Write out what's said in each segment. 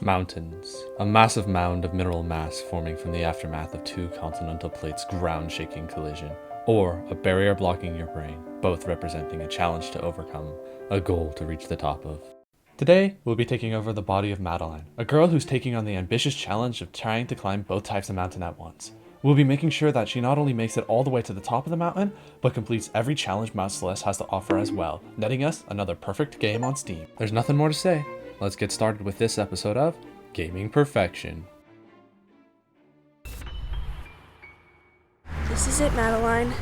Mountains. A massive mound of mineral mass forming from the aftermath of two continental plates' ground-shaking collision. Or a barrier blocking your brain, both representing a challenge to overcome, a goal to reach the top of. Today, we'll be taking over the body of Madeline, a girl who's taking on the ambitious challenge of trying to climb both types of mountain at once. We'll be making sure that she not only makes it all the way to the top of the mountain, but completes every challenge Mount Celeste has to offer as well, netting us another perfect game on Steam. There's nothing more to say. Let's get started with this episode of Gaming Perfection. This is it, Madeline.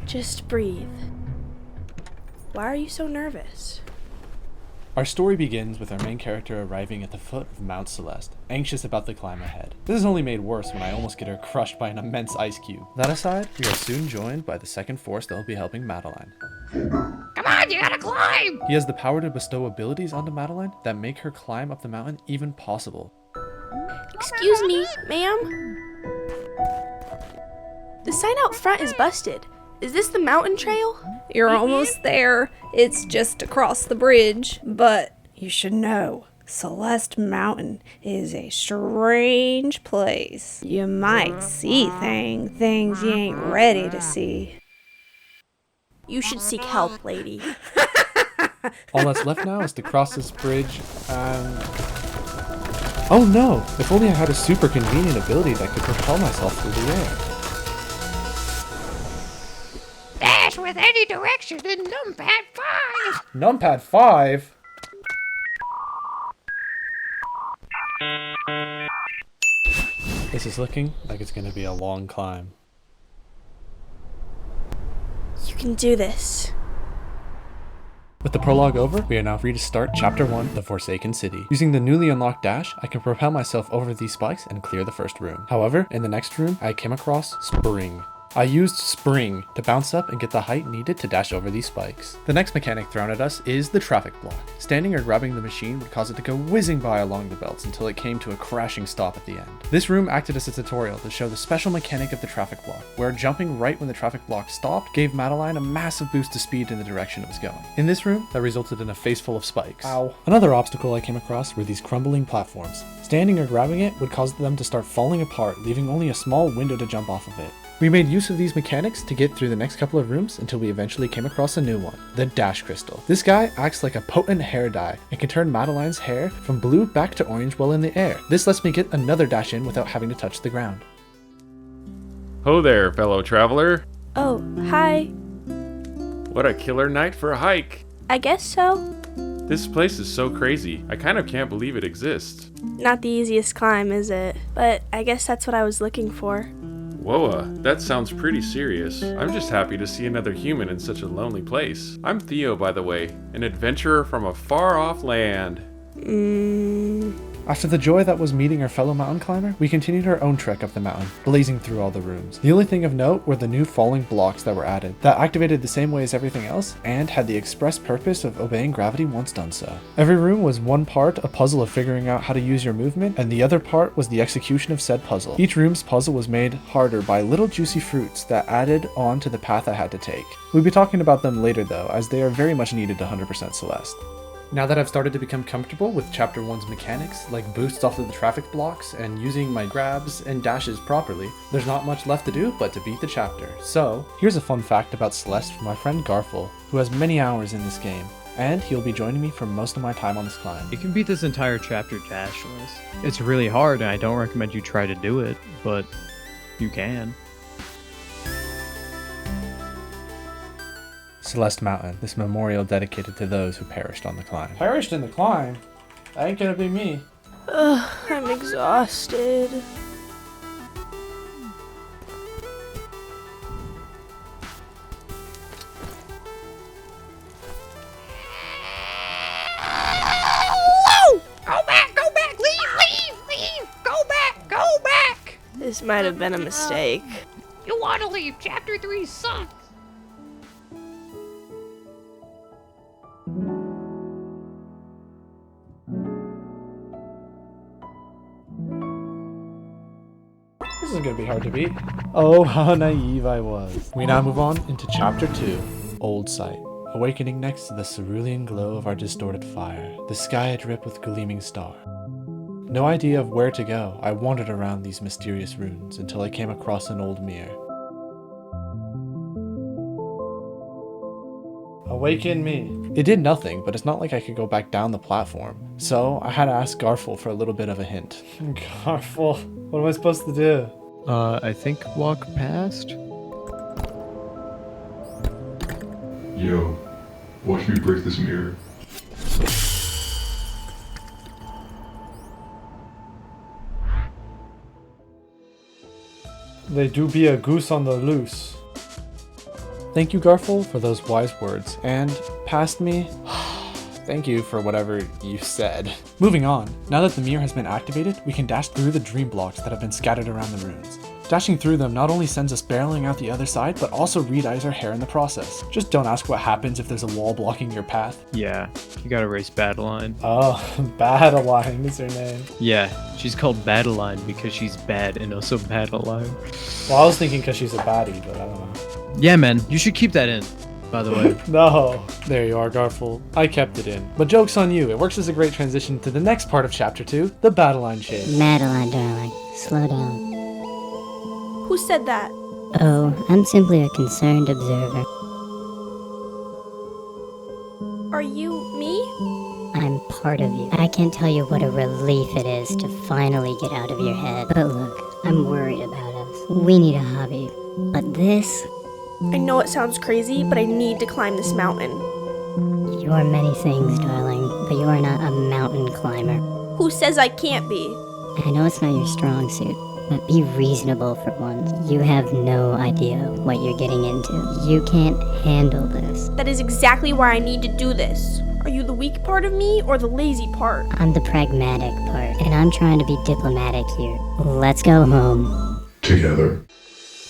Just breathe. Why are you so nervous? Our story begins with our main character arriving at the foot of Mount Celeste, anxious about the climb ahead. This is only made worse when I almost get her crushed by an immense ice cube. That aside, we are soon joined by the second force that will be helping Madeline. Come on, you gotta climb! He has the power to bestow abilities onto Madeline that make her climb up the mountain even possible. Excuse me, ma'am? The sign out front is busted. Is this the mountain trail? You're almost there. It's just across the bridge. But you should know, Celeste Mountain is a strange place. You might see things you ain't ready to see. You should seek help, lady. All that's left now is to cross this bridge and... Oh no! If only I had a super convenient ability that could propel myself through the air. Dash with any direction in numpad 5! Numpad 5? This is looking like it's gonna be a long climb. You can do this. With the prologue over, we are now free to start Chapter 1, The Forsaken City. Using the newly unlocked dash, I can propel myself over these spikes and clear the first room. However, in the next room, I came across Spring. I used Spring to bounce up and get the height needed to dash over these spikes. The next mechanic thrown at us is the traffic block. Standing or grabbing the machine would cause it to go whizzing by along the belts until it came to a crashing stop at the end. This room acted as a tutorial to show the special mechanic of the traffic block, where jumping right when the traffic block stopped gave Madeline a massive boost to speed in the direction it was going. In this room, that resulted in a face full of spikes. Ow. Another obstacle I came across were these crumbling platforms. Standing or grabbing it would cause them to start falling apart, leaving only a small window to jump off of it. We made use of these mechanics to get through the next couple of rooms until we eventually came across a new one, the Dash Crystal. This guy acts like a potent hair dye and can turn Madeline's hair from blue back to orange while in the air. This lets me get another dash in without having to touch the ground. Ho there, fellow traveler. Oh, hi. What a killer night for a hike. I guess so. This place is so crazy. I kind of can't believe it exists. Not the easiest climb, is it? But I guess that's what I was looking for. Whoa, that sounds pretty serious. I'm just happy to see another human in such a lonely place. I'm Theo, by the way, an adventurer from a far-off land. After the joy that was meeting our fellow mountain climber, we continued our own trek up the mountain, blazing through all the rooms. The only thing of note were the new falling blocks that were added, that activated the same way as everything else, and had the express purpose of obeying gravity once done so. Every room was one part a puzzle of figuring out how to use your movement, and the other part was the execution of said puzzle. Each room's puzzle was made harder by little juicy fruits that added on to the path I had to take. We'll be talking about them later though, as they are very much needed to 100% Celeste. Now that I've started to become comfortable with Chapter 1's mechanics, like boosts off of the traffic blocks and using my grabs and dashes properly, there's not much left to do but to beat the chapter. So, here's a fun fact about Celeste from my friend Garful, who has many hours in this game, and he'll be joining me for most of my time on this climb. You can beat this entire chapter dashless. It's really hard and I don't recommend you try to do it, but you can. Celeste Mountain, this memorial dedicated to those who perished on the climb. Perished in the climb? That ain't gonna be me. Ugh, I'm exhausted. Go back, leave, go back! This might have been a mistake. You wanna leave, Chapter 3 sucks! This is gonna be hard to beat. Oh, how naive I was. We now move on into Chapter 2, Old Sight. Awakening next to the cerulean glow of our distorted fire, the sky adrip with gleaming star. No idea of where to go, I wandered around these mysterious ruins until I came across an old mirror. Awaken me. It did nothing, but it's not like I could go back down the platform. So I had to ask Garful for a little bit of a hint. Garful, what am I supposed to do? I think walk past? Yo, watch me break this mirror. They do be a goose on the loose. Thank you, Garful, for those wise words. And past me, thank you for whatever you said. Moving on, now that the mirror has been activated, we can dash through the dream blocks that have been scattered around the rooms. Dashing through them not only sends us barreling out the other side, but also re-dyes our hair in the process. Just don't ask what happens if there's a wall blocking your path. Yeah, you gotta race Battleline. Oh, Battleline is her name. Yeah, she's called Battleline because she's bad and also Battleline. Well, I was thinking because she's a baddie, but I don't know. Yeah, man, you should keep that in, by the way. No. There you are, Garful. I kept it in. But joke's on you. It works as a great transition to the next part of Chapter 2, the Battleline chase. Madeline, darling, slow down. Who said that? Oh, I'm simply a concerned observer. Are you me? I'm part of you. I can't tell you what a relief it is to finally get out of your head. But look, I'm worried about us. We need a hobby. But this, I know it sounds crazy, but I need to climb this mountain. you are many things, darling, but you are not a mountain climber. Who says I can't be? I know it's not your strong suit, but be reasonable for once. You have no idea what you're getting into. You can't handle this. That is exactly why I need to do this. Are you the weak part of me or the lazy part? I'm the pragmatic part, and I'm trying to be diplomatic here. Let's go home. Together.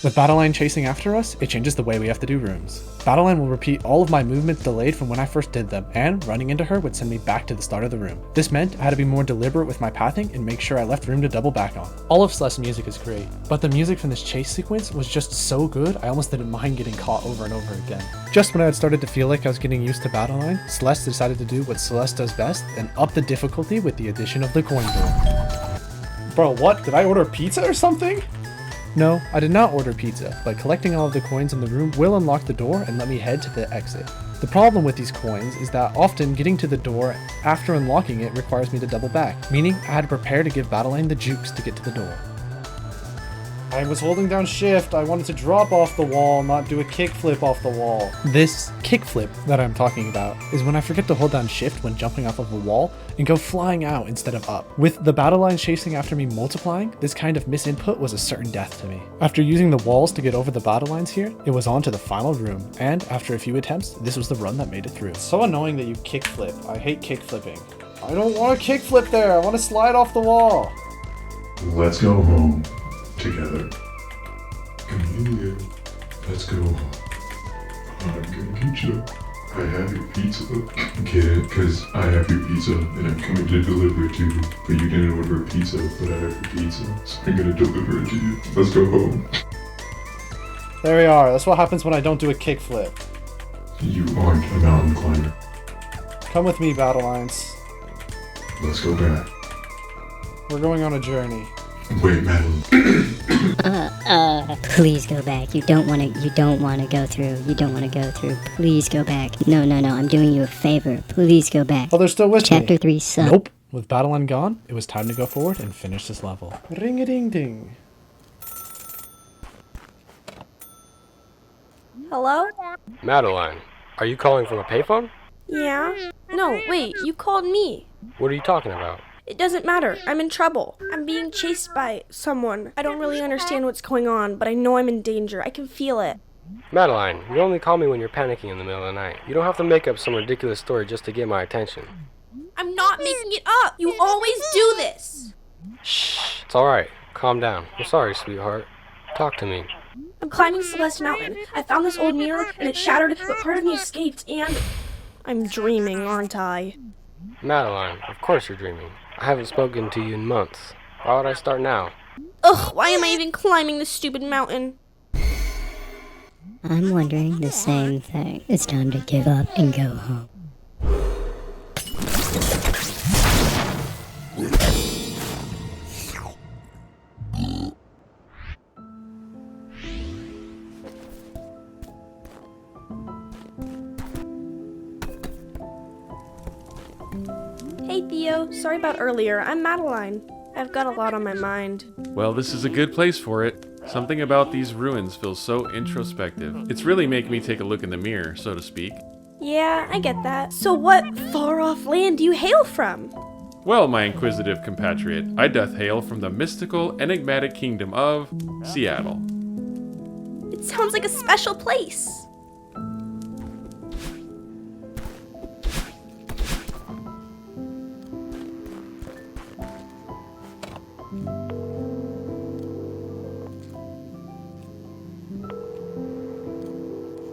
With Battleline chasing after us, it changes the way we have to do rooms. Battleline will repeat all of my movements delayed from when I first did them, and running into her would send me back to the start of the room. This meant I had to be more deliberate with my pathing and make sure I left room to double back on. All of Celeste's music is great, but the music from this chase sequence was just so good I almost didn't mind getting caught over and over again. Just when I had started to feel like I was getting used to Battleline, Celeste decided to do what Celeste does best and up the difficulty with the addition of the coin door. Bro, what? Did I order pizza or something? No, I did not order pizza, but collecting all of the coins in the room will unlock the door and let me head to the exit. The problem with these coins is that often getting to the door after unlocking it requires me to double back, meaning I had to prepare to give Battleline the jukes to get to the door. I was holding down shift. I wanted to drop off the wall, not do a kickflip off the wall. This kickflip that I'm talking about is when I forget to hold down shift when jumping off of a wall and go flying out instead of up. With the battle line chasing after me multiplying, this kind of misinput was a certain death to me. After using the walls to get over the battle lines here, it was on to the final room, and after a few attempts, this was the run that made it through. It's so annoying that you kickflip. I hate kickflipping. I don't want to kickflip there. I want to slide off the wall. Let's go home. Together. Amelia, let's go home. I'm gonna get you. I have your pizza. Get it? Because I have your pizza and I'm coming to deliver it to you. But you didn't order a pizza, but I have your pizza. So I'm gonna deliver it to you. Let's go home. There we are. That's what happens when I don't do a kickflip. You aren't a mountain climber. Come with me, Battle Lines. Let's go back. We're going on a journey. Wait, Madeline. Please go back. You don't want to go through. Please go back. No, I'm doing you a favor. Please go back. Oh, they're still with me. Chapter 3 sucks. Nope. With Battleline gone, it was time to go forward and finish this level. Ring-a-ding-ding. Hello? Madeline, are you calling from a payphone? Yeah? No, wait, you called me. What are you talking about? It doesn't matter. I'm in trouble. I'm being chased by someone. I don't really understand what's going on, but I know I'm in danger. I can feel it. Madeline, you only call me when you're panicking in the middle of the night. You don't have to make up some ridiculous story just to get my attention. I'm not making it up. You always do this. Shh, it's alright. Calm down. I'm sorry, sweetheart. Talk to me. I'm climbing Celeste Mountain. I found this old mirror and it shattered, but part of me escaped and... I'm dreaming, aren't I? Madeline, of course you're dreaming. I haven't spoken to you in months. Why would I start now? Ugh, why am I even climbing this stupid mountain? I'm wondering the same thing. It's time to give up and go home. Theo, sorry about earlier. I'm Madeline. I've got a lot on my mind. Well, this is a good place for it. Something about these ruins feels so introspective. It's really making me take a look in the mirror, so to speak. Yeah, I get that. So what far-off land do you hail from? Well, my inquisitive compatriot, I doth hail from the mystical, enigmatic kingdom of Seattle. It sounds like a special place.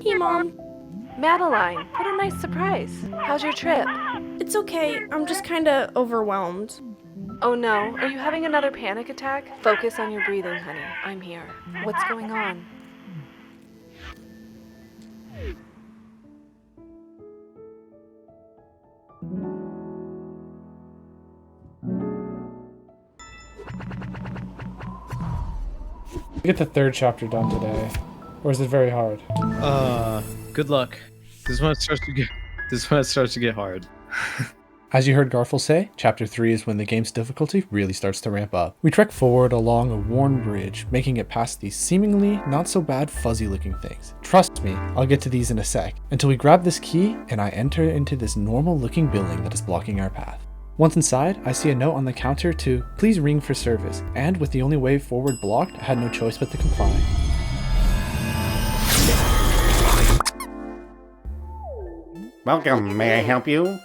Hey, Mom. Madeline, what a nice surprise. How's your trip? It's okay. I'm just kinda overwhelmed. Oh no, are you having another panic attack? Focus on your breathing, honey. I'm here. What's going on? Get the 3rd chapter done today. Or is it very hard? Good luck. This is when it starts to get hard. As you heard Garfel say, Chapter 3 is when the game's difficulty really starts to ramp up. We trek forward along a worn bridge, making it past these seemingly not so bad fuzzy looking things. Trust me, I'll get to these in a sec, until we grab this key and I enter into this normal looking building that is blocking our path. Once inside, I see a note on the counter to please ring for service, and with the only way forward blocked, I had no choice but to comply. Welcome, may I help you?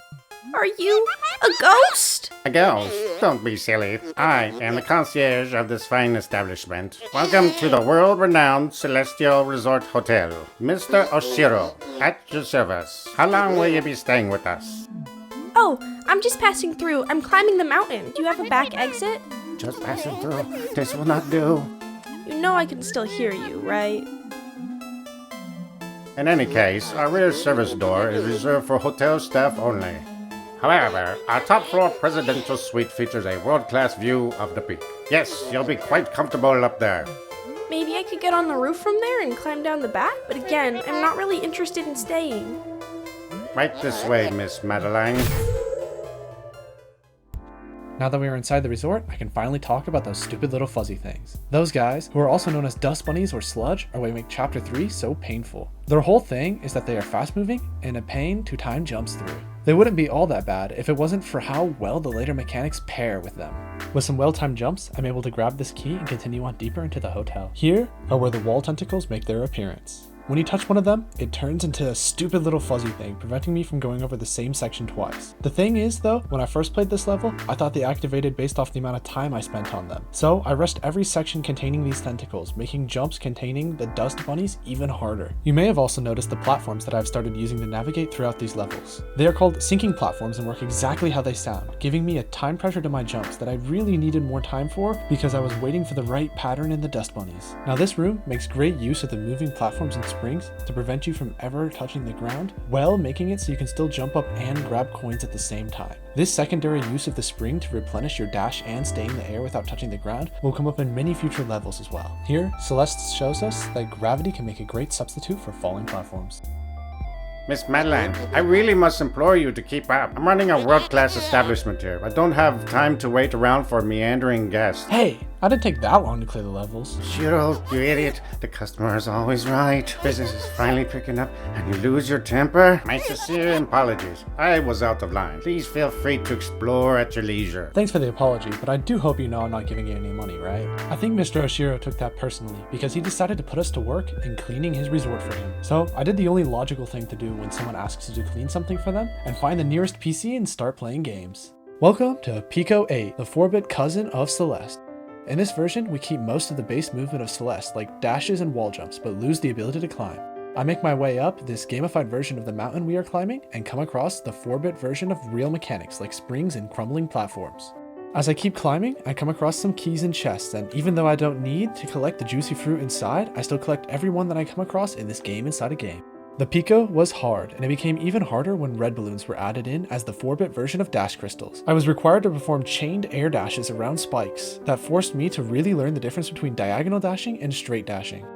Are you a ghost? A ghost? Don't be silly. I am the concierge of this fine establishment. Welcome to the world-renowned Celestial Resort Hotel. Mr. Oshiro, at your service. How long will you be staying with us? Oh, I'm just passing through. I'm climbing the mountain. Do you have a back exit? Just passing through. This will not do. You know I can still hear you, right? In any case, our rear service door is reserved for hotel staff only. However, our top floor presidential suite features a world-class view of the peak. Yes, you'll be quite comfortable up there. Maybe I could get on the roof from there and climb down the back, but again, I'm not really interested in staying. Right this way, Miss Madeline. Now that we are inside the resort, I can finally talk about those stupid little fuzzy things. Those guys, who are also known as dust bunnies or sludge, are what make Chapter 3 so painful. Their whole thing is that they are fast moving and a pain to time jumps through. They wouldn't be all that bad if it wasn't for how well the later mechanics pair with them. With some well-timed jumps, I'm able to grab this key and continue on deeper into the hotel. Here are where the wall tentacles make their appearance. When you touch one of them, it turns into a stupid little fuzzy thing, preventing me from going over the same section twice. The thing is though, when I first played this level, I thought they activated based off the amount of time I spent on them. So I rushed every section containing these tentacles, making jumps containing the dust bunnies even harder. You may have also noticed the platforms that I've started using to navigate throughout these levels. They are called sinking platforms and work exactly how they sound, giving me a time pressure to my jumps that I really needed more time for because I was waiting for the right pattern in the dust bunnies. Now this room makes great use of the moving platforms and springs to prevent you from ever touching the ground, while making it so you can still jump up and grab coins at the same time. This secondary use of the spring to replenish your dash and stay in the air without touching the ground will come up in many future levels as well. Here, Celeste shows us that gravity can make a great substitute for falling platforms. Miss Madeline, I really must implore you to keep up. I'm running a world-class establishment here. I don't have time to wait around for meandering guests. Hey, I didn't take that long to clear the levels. Shiro, you idiot. The customer is always right. Business is finally picking up and you lose your temper? My sincere apologies. I was out of line. Please feel free to explore at your leisure. Thanks for the apology, but I do hope you know I'm not giving you any money, right? I think Mr. Oshiro took that personally because he decided to put us to work in cleaning his resort for him. So I did the only logical thing to do when someone asks you to clean something for them and find the nearest PC and start playing games. Welcome to Pico 8, the 4-bit cousin of Celeste. In this version, we keep most of the base movement of Celeste, like dashes and wall jumps, but lose the ability to climb. I make my way up this gamified version of the mountain we are climbing and come across the 4-bit version of real mechanics like springs and crumbling platforms. As I keep climbing, I come across some keys and chests, and even though I don't need to collect the juicy fruit inside, I still collect every one that I come across in this game inside a game. The Pico was hard, and it became even harder when red balloons were added in as the 4-bit version of dash crystals. I was required to perform chained air dashes around spikes that forced me to really learn the difference between diagonal dashing and straight dashing.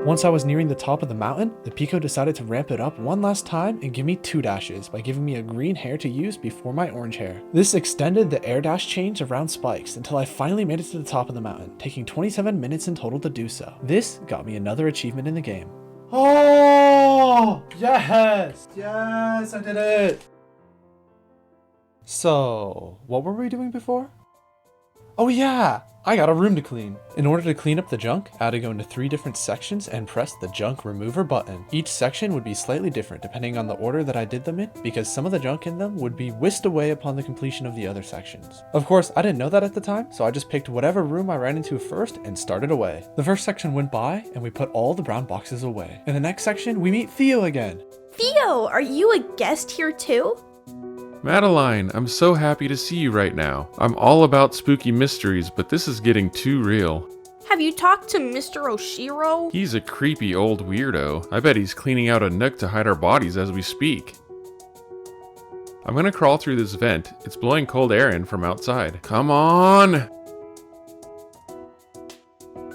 Once I was nearing the top of the mountain, the Pico decided to ramp it up one last time and give me 2 dashes by giving me a green hair to use before my orange hair. This extended the air dash change around spikes until I finally made it to the top of the mountain, taking 27 minutes in total to do so. This got me another achievement in the game. Oh, yes! Yes, I did it! So, what were we doing before? Oh yeah! I got a room to clean. In order to clean up the junk, I had to go into 3 different sections and press the junk remover button. Each section would be slightly different depending on the order that I did them in, because some of the junk in them would be whisked away upon the completion of the other sections. Of course, I didn't know that at the time, so I just picked whatever room I ran into first and started away. The first section went by, and we put all the brown boxes away. In the next section, we meet Theo again. Theo, are you a guest here too? Madeline, I'm so happy to see you right now. I'm all about spooky mysteries, but this is getting too real. Have you talked to Mr. Oshiro? He's a creepy old weirdo. I bet he's cleaning out a nook to hide our bodies as we speak. I'm gonna crawl through this vent. It's blowing cold air in from outside. Come on!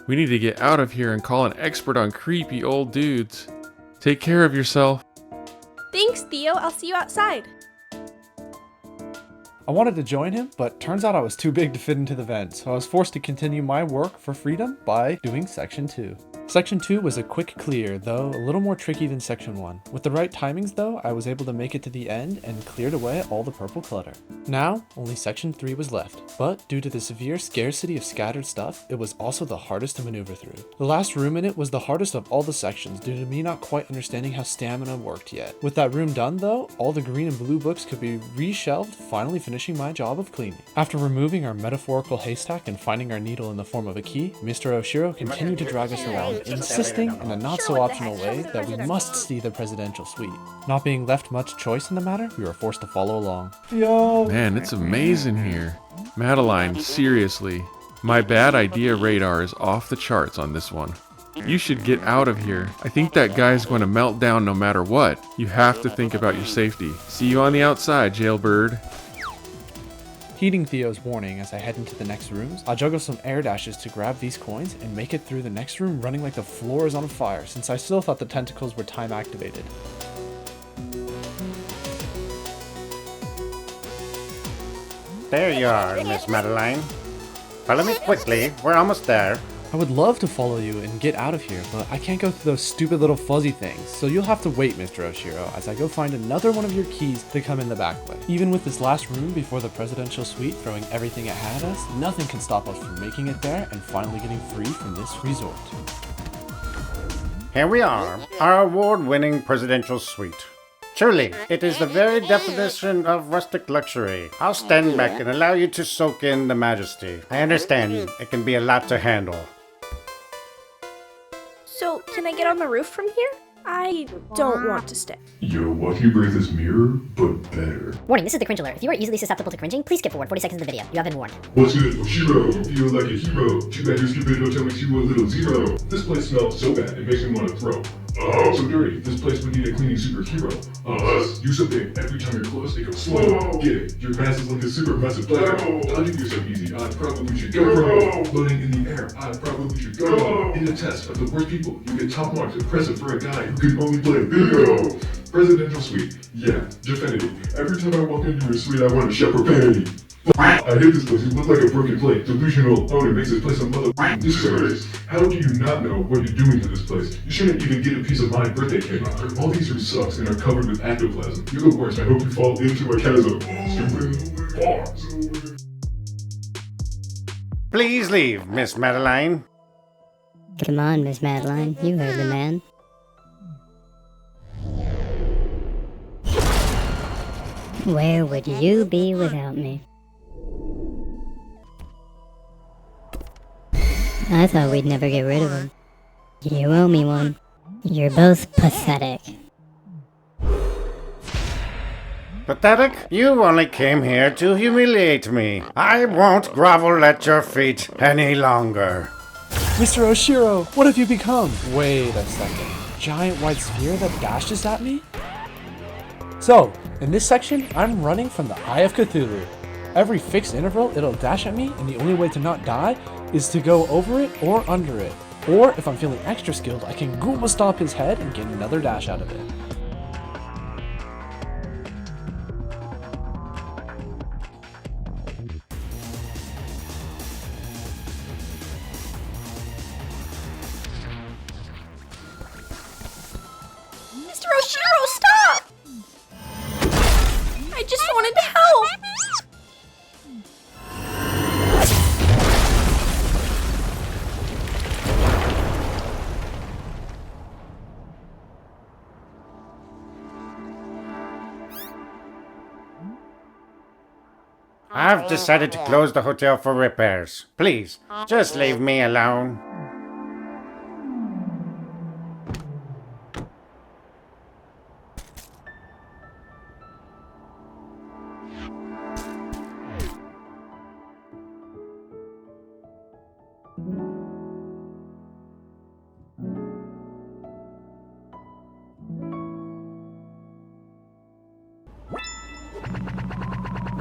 We need to get out of here and call an expert on creepy old dudes. Take care of yourself. Thanks, Theo. I'll see you outside. I wanted to join him, but turns out I was too big to fit into the vent, so I was forced to continue my work for freedom by doing Section 2. Section 2 was a quick clear, though a little more tricky than Section 1. With the right timings though, I was able to make it to the end and cleared away all the purple clutter. Now, only Section 3 was left, but due to the severe scarcity of scattered stuff, it was also the hardest to maneuver through. The last room in it was the hardest of all the sections due to me not quite understanding how stamina worked yet. With that room done though, all the green and blue books could be reshelved, finally finishing my job of cleaning. After removing our metaphorical haystack and finding our needle in the form of a key, Mr. Oshiro continued to drag us around, insisting in a not-so-optional way that we must see the presidential suite. Not being left much choice in the matter, we were forced to follow along. Man, it's amazing here. Madeline, seriously. My bad idea radar is off the charts on this one. You should get out of here. I think that guy's going to melt down no matter what. You have to think about your safety. See you on the outside, jailbird. Heeding Theo's warning as I head into the next rooms, I'll juggle some air dashes to grab these coins and make it through the next room running like the floor is on fire, since I still thought the tentacles were time activated. There you are, Miss Madeline. Follow me quickly. We're almost there. I would love to follow you and get out of here, but I can't go through those stupid little fuzzy things, so you'll have to wait, Mr. Oshiro, as I go find another one of your keys to come in the back way. Even with this last room before the presidential suite throwing everything it had at us, nothing can stop us from making it there and finally getting free from this resort. Here we are, our award-winning presidential suite. Truly, it is the very definition of rustic luxury. I'll stand back and allow you to soak in the majesty. I understand it can be a lot to handle. So, can I get on the roof from here? I don't want to stay. Yo, watch me break this mirror, but better. Warning, this is the cringe alert. If you are easily susceptible to cringing, please skip forward 40 seconds of the video. You have been warned. What's good, Oshiro? Feel like a hero. Too bad your stupid hotel makes you a little zero. This place smells so bad, it makes me want to throw. Oh, so dirty. This place would need a cleaning superhero. Us. You so big, every time you're close, it goes slow. Get it? Your mass is like a super massive platter. Dodging you so easy, I probably should go. Floating in the air, I probably should go. In the test of the worst people, you get top marks. Impressive for a guy who can only play bingo. Presidential suite. Yeah, definitely. Every time I walk into your suite, I want to shout profanity. I hate this place. It looks like a broken plate. Delusional owner makes this place a mother disservice. How do you not know what you're doing to this place? You shouldn't even get a piece of my birthday cake. All these rooms sucks and are covered with ectoplasm. You're the worst. I hope you fall into a chasm. Stupid bars. Please leave, Miss Madeline. Come on, Miss Madeline. You heard the man. Where would you be without me? I thought we'd never get rid of him. You owe me one. You're both pathetic. Pathetic? You only came here to humiliate me. I won't grovel at your feet any longer. Mr. Oshiro, what have you become? Wait a second. Giant white sphere that dashes at me? So, in this section, I'm running from the Eye of Cthulhu. Every fixed interval, it'll dash at me, and the only way to not die is to go over it or under it. Or if I'm feeling extra skilled, I can Goomba Stomp his head and get another dash out of it. Mr. Oshiro, stop! I just wanted to help! I've decided to close the hotel for repairs. Please, just leave me alone.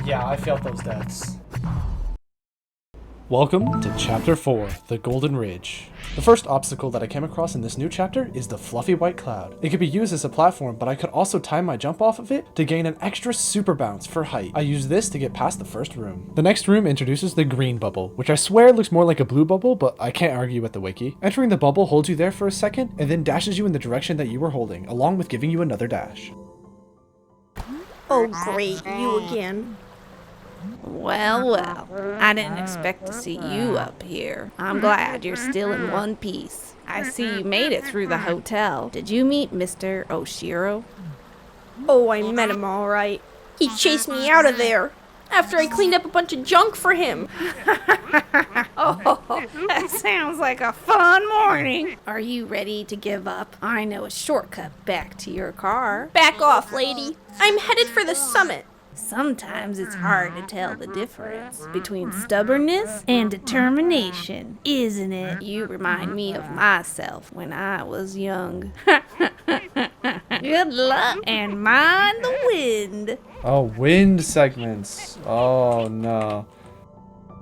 Yeah, I felt those deaths. Welcome to Chapter 4, The Golden Ridge. The first obstacle that I came across in this new chapter is the fluffy white cloud. It could be used as a platform, but I could also time my jump off of it to gain an extra super bounce for height. I use this to get past the first room. The next room introduces the green bubble, which I swear looks more like a blue bubble, but I can't argue with the wiki. Entering the bubble holds you there for a second, and then dashes you in the direction that you were holding, along with giving you another dash. Oh great, you again. Well, I didn't expect to see you up here. I'm glad you're still in one piece. I see you made it through the hotel. Did you meet Mr. Oshiro? Oh, I met him all right. He chased me out of there after I cleaned up a bunch of junk for him. Oh, that sounds like a fun morning. Are you ready to give up? I know a shortcut back to your car. Back off, lady. I'm headed for the summit. Sometimes it's hard to tell the difference between stubbornness and determination, isn't it? You remind me of myself when I was young. Good luck and mind the wind. Oh, wind segments. Oh no.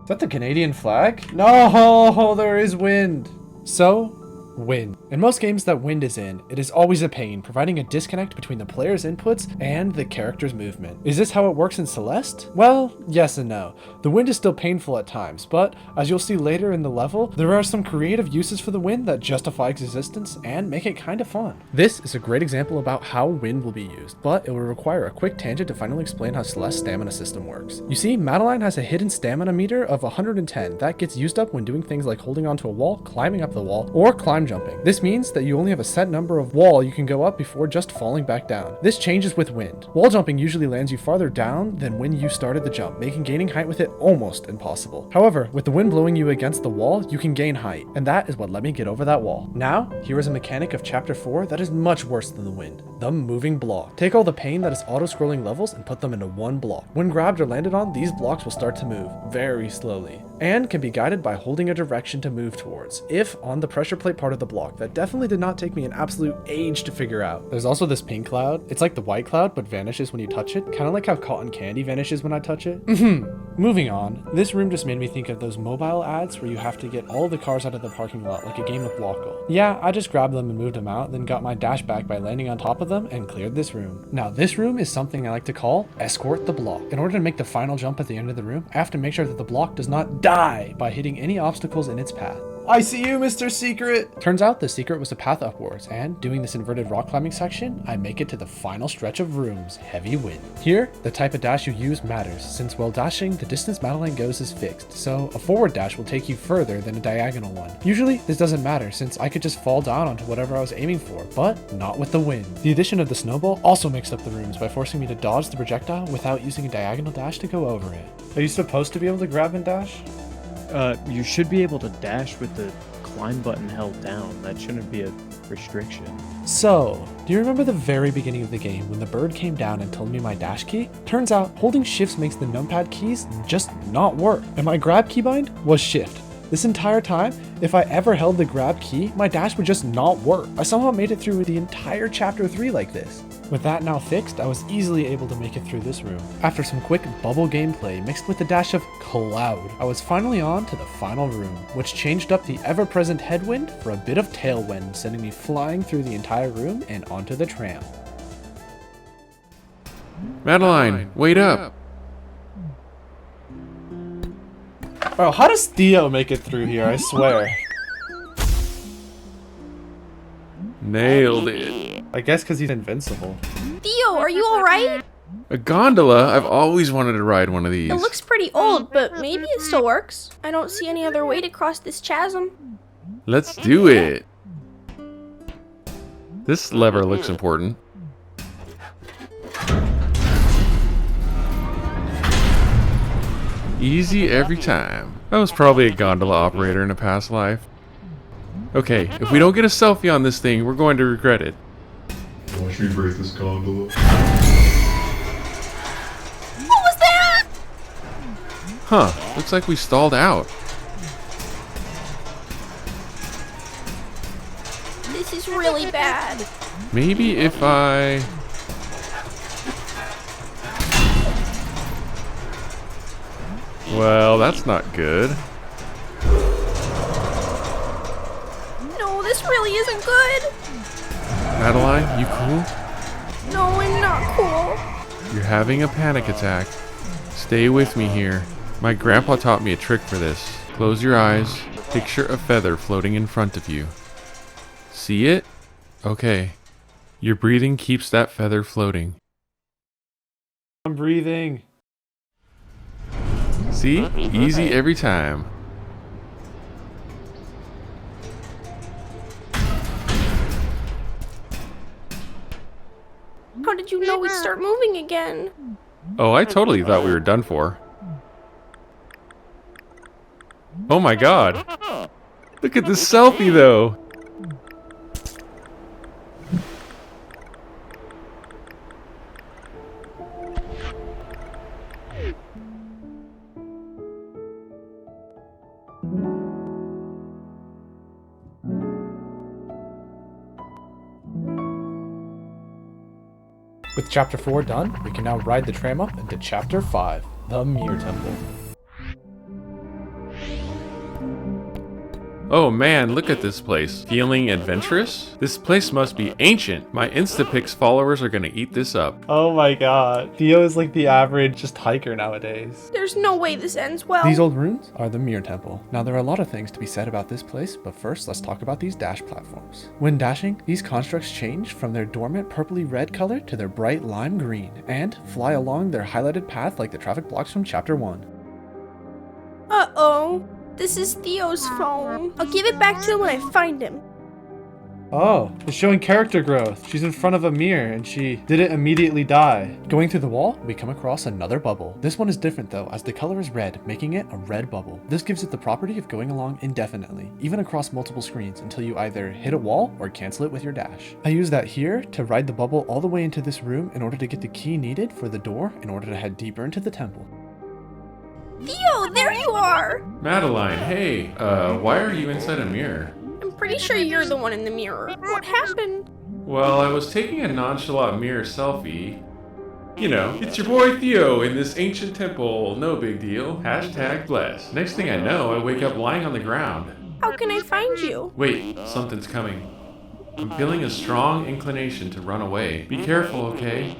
Is that the Canadian flag? No, there is wind. So, wind. In most games that wind is in, it is always a pain, providing a disconnect between the player's inputs and the character's movement. Is this how it works in Celeste? Well, yes and no. The wind is still painful at times, but as you'll see later in the level, there are some creative uses for the wind that justify its existence and make it kind of fun. This is a great example about how wind will be used, but it will require a quick tangent to finally explain how Celeste's stamina system works. You see, Madeline has a hidden stamina meter of 110 that gets used up when doing things like holding onto a wall, climbing up the wall, or climb jumping. This means that you only have a set number of wall you can go up before just falling back down. This changes with wind. Wall jumping usually lands you farther down than when you started the jump, making gaining height with it almost impossible. However, with the wind blowing you against the wall, you can gain height, and that is what let me get over that wall. Now, here is a mechanic of Chapter 4 that is much worse than the wind. The moving block. Take all the pane that is auto-scrolling levels and put them into one block. When grabbed or landed on, these blocks will start to move, very slowly, and can be guided by holding a direction to move towards, if on the pressure plate part of the block. That definitely did not take me an absolute age to figure out. There's also this pink cloud. It's like the white cloud, but vanishes when you touch it, kind of like how cotton candy vanishes when I touch it. Moving on, this room just made me think of those mobile ads where you have to get all the cars out of the parking lot, like a game of Blockle. Yeah, I just grabbed them and moved them out, then got my dash back by landing on top of them and cleared this room. Now, this room is something I like to call escort the block. In order to make the final jump at the end of the room, I have to make sure that the block does not die by hitting any obstacles in its path. I see you, Mr. Secret! Turns out the secret was a path upwards, and doing this inverted rock climbing section, I make it to the final stretch of rooms, heavy wind. Here, the type of dash you use matters, since while dashing, the distance Madeline goes is fixed, so a forward dash will take you further than a diagonal one. Usually, this doesn't matter, since I could just fall down onto whatever I was aiming for, but not with the wind. The addition of the snowball also mixed up the rooms by forcing me to dodge the projectile without using a diagonal dash to go over it. Are you supposed to be able to grab and dash? You should be able to dash with the climb button held down. That shouldn't be a restriction. So, do you remember the very beginning of the game when the bird came down and told me my dash key? Turns out, holding shifts makes the numpad keys just not work, and my grab keybind was shift. This entire time, if I ever held the grab key, my dash would just not work. I somehow made it through the entire chapter 3 like this. With that now fixed, I was easily able to make it through this room. After some quick bubble gameplay mixed with a dash of cloud, I was finally on to the final room, which changed up the ever-present headwind for a bit of tailwind, sending me flying through the entire room and onto the tram. Madeline, wait up. Oh, how does Theo make it through here, I swear? Nailed it. I guess because he's invincible. Theo, are you alright? A gondola? I've always wanted to ride one of these. It looks pretty old, but maybe it still works. I don't see any other way to cross this chasm. Let's do it. This lever looks important. Easy every time. I was probably a gondola operator in a past life. Okay, if we don't get a selfie on this thing, we're going to regret it. Watch me break this gondola. What was that? Huh, looks like we stalled out. This is really bad. Maybe if I... Well, that's not good. No, this really isn't good. Madeline, you cool? No, I'm not cool. You're having a panic attack. Stay with me here. My grandpa taught me a trick for this. Close your eyes. Picture a feather floating in front of you. See it? Okay. Your breathing keeps that feather floating. I'm breathing. See? Easy every time. How did you know we'd start moving again? Oh, I totally thought we were done for. Oh my god. Look at this selfie though. With chapter 4 done, we can now ride the tram up into chapter 5, the Mirror Temple. Oh man, look at this place. Feeling adventurous? This place must be ancient. My Instapix followers are gonna eat this up. Oh my god. Theo is like the average just hiker nowadays. There's no way this ends well. These old ruins are the Mirror Temple. Now there are a lot of things to be said about this place, but first let's talk about these dash platforms. When dashing, these constructs change from their dormant purpley red color to their bright lime green, and fly along their highlighted path like the traffic blocks from chapter 1. Uh-oh. This is Theo's phone. I'll give it back to him when I find him. Oh, it's showing character growth. She's in front of a mirror and she didn't immediately die. Going through the wall, we come across another bubble. This one is different though, as the color is red, making it a red bubble. This gives it the property of going along indefinitely, even across multiple screens, until you either hit a wall or cancel it with your dash. I use that here to ride the bubble all the way into this room in order to get the key needed for the door in order to head deeper into the temple. Theo, there you are! Madeline, hey, why are you inside a mirror? I'm pretty sure you're the one in the mirror. What happened? Well, I was taking a nonchalant mirror selfie. You know, it's your boy Theo in this ancient temple, no big deal. Hashtag blessed. Next thing I know, I wake up lying on the ground. How can I find you? Wait, something's coming. I'm feeling a strong inclination to run away. Be careful, okay?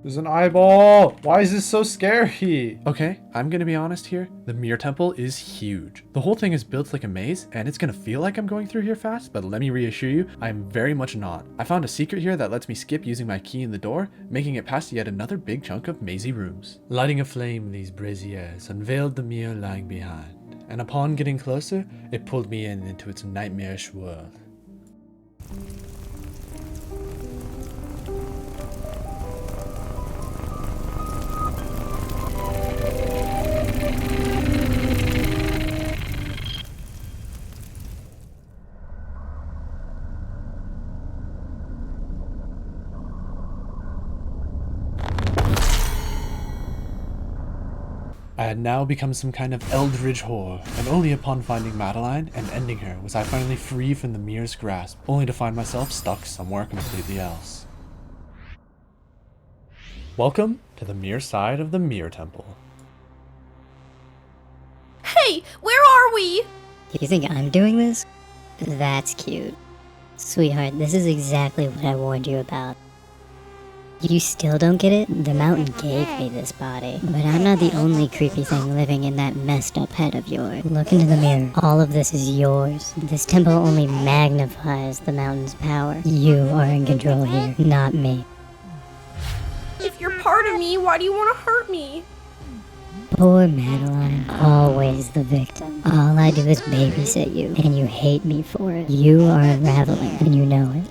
There's an eyeball! Why is this so scary? Okay, I'm gonna be honest here. The Mirror Temple is huge. The whole thing is built like a maze, and it's gonna feel like I'm going through here fast, but let me reassure you, I'm very much not. I found a secret here that lets me skip using my key in the door, making it past yet another big chunk of mazy rooms. Lighting a flame, these braziers unveiled the mirror lying behind, and upon getting closer, it pulled me into its nightmarish world. I had now become some kind of eldritch whore, and only upon finding Madeline and ending her was I finally free from the mirror's grasp, only to find myself stuck somewhere completely else. Welcome to the mirror side of the Mirror Temple. Hey, where are we? You think I'm doing this? That's cute. Sweetheart, this is exactly what I warned you about. You still don't get it? The mountain gave me this body. But I'm not the only creepy thing living in that messed up head of yours. Look into the mirror. All of this is yours. This temple only magnifies the mountain's power. You are in control here, not me. If you're part of me, why do you want to hurt me? Poor Madeline, always the victim. All I do is babysit you, and you hate me for it. You are unraveling, and you know it.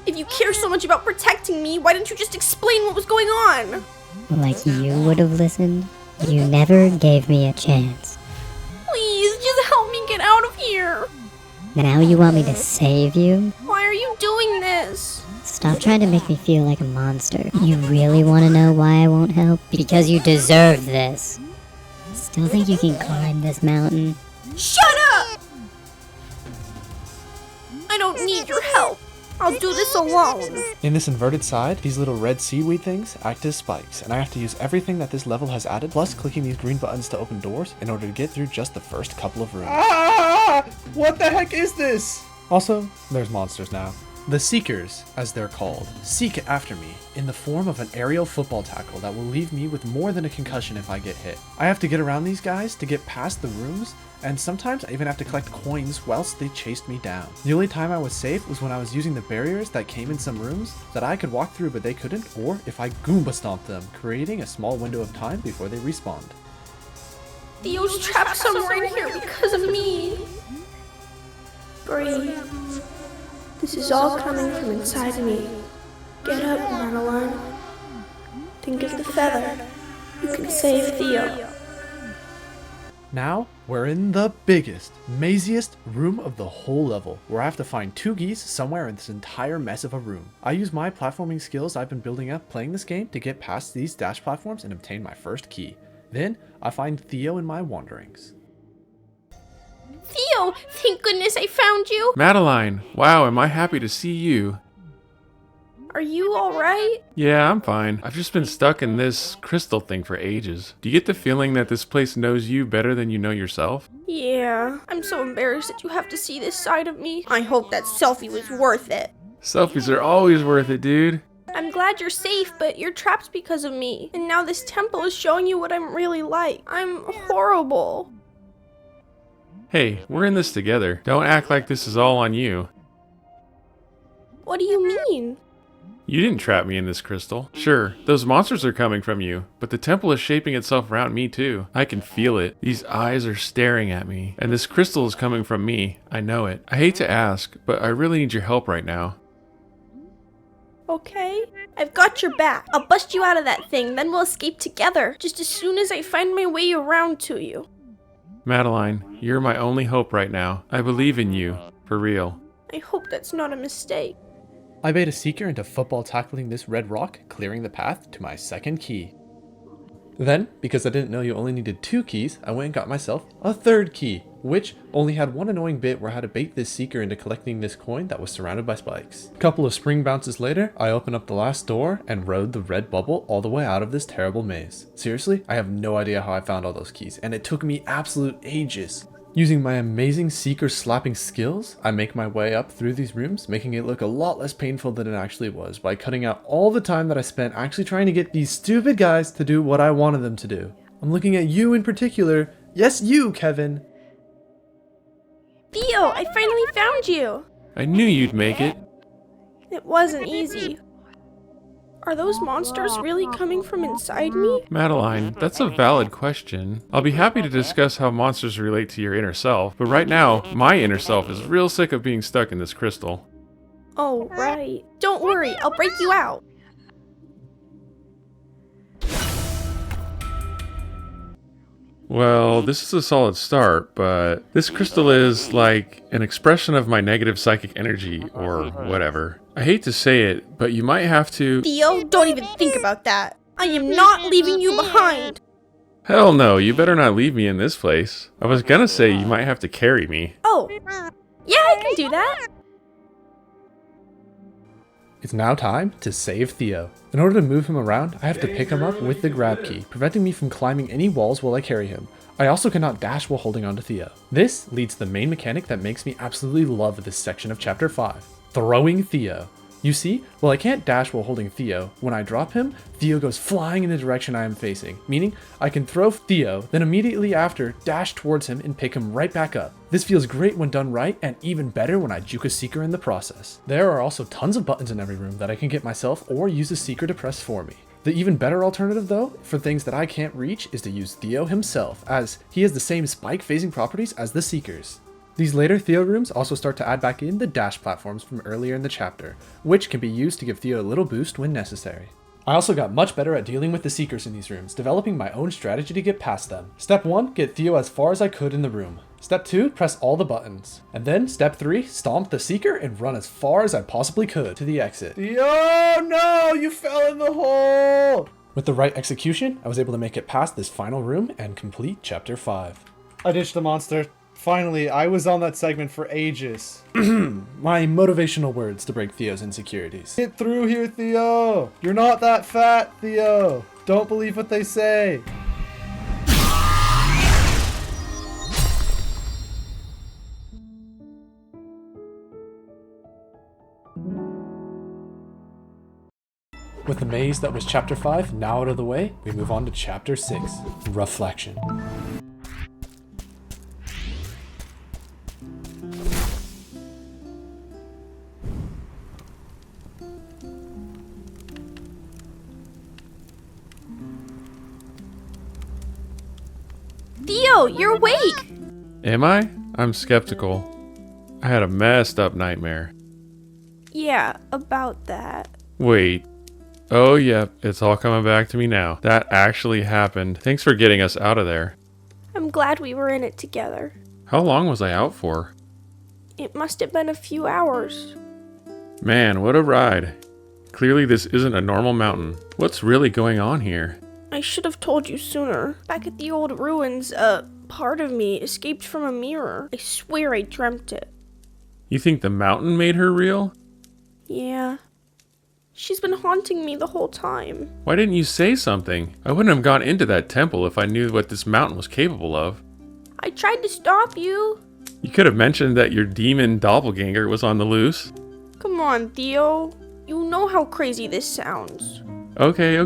If you care so much about protecting me, why didn't you just explain what was going on? Like you would have listened? You never gave me a chance. Please, just help me get out of here. Now you want me to save you? Why are you doing this? Stop trying to make me feel like a monster. You really want to know why I won't help? Because you deserve this. Still think you can climb this mountain? Shut up! I don't need your help. I'll do this alone. In this inverted side, these little red seaweed things act as spikes, and I have to use everything that this level has added, plus clicking these green buttons to open doors in order to get through just the first couple of rooms. Ah! What the heck is this? Also, there's monsters now. The Seekers, as they're called, seek after me in the form of an aerial football tackle that will leave me with more than a concussion if I get hit. I have to get around these guys to get past the rooms, and sometimes I even have to collect coins whilst they chased me down. The only time I was safe was when I was using the barriers that came in some rooms that I could walk through but they couldn't, or if I Goomba stomped them, creating a small window of time before they respawned. Theo's trapped somewhere in here because of me. Breathe. This is all coming from inside me. Get up, Madeline. Think of the feather. You can save Theo. Now, we're in the biggest, maziest room of the whole level, where I have to find 2 keys somewhere in this entire mess of a room. I use my platforming skills I've been building up playing this game to get past these dash platforms and obtain my first key. Then, I find Theo in my wanderings. Theo! Thank goodness I found you! Madeline, wow, am I happy to see you. Are you alright? Yeah, I'm fine. I've just been stuck in this crystal thing for ages. Do you get the feeling that this place knows you better than you know yourself? Yeah, I'm so embarrassed that you have to see this side of me. I hope that selfie was worth it. Selfies are always worth it, dude. I'm glad you're safe, but you're trapped because of me. And now this temple is showing you what I'm really like. I'm horrible. Hey, we're in this together. Don't act like this is all on you. What do you mean? You didn't trap me in this crystal. Sure, those monsters are coming from you, but the temple is shaping itself around me too. I can feel it. These eyes are staring at me, and this crystal is coming from me. I know it. I hate to ask, but I really need your help right now. Okay, I've got your back. I'll bust you out of that thing, then we'll escape together, just as soon as I find my way around to you. Madeline, you're my only hope right now. I believe in you, for real. I hope that's not a mistake. I bait a seeker into football tackling this red rock, clearing the path to my second key. Then, because I didn't know you only needed 2 keys, I went and got myself a 3rd key, which only had one annoying bit where I had to bait this seeker into collecting this coin that was surrounded by spikes. A couple of spring bounces later, I opened up the last door and rode the red bubble all the way out of this terrible maze. Seriously, I have no idea how I found all those keys, and it took me absolute ages. Using my amazing seeker slapping skills, I make my way up through these rooms, making it look a lot less painful than it actually was by cutting out all the time that I spent actually trying to get these stupid guys to do what I wanted them to do. I'm looking at you in particular. Yes, you, Kevin. Theo, I finally found you. I knew you'd make it. It wasn't easy. Are those monsters really coming from inside me? Madeline, that's a valid question. I'll be happy to discuss how monsters relate to your inner self, but right now, my inner self is real sick of being stuck in this crystal. Oh, right. Don't worry, I'll break you out. Well, this is a solid start, but this crystal is like an expression of my negative psychic energy, or whatever. I hate to say it, but you might have to— Theo, don't even think about that. I am not leaving you behind. Hell no, you better not leave me in this place. I was gonna say you might have to carry me. Oh, yeah, I can do that. It's now time to save Theo. In order to move him around, I have to pick him up with the grab key, preventing me from climbing any walls while I carry him. I also cannot dash while holding onto Theo. This leads to the main mechanic that makes me absolutely love this section of Chapter 5. Throwing Theo. You see, while I can't dash while holding Theo, when I drop him, Theo goes flying in the direction I am facing, meaning I can throw Theo, then immediately after dash towards him and pick him right back up. This feels great when done right, and even better when I juke a seeker in the process. There are also tons of buttons in every room that I can get myself or use a seeker to press for me. The even better alternative though, for things that I can't reach, is to use Theo himself, as he has the same spike phasing properties as the seekers. These later Theo rooms also start to add back in the dash platforms from earlier in the chapter, which can be used to give Theo a little boost when necessary. I also got much better at dealing with the seekers in these rooms, developing my own strategy to get past them. Step 1, get Theo as far as I could in the room. Step 2, press all the buttons. And then step 3, stomp the seeker and run as far as I possibly could to the exit. Theo, no, you fell in the hole! With the right execution, I was able to make it past this final room and complete chapter 5. I ditched the monster. Finally, I was on that segment for ages. My motivational words to break Theo's insecurities. Get through here, Theo! You're not that fat, Theo! Don't believe what they say! With the maze that was chapter 5 now out of the way, we move on to chapter 6, Reflection. Theo, you're awake! Am I? I'm skeptical. I had a messed up nightmare. Yeah, about that. Wait. Oh, yep, it's all coming back to me now. That actually happened. Thanks for getting us out of there. I'm glad we were in it together. How long was I out for? It must have been a few hours. Man, what a ride. Clearly this isn't a normal mountain. What's really going on here? I should have told you sooner. Back at the old ruins, part of me escaped from a mirror. I swear I dreamt it. You think the mountain made her real? Yeah. She's been haunting me the whole time. Why didn't you say something? I wouldn't have gone into that temple if I knew what this mountain was capable of. I tried to stop you. You could have mentioned that your demon doppelganger was on the loose. Come on, Theo. You know how crazy this sounds. Okay.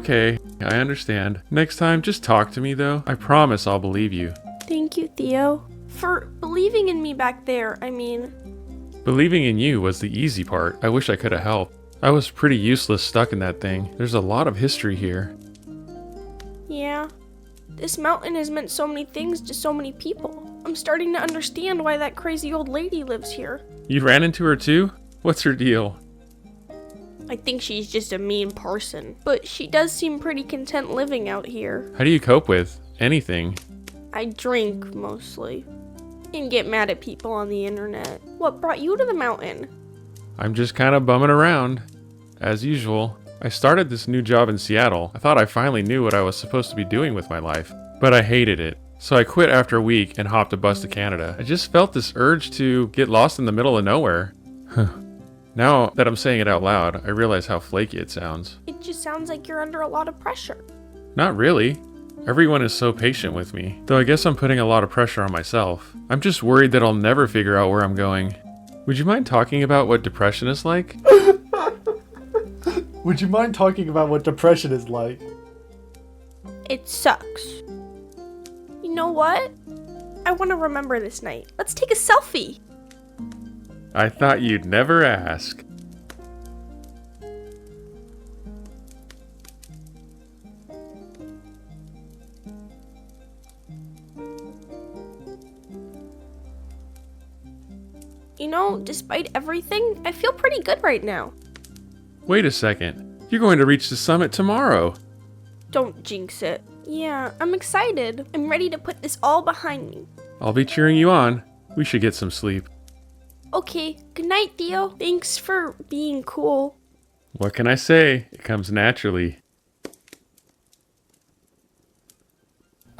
I understand. Next time, just talk to me though. I promise I'll believe you. Thank you, Theo. For believing in me back there, I mean. Believing in you was the easy part. I wish I could have helped. I was pretty useless stuck in that thing. There's a lot of history here. Yeah. This mountain has meant so many things to so many people. I'm starting to understand why that crazy old lady lives here. You ran into her too? What's her deal? I think she's just a mean person, but she does seem pretty content living out here. How do you cope with anything? I drink, mostly, and get mad at people on the internet. What brought you to the mountain? I'm just kind of bumming around, as usual. I started this new job in Seattle. I thought I finally knew what I was supposed to be doing with my life, but I hated it. So I quit after a week and hopped a bus to Canada. I just felt this urge to get lost in the middle of nowhere. Now that I'm saying it out loud, I realize how flaky it sounds. It just sounds like you're under a lot of pressure. Not really. Everyone is so patient with me, though I guess I'm putting a lot of pressure on myself. I'm just worried that I'll never figure out where I'm going. Would you mind talking about what depression is like? Would you mind talking about what depression is like? It sucks. You know what? I want to remember this night. Let's take a selfie. I thought you'd never ask. You know, despite everything, I feel pretty good right now. Wait a second. You're going to reach the summit tomorrow. Don't jinx it. Yeah, I'm excited. I'm ready to put this all behind me. I'll be cheering you on. We should get some sleep. Okay, good night, Theo. Thanks for being cool. What can I say? It comes naturally.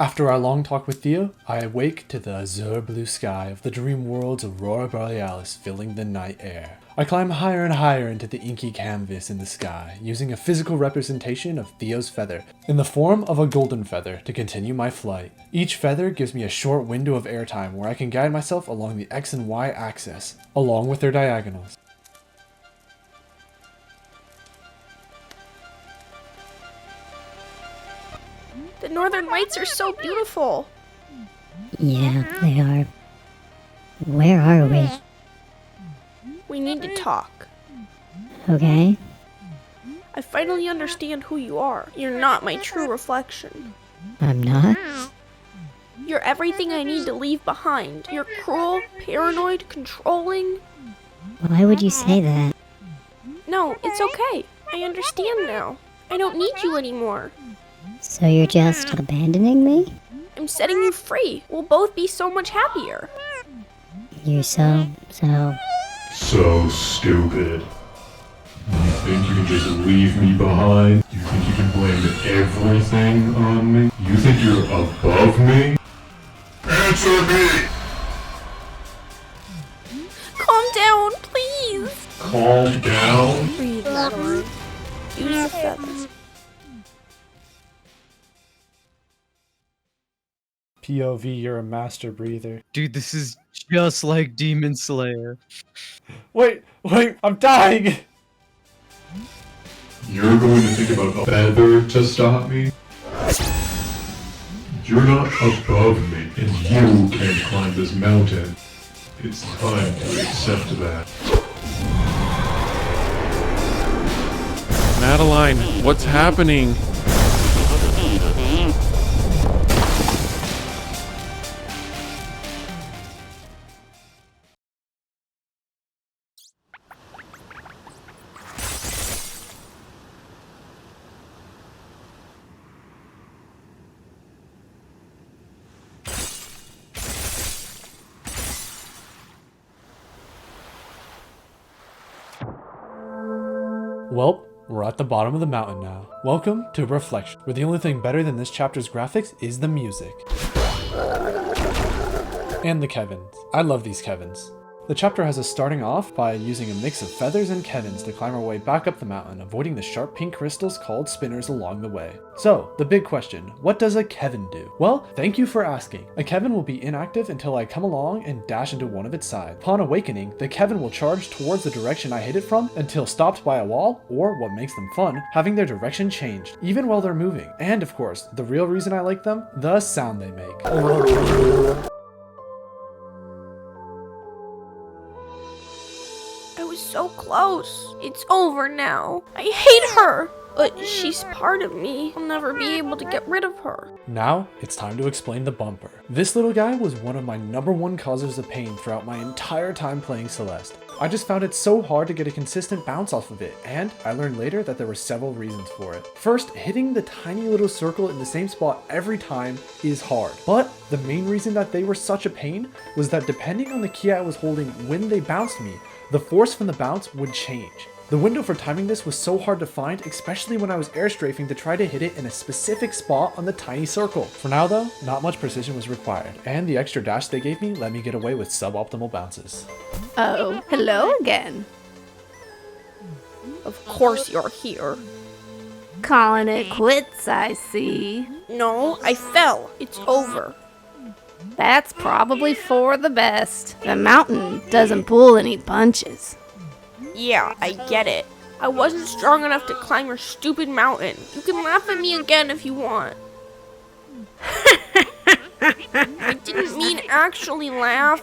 After our long talk with Theo, I awake to the azure blue sky of the dream world's aurora borealis filling the night air. I climb higher and higher into the inky canvas in the sky, using a physical representation of Theo's feather, in the form of a golden feather, to continue my flight. Each feather gives me a short window of airtime where I can guide myself along the X and Y axis, along with their diagonals. The northern lights are so beautiful. Yeah, they are. Where are we? We need to talk. Okay. I finally understand who you are. You're not my true reflection. I'm not? You're everything I need to leave behind. You're cruel, paranoid, controlling. Why would you say that? No, it's okay. I understand now. I don't need you anymore. So you're just abandoning me? I'm setting you free. We'll both be so much happier. You're so So stupid. You think you can just leave me behind? You think you can blame everything on me? You think you're above me? Answer me! Calm down, please. Calm down? Breathe, Madeline. Use the feathers. POV, you're a master breather. Dude, this is just like Demon Slayer. Wait, I'm dying! You're going to think about a feather to stop me? You're not above me, and you can't climb this mountain. It's time to accept that. Madeline, what's happening? Well, we're at the bottom of the mountain now. Welcome to Reflection, where the only thing better than this chapter's graphics is the music. And the Kevins. I love these Kevins. The chapter has us starting off by using a mix of feathers and Kevins to climb our way back up the mountain, avoiding the sharp pink crystals called spinners along the way. So, the big question, what does a Kevin do? Well, thank you for asking. A Kevin will be inactive until I come along and dash into one of its sides. Upon awakening, the Kevin will charge towards the direction I hit it from until stopped by a wall, or what makes them fun, having their direction changed, even while they're moving. And of course, the real reason I like them, the sound they make. So close. It's over now. I hate her, but she's part of me. I'll never be able to get rid of her. Now, it's time to explain the bumper. This little guy was one of my #1 causes of pain throughout my entire time playing Celeste. I just found it so hard to get a consistent bounce off of it, and I learned later that there were several reasons for it. First, hitting the tiny little circle in the same spot every time is hard. But the main reason that they were such a pain was that depending on the key I was holding when they bounced me, the force from the bounce would change. The window for timing this was so hard to find, especially when I was air strafing to try to hit it in a specific spot on the tiny circle. For now though, not much precision was required, and the extra dash they gave me let me get away with suboptimal bounces. Oh, hello again. Of course you're here. Calling it quits, I see. No, I fell. It's over. That's probably for the best. The mountain doesn't pull any punches. Yeah, I get it. I wasn't strong enough to climb your stupid mountain. You can laugh at me again if you want. I didn't mean actually laugh.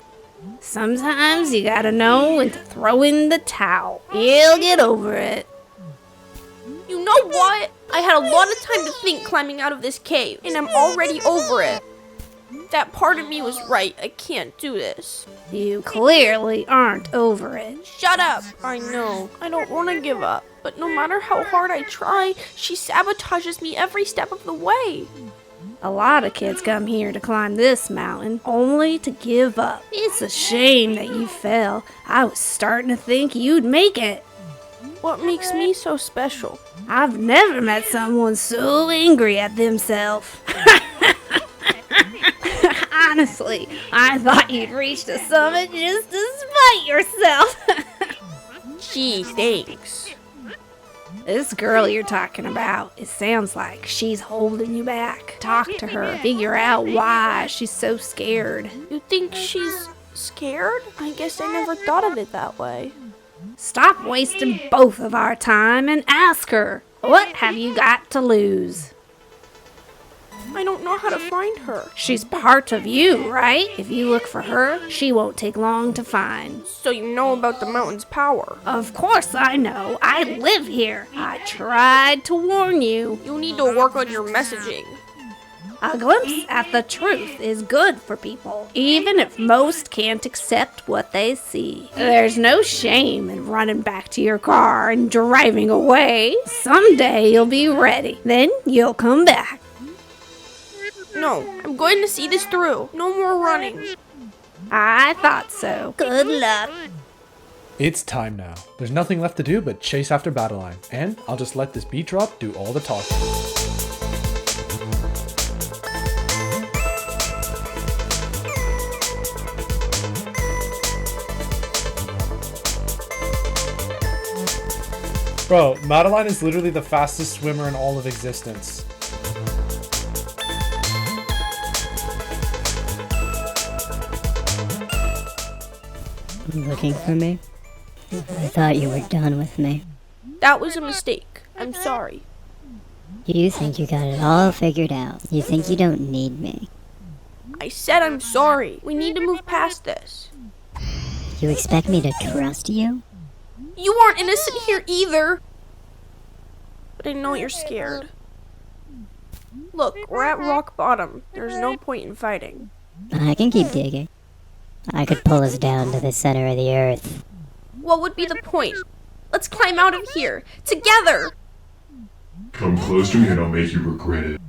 Sometimes you gotta know when to throw in the towel. You'll get over it. You know what? I had a lot of time to think climbing out of this cave, and I'm already over it. That part of me was right. I can't do this. You clearly aren't over it. Shut up! I know. I don't want to give up. But no matter how hard I try, she sabotages me every step of the way. A lot of kids come here to climb this mountain, only to give up. It's a shame that you fell. I was starting to think you'd make it. What makes me so special? I've never met someone so angry at themselves. Honestly, I thought you'd reach the summit just to spite yourself. Gee, thanks. This girl you're talking about, it sounds like she's holding you back. Talk to her, figure out why she's so scared. You think she's scared? I guess I never thought of it that way. Stop wasting both of our time and ask her, what have you got to lose? I don't know how to find her. She's part of you, right? If you look for her, she won't take long to find. So you know about the mountain's power? Of course I know. I live here. I tried to warn you. You need to work on your messaging. A glimpse at the truth is good for people, even if most can't accept what they see. There's no shame in running back to your car and driving away. Someday you'll be ready. Then you'll come back. No, I'm going to see this through. No more running. I thought so. Good luck. It's time now. There's nothing left to do but chase after Battleline, and I'll just let this beat drop do all the talking. Bro, Madeline is literally the fastest swimmer in all of existence. Looking for me? I thought you were done with me. That was a mistake. I'm sorry. You think you got it all figured out. You think you don't need me. I said I'm sorry. We need to move past this. You expect me to trust you? You aren't innocent here either. But I know you're scared. Look, we're at rock bottom. There's no point in fighting. I can keep digging. I could pull us down to the center of the earth. What would be the point? Let's climb out of here. Together! Come close to me and I'll make you regret it.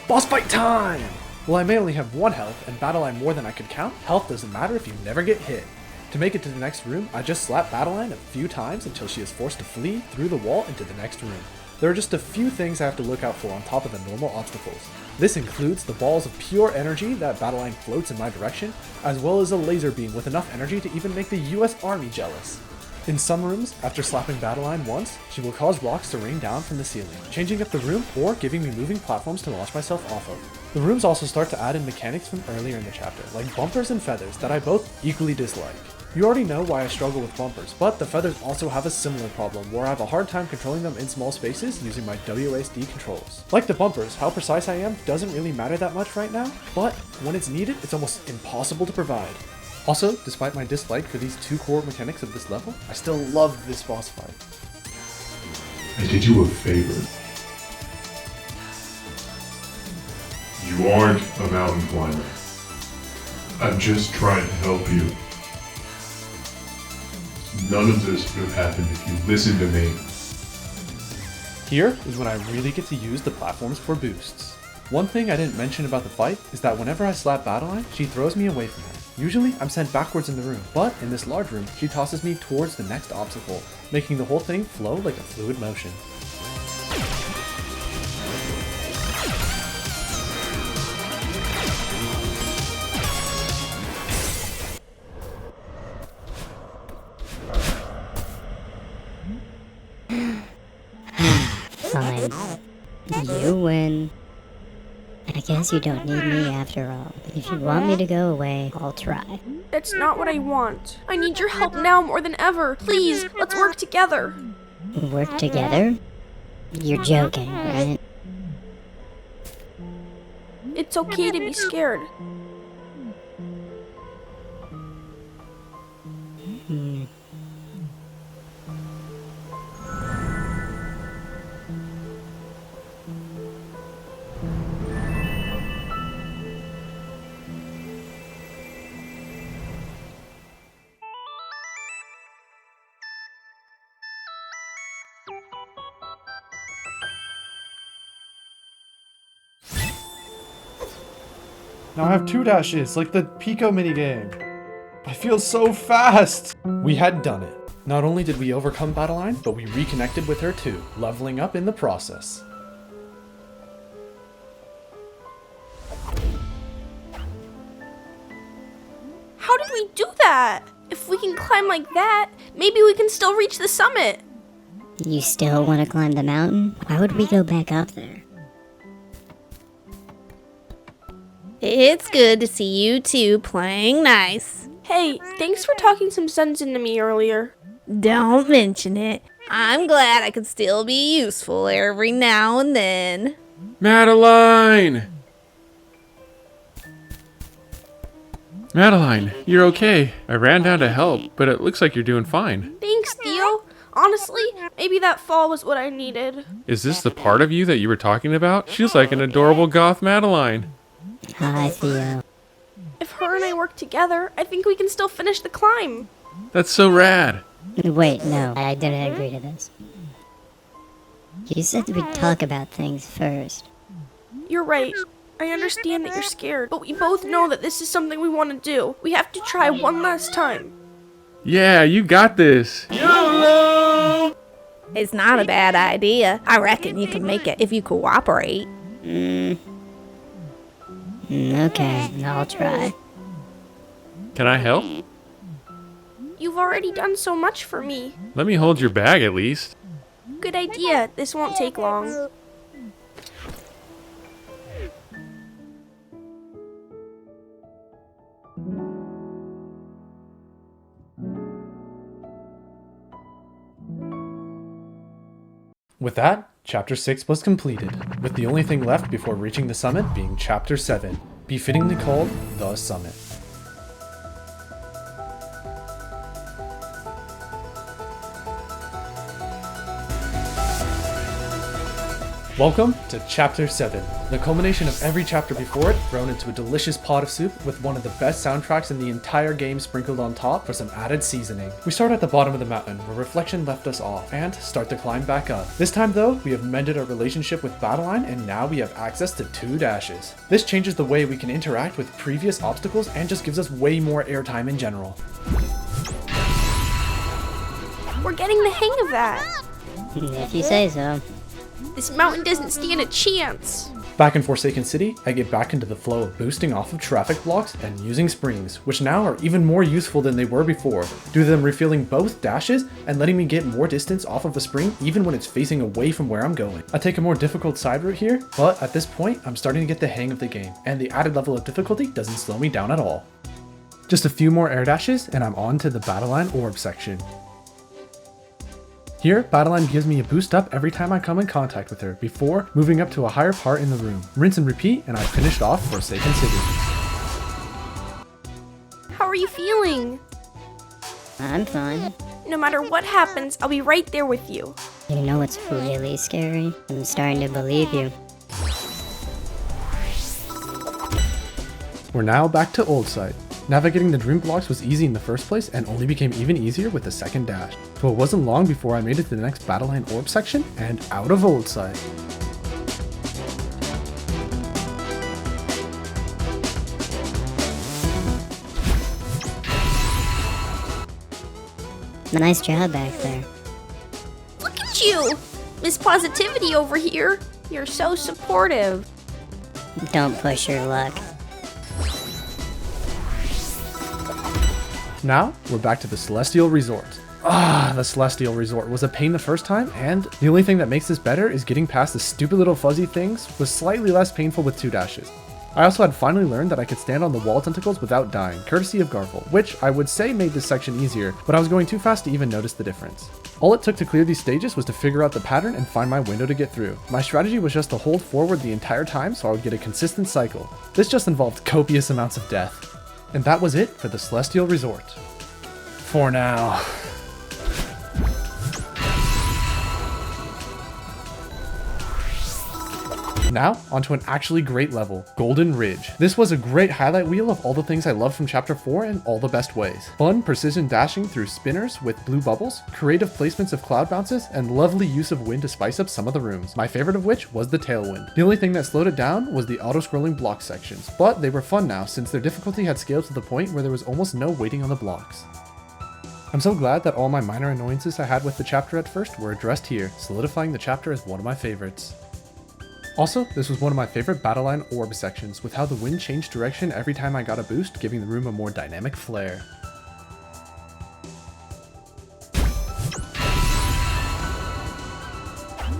Boss fight time! Well, I may only have 1 health and Battleline more than I could count. Health doesn't matter if you never get hit. To make it to the next room, I just slap Battleline a few times until she is forced to flee through the wall into the next room. There are just a few things I have to look out for on top of the normal obstacles. This includes the balls of pure energy that Battleline floats in my direction, as well as a laser beam with enough energy to even make the US Army jealous. In some rooms, after slapping Battleline once, she will cause rocks to rain down from the ceiling, changing up the room or giving me moving platforms to launch myself off of. The rooms also start to add in mechanics from earlier in the chapter, like bumpers and feathers that I both equally dislike. You already know why I struggle with bumpers, but the feathers also have a similar problem where I have a hard time controlling them in small spaces using my WASD controls. Like the bumpers, how precise I am doesn't really matter that much right now, but when it's needed, it's almost impossible to provide. Also, despite my dislike for these 2 core mechanics of this level, I still love this boss fight. I did you a favor. You aren't a mountain climber. I'm just trying to help you. None of this would have happened if you listened to me. Here is when I really get to use the platforms for boosts. One thing I didn't mention about the fight is that whenever I slap Battleline, she throws me away from her. Usually, I'm sent backwards in the room, but in this large room, she tosses me towards the next obstacle, making the whole thing flow like a fluid motion. Fine. You win. I guess you don't need me after all. If you want me to go away, I'll try. That's not what I want. I need your help now more than ever. Please, let's work together. Work together? You're joking, right? It's okay to be scared. Now I have 2 dashes, like the Pico minigame. I feel so fast! We had done it. Not only did we overcome Battleline, but we reconnected with her too, leveling up in the process. How did we do that? If we can climb like that, maybe we can still reach the summit. You still want to climb the mountain? Why would we go back up there? It's good to see you two playing nice. Hey, thanks for talking some sense into me earlier. Don't mention it. I'm glad I could still be useful every now and then. Madeline! Madeline, you're okay. I ran down to help, but it looks like you're doing fine. Thanks, Theo. Honestly, maybe that fall was what I needed. Is this the part of you that you were talking about? She's like an adorable goth Madeline. Hi, Theo. If her and I work together, I think we can still finish the climb. That's so rad. Wait, no, I didn't agree to this. You said we'd talk about things first. You're right. I understand that you're scared, but we both know that this is something we want to do. We have to try one last time. Yeah, you got this. It's not a bad idea. I reckon you can make it if you cooperate. Okay, I'll try. Can I help? You've already done so much for me. Let me hold your bag at least. Good idea. This won't take long. With that, Chapter 6 was completed, with the only thing left before reaching the summit being Chapter 7, befittingly called The Summit. Welcome to Chapter 7, the culmination of every chapter before it thrown into a delicious pot of soup with one of the best soundtracks in the entire game sprinkled on top for some added seasoning. We start at the bottom of the mountain where Reflection left us off and start to climb back up. This time though, we have mended our relationship with Battleline and now we have access to 2 dashes. This changes the way we can interact with previous obstacles and just gives us way more airtime in general. We're getting the hang of that. If you say so. This mountain doesn't stand a chance. Back in Forsaken City, I get back into the flow of boosting off of traffic blocks and using springs, which now are even more useful than they were before, due to them refilling both dashes and letting me get more distance off of a spring even when it's facing away from where I'm going. I take a more difficult side route here, but at this point, I'm starting to get the hang of the game, and the added level of difficulty doesn't slow me down at all. Just a few more air dashes, and I'm on to the Battleline Orb section. Here, Battleline gives me a boost up every time I come in contact with her, before moving up to a higher part in the room. Rinse and repeat, and I've finished off Forsaken City. How are you feeling? I'm fine. No matter what happens, I'll be right there with you. You know what's really scary? I'm starting to believe you. We're now back to Old Site. Navigating the dream blocks was easy in the first place and only became even easier with the second dash. So it wasn't long before I made it to the next Battleline Orb section and out of Old Site. Nice job back there. Look at you! Miss Positivity over here. You're so supportive. Don't push your luck. Now, we're back to the Celestial Resort. The Celestial Resort was a pain the first time, and the only thing that makes this better is getting past the stupid little fuzzy things was slightly less painful with 2 dashes. I also had finally learned that I could stand on the wall tentacles without dying, courtesy of Garful, which I would say made this section easier, but I was going too fast to even notice the difference. All it took to clear these stages was to figure out the pattern and find my window to get through. My strategy was just to hold forward the entire time so I would get a consistent cycle. This just involved copious amounts of death. And that was it for the Celestial Resort. For now. Now, onto an actually great level, Golden Ridge. This was a great highlight wheel of all the things I loved from Chapter 4 in all the best ways. Fun, precision dashing through spinners with blue bubbles, creative placements of cloud bounces, and lovely use of wind to spice up some of the rooms, my favorite of which was the tailwind. The only thing that slowed it down was the auto-scrolling block sections, but they were fun now since their difficulty had scaled to the point where there was almost no waiting on the blocks. I'm so glad that all my minor annoyances I had with the chapter at first were addressed here, solidifying the chapter as one of my favorites. Also, this was one of my favorite battle line orb sections, with how the wind changed direction every time I got a boost, giving the room a more dynamic flair.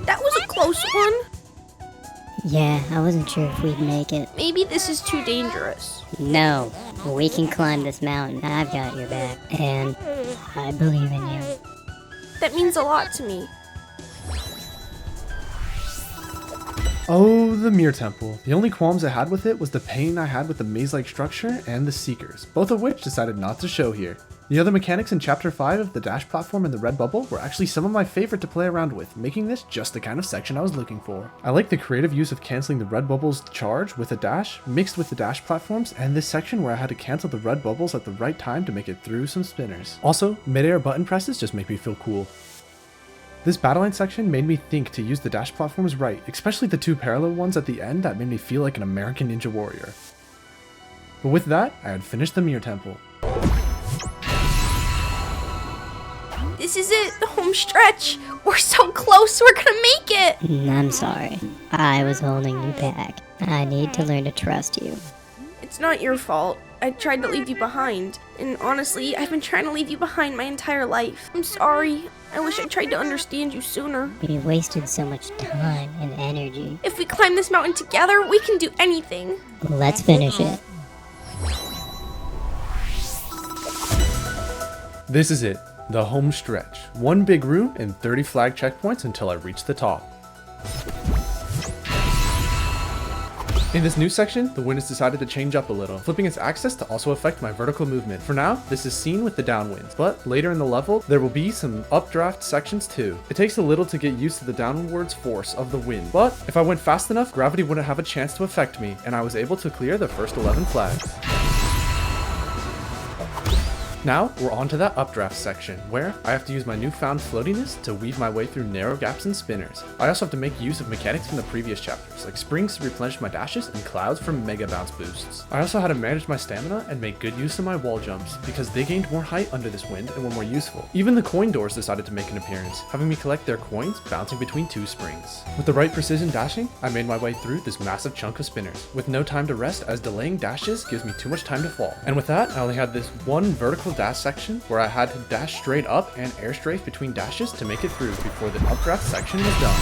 That was a close one. Yeah, I wasn't sure if we'd make it. Maybe this is too dangerous. No, we can climb this mountain. I've got your back. And I believe in you. That means a lot to me. Oh, the Mirror Temple. The only qualms I had with it was the pain I had with the maze-like structure and the Seekers, both of which decided not to show here. The other mechanics in Chapter 5 of the dash platform and the red bubble were actually some of my favorite to play around with, making this just the kind of section I was looking for. I like the creative use of cancelling the red bubble's charge with a dash, mixed with the dash platforms, and this section where I had to cancel the red bubbles at the right time to make it through some spinners. Also, mid-air button presses just make me feel cool. This battle line section made me think to use the dash platforms right, especially the two parallel ones at the end that made me feel like an American Ninja Warrior. But with that, I had finished the Mirror Temple. This is it, the home stretch. We're so close, we're gonna make it. I'm sorry. I was holding you back. I need to learn to trust you. It's not your fault. I tried to leave you behind. And honestly, I've been trying to leave you behind my entire life. I'm sorry. I wish I tried to understand you sooner. We wasted so much time and energy. If we climb this mountain together, we can do anything. Let's finish it. This is it, the home stretch. One big room and 30 flag checkpoints until I reach the top. In this new section, the wind has decided to change up a little, flipping its axis to also affect my vertical movement. For now, this is seen with the downwinds, but later in the level, there will be some updraft sections too. It takes a little to get used to the downwards force of the wind, but if I went fast enough, gravity wouldn't have a chance to affect me, and I was able to clear the first 11 flags. Now, we're on to that updraft section, where I have to use my newfound floatiness to weave my way through narrow gaps and spinners. I also have to make use of mechanics from the previous chapters, like springs to replenish my dashes and clouds for mega bounce boosts. I also had to manage my stamina and make good use of my wall jumps, because they gained more height under this wind and were more useful. Even the coin doors decided to make an appearance, having me collect their coins bouncing between two springs. With the right precision dashing, I made my way through this massive chunk of spinners, with no time to rest as delaying dashes gives me too much time to fall. And with that, I only had this one vertical dash section where I had to dash straight up and air strafe between dashes to make it through before the updraft section was done.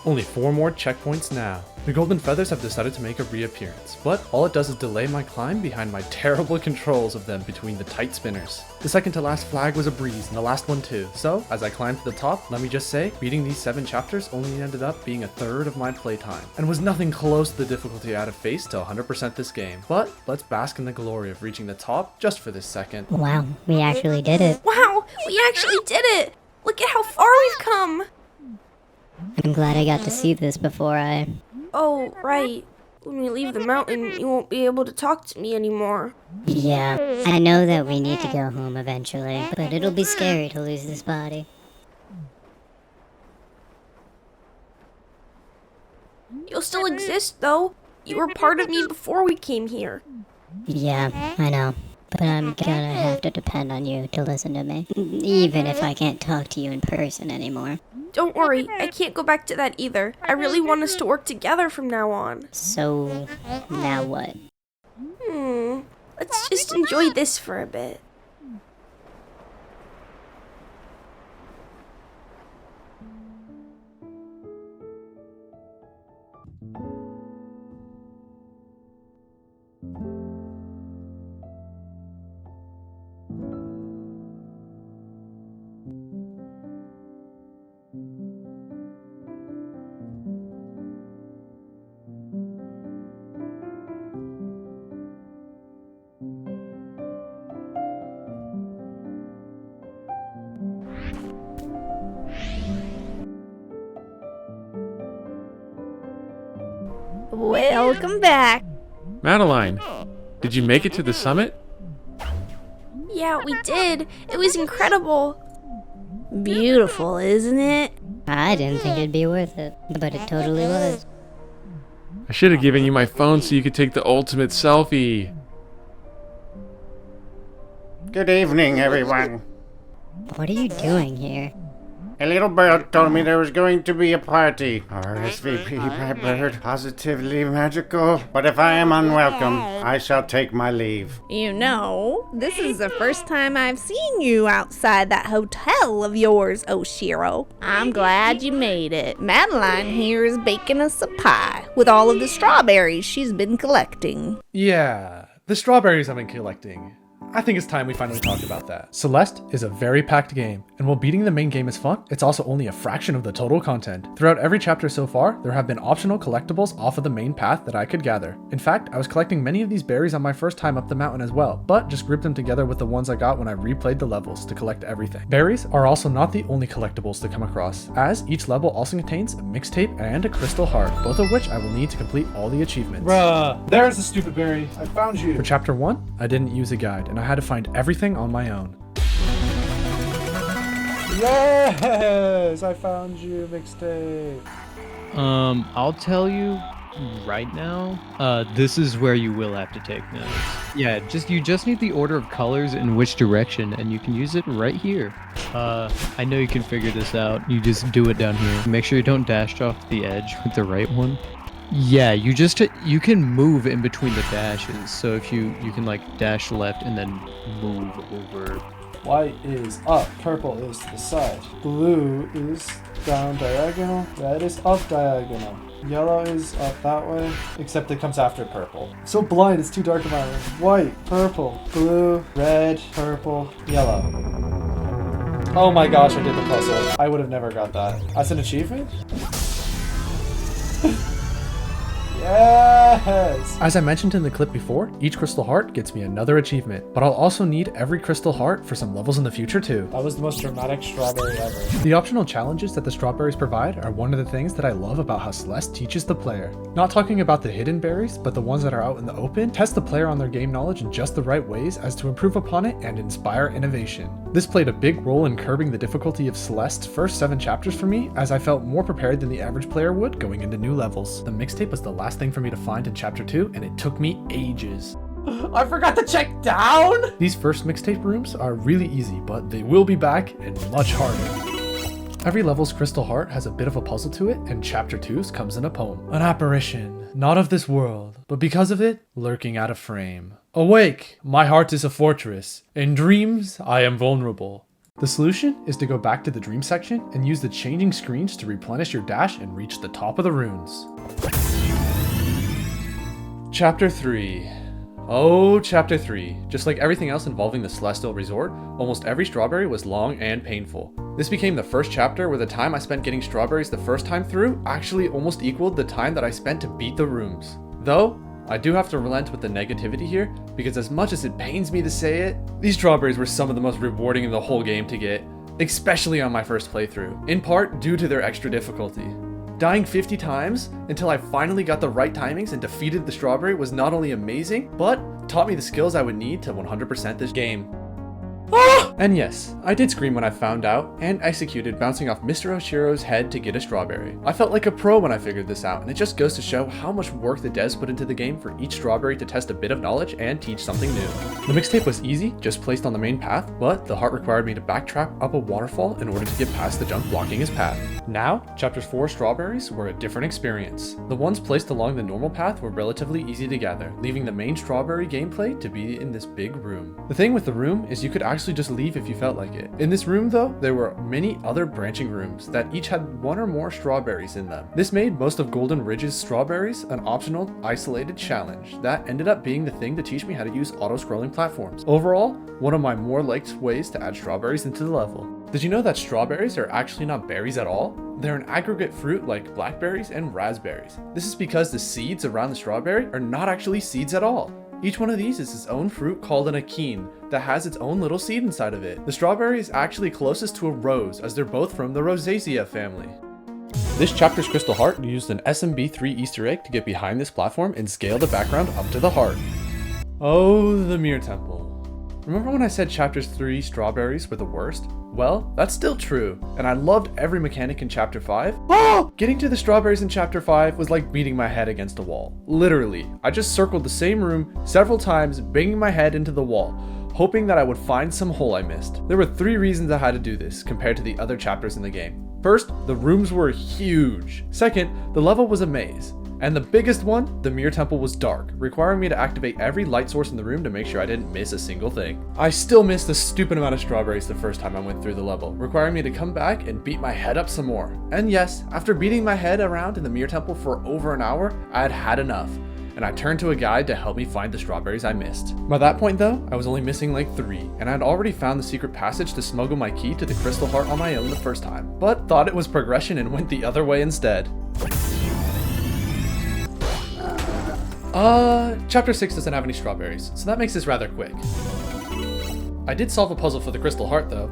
Only 4 more checkpoints now. The golden feathers have decided to make a reappearance, but all it does is delay my climb behind my terrible controls of them between the tight spinners. The second to last flag was a breeze, and the last one too. So, as I climbed to the top, let me just say, beating these 7 chapters only ended up being a third of my playtime, and was nothing close to the difficulty I'd have faced to 100% this game. But, let's bask in the glory of reaching the top just for this second. Wow, we actually did it. Wow, we actually did it. Look at how far we've come. I'm glad I got to see this before I... Oh, right. When we leave the mountain, you won't be able to talk to me anymore. Yeah, I know that we need to go home eventually, but it'll be scary to lose this body. You'll still exist, though. You were part of me before we came here. Yeah, I know. But I'm gonna have to depend on you to listen to me, even if I can't talk to you in person anymore. Don't worry, I can't go back to that either. I really want us to work together from now on. So, now what? Let's just enjoy this for a bit. Welcome back. Madeline, did you make it to the summit? Yeah, we did. It was incredible. Beautiful, isn't it? I didn't think it'd be worth it, but it totally was. I should have given you my phone so you could take the ultimate selfie. Good evening, everyone. What are you doing here? A little bird told me there was going to be a party. RSVP, my bird. Positively magical. But if I am unwelcome, I shall take my leave. You know, this is the first time I've seen you outside that hotel of yours, Oshiro. I'm glad you made it. Madeline here is baking us a pie with all of the strawberries she's been collecting. Yeah, the strawberries I've been collecting. I think it's time we finally talk about that. Celeste is a very packed game, and while beating the main game is fun, it's also only a fraction of the total content. Throughout every chapter so far, there have been optional collectibles off of the main path that I could gather. In fact, I was collecting many of these berries on my first time up the mountain as well, but just grouped them together with the ones I got when I replayed the levels to collect everything. Berries are also not the only collectibles to come across, as each level also contains a mixtape and a crystal heart, both of which I will need to complete all the achievements. Bruh, there's the stupid berry. I found you. For chapter 1, I didn't use a guide, and I had to find everything on my own. Yes, I found you, mixtape. I'll tell you right now, this is where you will have to take notes. Yeah, you just need the order of colors in which direction, and you can use it right here. I know you can figure this out. You just do it down here. Make sure you don't dash off the edge with the right one. Yeah, you can move in between the dashes. So if you can like dash left and then move over. White is up, purple is to the side, blue is down diagonal, red is up diagonal, yellow is up that way, except it comes after purple. So blind, it's too dark in my room. White, purple, blue, red, purple, yellow. Oh my gosh, I did the puzzle. I would have never got that. That's an achievement? Yes! As I mentioned in the clip before, each crystal heart gets me another achievement, but I'll also need every crystal heart for some levels in the future too. That was the most dramatic strawberry ever. The optional challenges that the strawberries provide are one of the things that I love about how Celeste teaches the player. Not talking about the hidden berries, but the ones that are out in the open, test the player on their game knowledge in just the right ways as to improve upon it and inspire innovation. This played a big role in curbing the difficulty of Celeste's first 7 chapters for me, as I felt more prepared than the average player would going into new levels. The mixtape was the last thing for me to find in chapter 2, and it took me ages. I forgot to check down! These first mixtape rooms are really easy, but they will be back and much harder. Every level's crystal heart has a bit of a puzzle to it, and chapter 2's comes in a poem. An apparition, not of this world, but because of it, lurking out of frame. Awake, my heart is a fortress. In dreams, I am vulnerable. The solution is to go back to the dream section and use the changing screens to replenish your dash and reach the top of the runes. Chapter 3. Oh, Chapter 3. Just like everything else involving the Celestial Resort, almost every strawberry was long and painful. This became the first chapter where the time I spent getting strawberries the first time through actually almost equaled the time that I spent to beat the rooms. Though, I do have to relent with the negativity here, because as much as it pains me to say it, these strawberries were some of the most rewarding in the whole game to get, especially on my first playthrough, in part due to their extra difficulty. Dying 50 times until I finally got the right timings and defeated the strawberry was not only amazing, but taught me the skills I would need to 100% this game. And yes, I did scream when I found out and executed bouncing off Mr. Oshiro's head to get a strawberry. I felt like a pro when I figured this out, and it just goes to show how much work the devs put into the game for each strawberry to test a bit of knowledge and teach something new. The mixtape was easy, just placed on the main path, but the heart required me to backtrack up a waterfall in order to get past the junk blocking his path. Now, chapters 4 strawberries were a different experience. The ones placed along the normal path were relatively easy to gather, leaving the main strawberry gameplay to be in this big room. The thing with the room is you could actually just leave if you felt like it. In this room though, there were many other branching rooms that each had 1 or more strawberries in them. This made most of Golden Ridge's strawberries an optional, isolated challenge that ended up being the thing to teach me how to use auto-scrolling platforms. Overall, one of my more liked ways to add strawberries into the level. Did you know that strawberries are actually not berries at all? They're an aggregate fruit like blackberries and raspberries. This is because the seeds around the strawberry are not actually seeds at all. Each one of these is its own fruit called an achene that has its own little seed inside of it. The strawberry is actually closest to a rose, as they're both from the Rosacea family. This chapter's crystal heart used an SMB3 Easter egg to get behind this platform and scale the background up to the heart. Oh, the Mirror Temple. Remember when I said chapters 3 strawberries were the worst? Well, that's still true, and I loved every mechanic in chapter 5. Oh! Getting to the strawberries in chapter 5 was like beating my head against a wall. Literally, I just circled the same room several times, banging my head into the wall, hoping that I would find some hole I missed. There were 3 reasons I had to do this compared to the other chapters in the game. First, the rooms were huge. Second, the level was a maze. And the biggest one, the mirror temple was dark, requiring me to activate every light source in the room to make sure I didn't miss a single thing. I still missed a stupid amount of strawberries the first time I went through the level, requiring me to come back and beat my head up some more. And yes, after beating my head around in the mirror temple for over an hour, I had had enough, and I turned to a guide to help me find the strawberries I missed. By that point though, I was only missing like 3, and I had already found the secret passage to smuggle my key to the crystal heart on my own the first time, but thought it was progression and went the other way instead. Chapter 6 doesn't have any strawberries, so that makes this rather quick. I did solve a puzzle for the crystal heart though.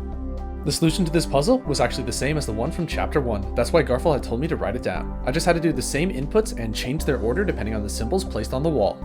The solution to this puzzle was actually the same as the one from chapter 1, that's why Garfel had told me to write it down. I just had to do the same inputs and change their order depending on the symbols placed on the wall.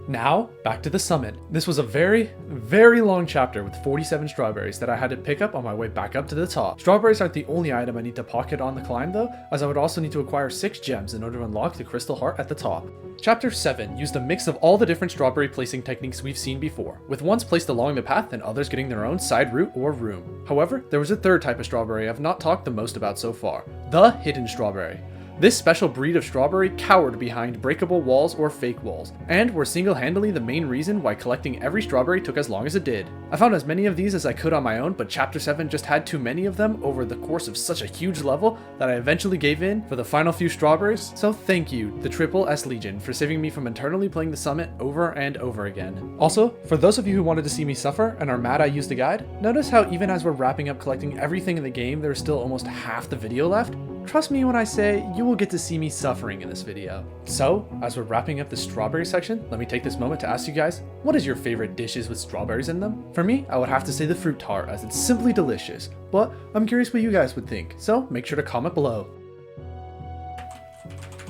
Now, back to the summit. This was a very, very long chapter with 47 strawberries that I had to pick up on my way back up to the top. Strawberries aren't the only item I need to pocket on the climb though, as I would also need to acquire 6 gems in order to unlock the crystal heart at the top. Chapter 7 used a mix of all the different strawberry placing techniques we've seen before, with ones placed along the path and others getting their own side route or room. However, there was a third type of strawberry I've not talked the most about so far, the hidden strawberry. This special breed of strawberry cowered behind breakable walls or fake walls, and were single-handedly the main reason why collecting every strawberry took as long as it did. I found as many of these as I could on my own, but Chapter 7 just had too many of them over the course of such a huge level that I eventually gave in for the final few strawberries, so thank you, the Triple S Legion, for saving me from internally playing the summit over and over again. Also, for those of you who wanted to see me suffer and are mad I used a guide, notice how even as we're wrapping up collecting everything in the game, there's still almost half the video left? Trust me when I say you will get to see me suffering in this video. So, as we're wrapping up the strawberry section, let me take this moment to ask you guys, what is your favorite dishes with strawberries in them? For me, I would have to say the fruit tart as it's simply delicious, but I'm curious what you guys would think, so make sure to comment below.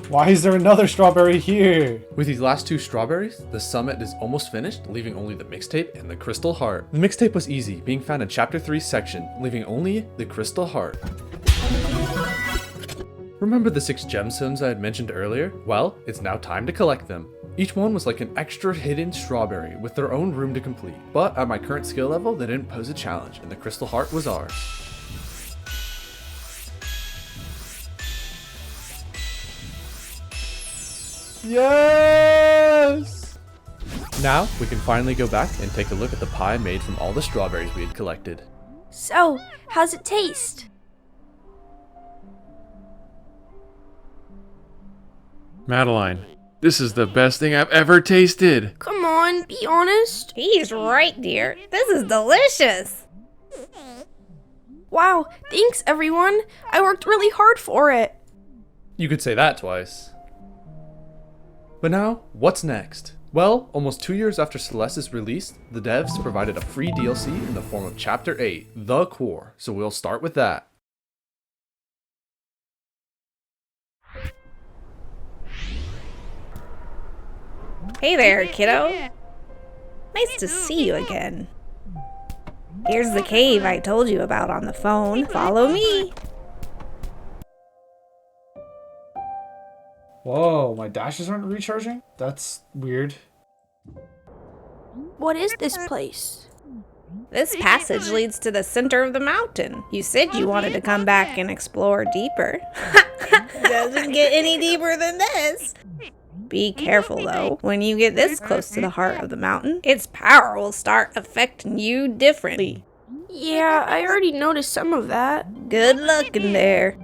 Why is there another strawberry here? With these last 2 strawberries, the summit is almost finished, leaving only the mixtape and the crystal heart. The mixtape was easy, being found in chapter 3's section, leaving only the crystal heart. Remember the 6 gemstones I had mentioned earlier? Well, it's now time to collect them. Each one was like an extra hidden strawberry with their own room to complete, but at my current skill level, they didn't pose a challenge, and the crystal heart was ours. Yes! Now, we can finally go back and take a look at the pie made from all the strawberries we had collected. So, how's it taste? Madeline, this is the best thing I've ever tasted. Come on, be honest. He's right, dear. This is delicious. Wow, thanks everyone. I worked really hard for it. You could say that twice. But now, what's next? Well, almost 2 years after Celeste is released, the devs provided a free DLC in the form of Chapter 8, The Core, so we'll start with that. Hey there, kiddo. Nice to see you again. Here's the cave I told you about on the phone. Follow me. Whoa, my dashes aren't recharging? That's weird. What is this place? This passage leads to the center of the mountain. You said you wanted to come back and explore deeper. Doesn't get any deeper than this. Be careful though, when you get this close to the heart of the mountain, its power will start affecting you differently. Yeah, I already noticed some of that. Good luck in there.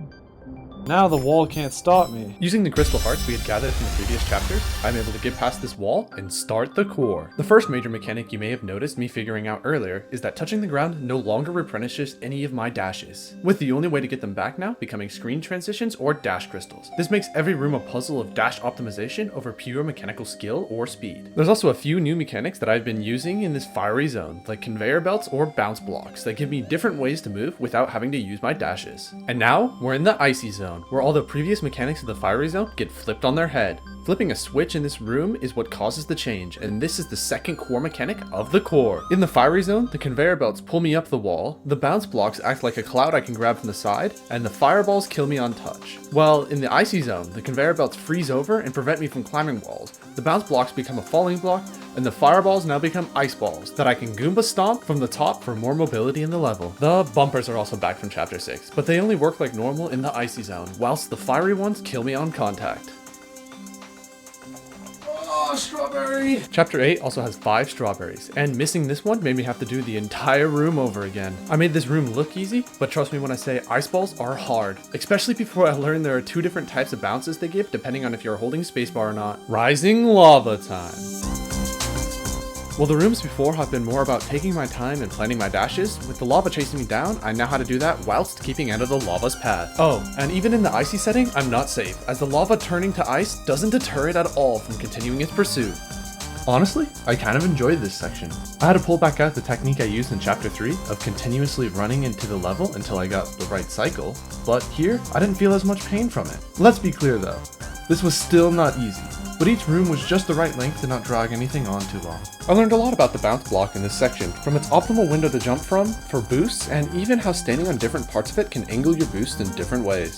Now the wall can't stop me. Using the crystal hearts we had gathered from the previous chapters, I'm able to get past this wall and start the core. The first major mechanic you may have noticed me figuring out earlier is that touching the ground no longer replenishes any of my dashes, with the only way to get them back now becoming screen transitions or dash crystals. This makes every room a puzzle of dash optimization over pure mechanical skill or speed. There's also a few new mechanics that I've been using in this fiery zone, like conveyor belts or bounce blocks that give me different ways to move without having to use my dashes. And now we're in the icy zone, where all the previous mechanics of the fiery zone get flipped on their head. Flipping a switch in this room is what causes the change, and this is the second core mechanic of the core. In the fiery zone, the conveyor belts pull me up the wall, the bounce blocks act like a cloud I can grab from the side, and the fireballs kill me on touch. While in the icy zone, the conveyor belts freeze over and prevent me from climbing walls, the bounce blocks become a falling block, and the fireballs now become ice balls that I can Goomba stomp from the top for more mobility in the level. The bumpers are also back from chapter 6, but they only work like normal in the icy zone, whilst the fiery ones kill me on contact. Oh, strawberry! Chapter 8 also has 5 strawberries, and missing this one made me have to do the entire room over again. I made this room look easy, but trust me when I say ice balls are hard, especially before I learned there are 2 different types of bounces they give depending on if you're holding spacebar or not. Rising lava time. Well, the rooms before have been more about taking my time and planning my dashes. With the lava chasing me down, I know how to do that whilst keeping out of the lava's path. Oh, and even in the icy setting, I'm not safe, as the lava turning to ice doesn't deter it at all from continuing its pursuit. Honestly, I kind of enjoyed this section. I had to pull back out the technique I used in chapter 3 of continuously running into the level until I got the right cycle, but here, I didn't feel as much pain from it. Let's be clear though, this was still not easy, but each room was just the right length to not drag anything on too long. I learned a lot about the bounce block in this section, from its optimal window to jump from, for boosts, and even how standing on different parts of it can angle your boost in different ways.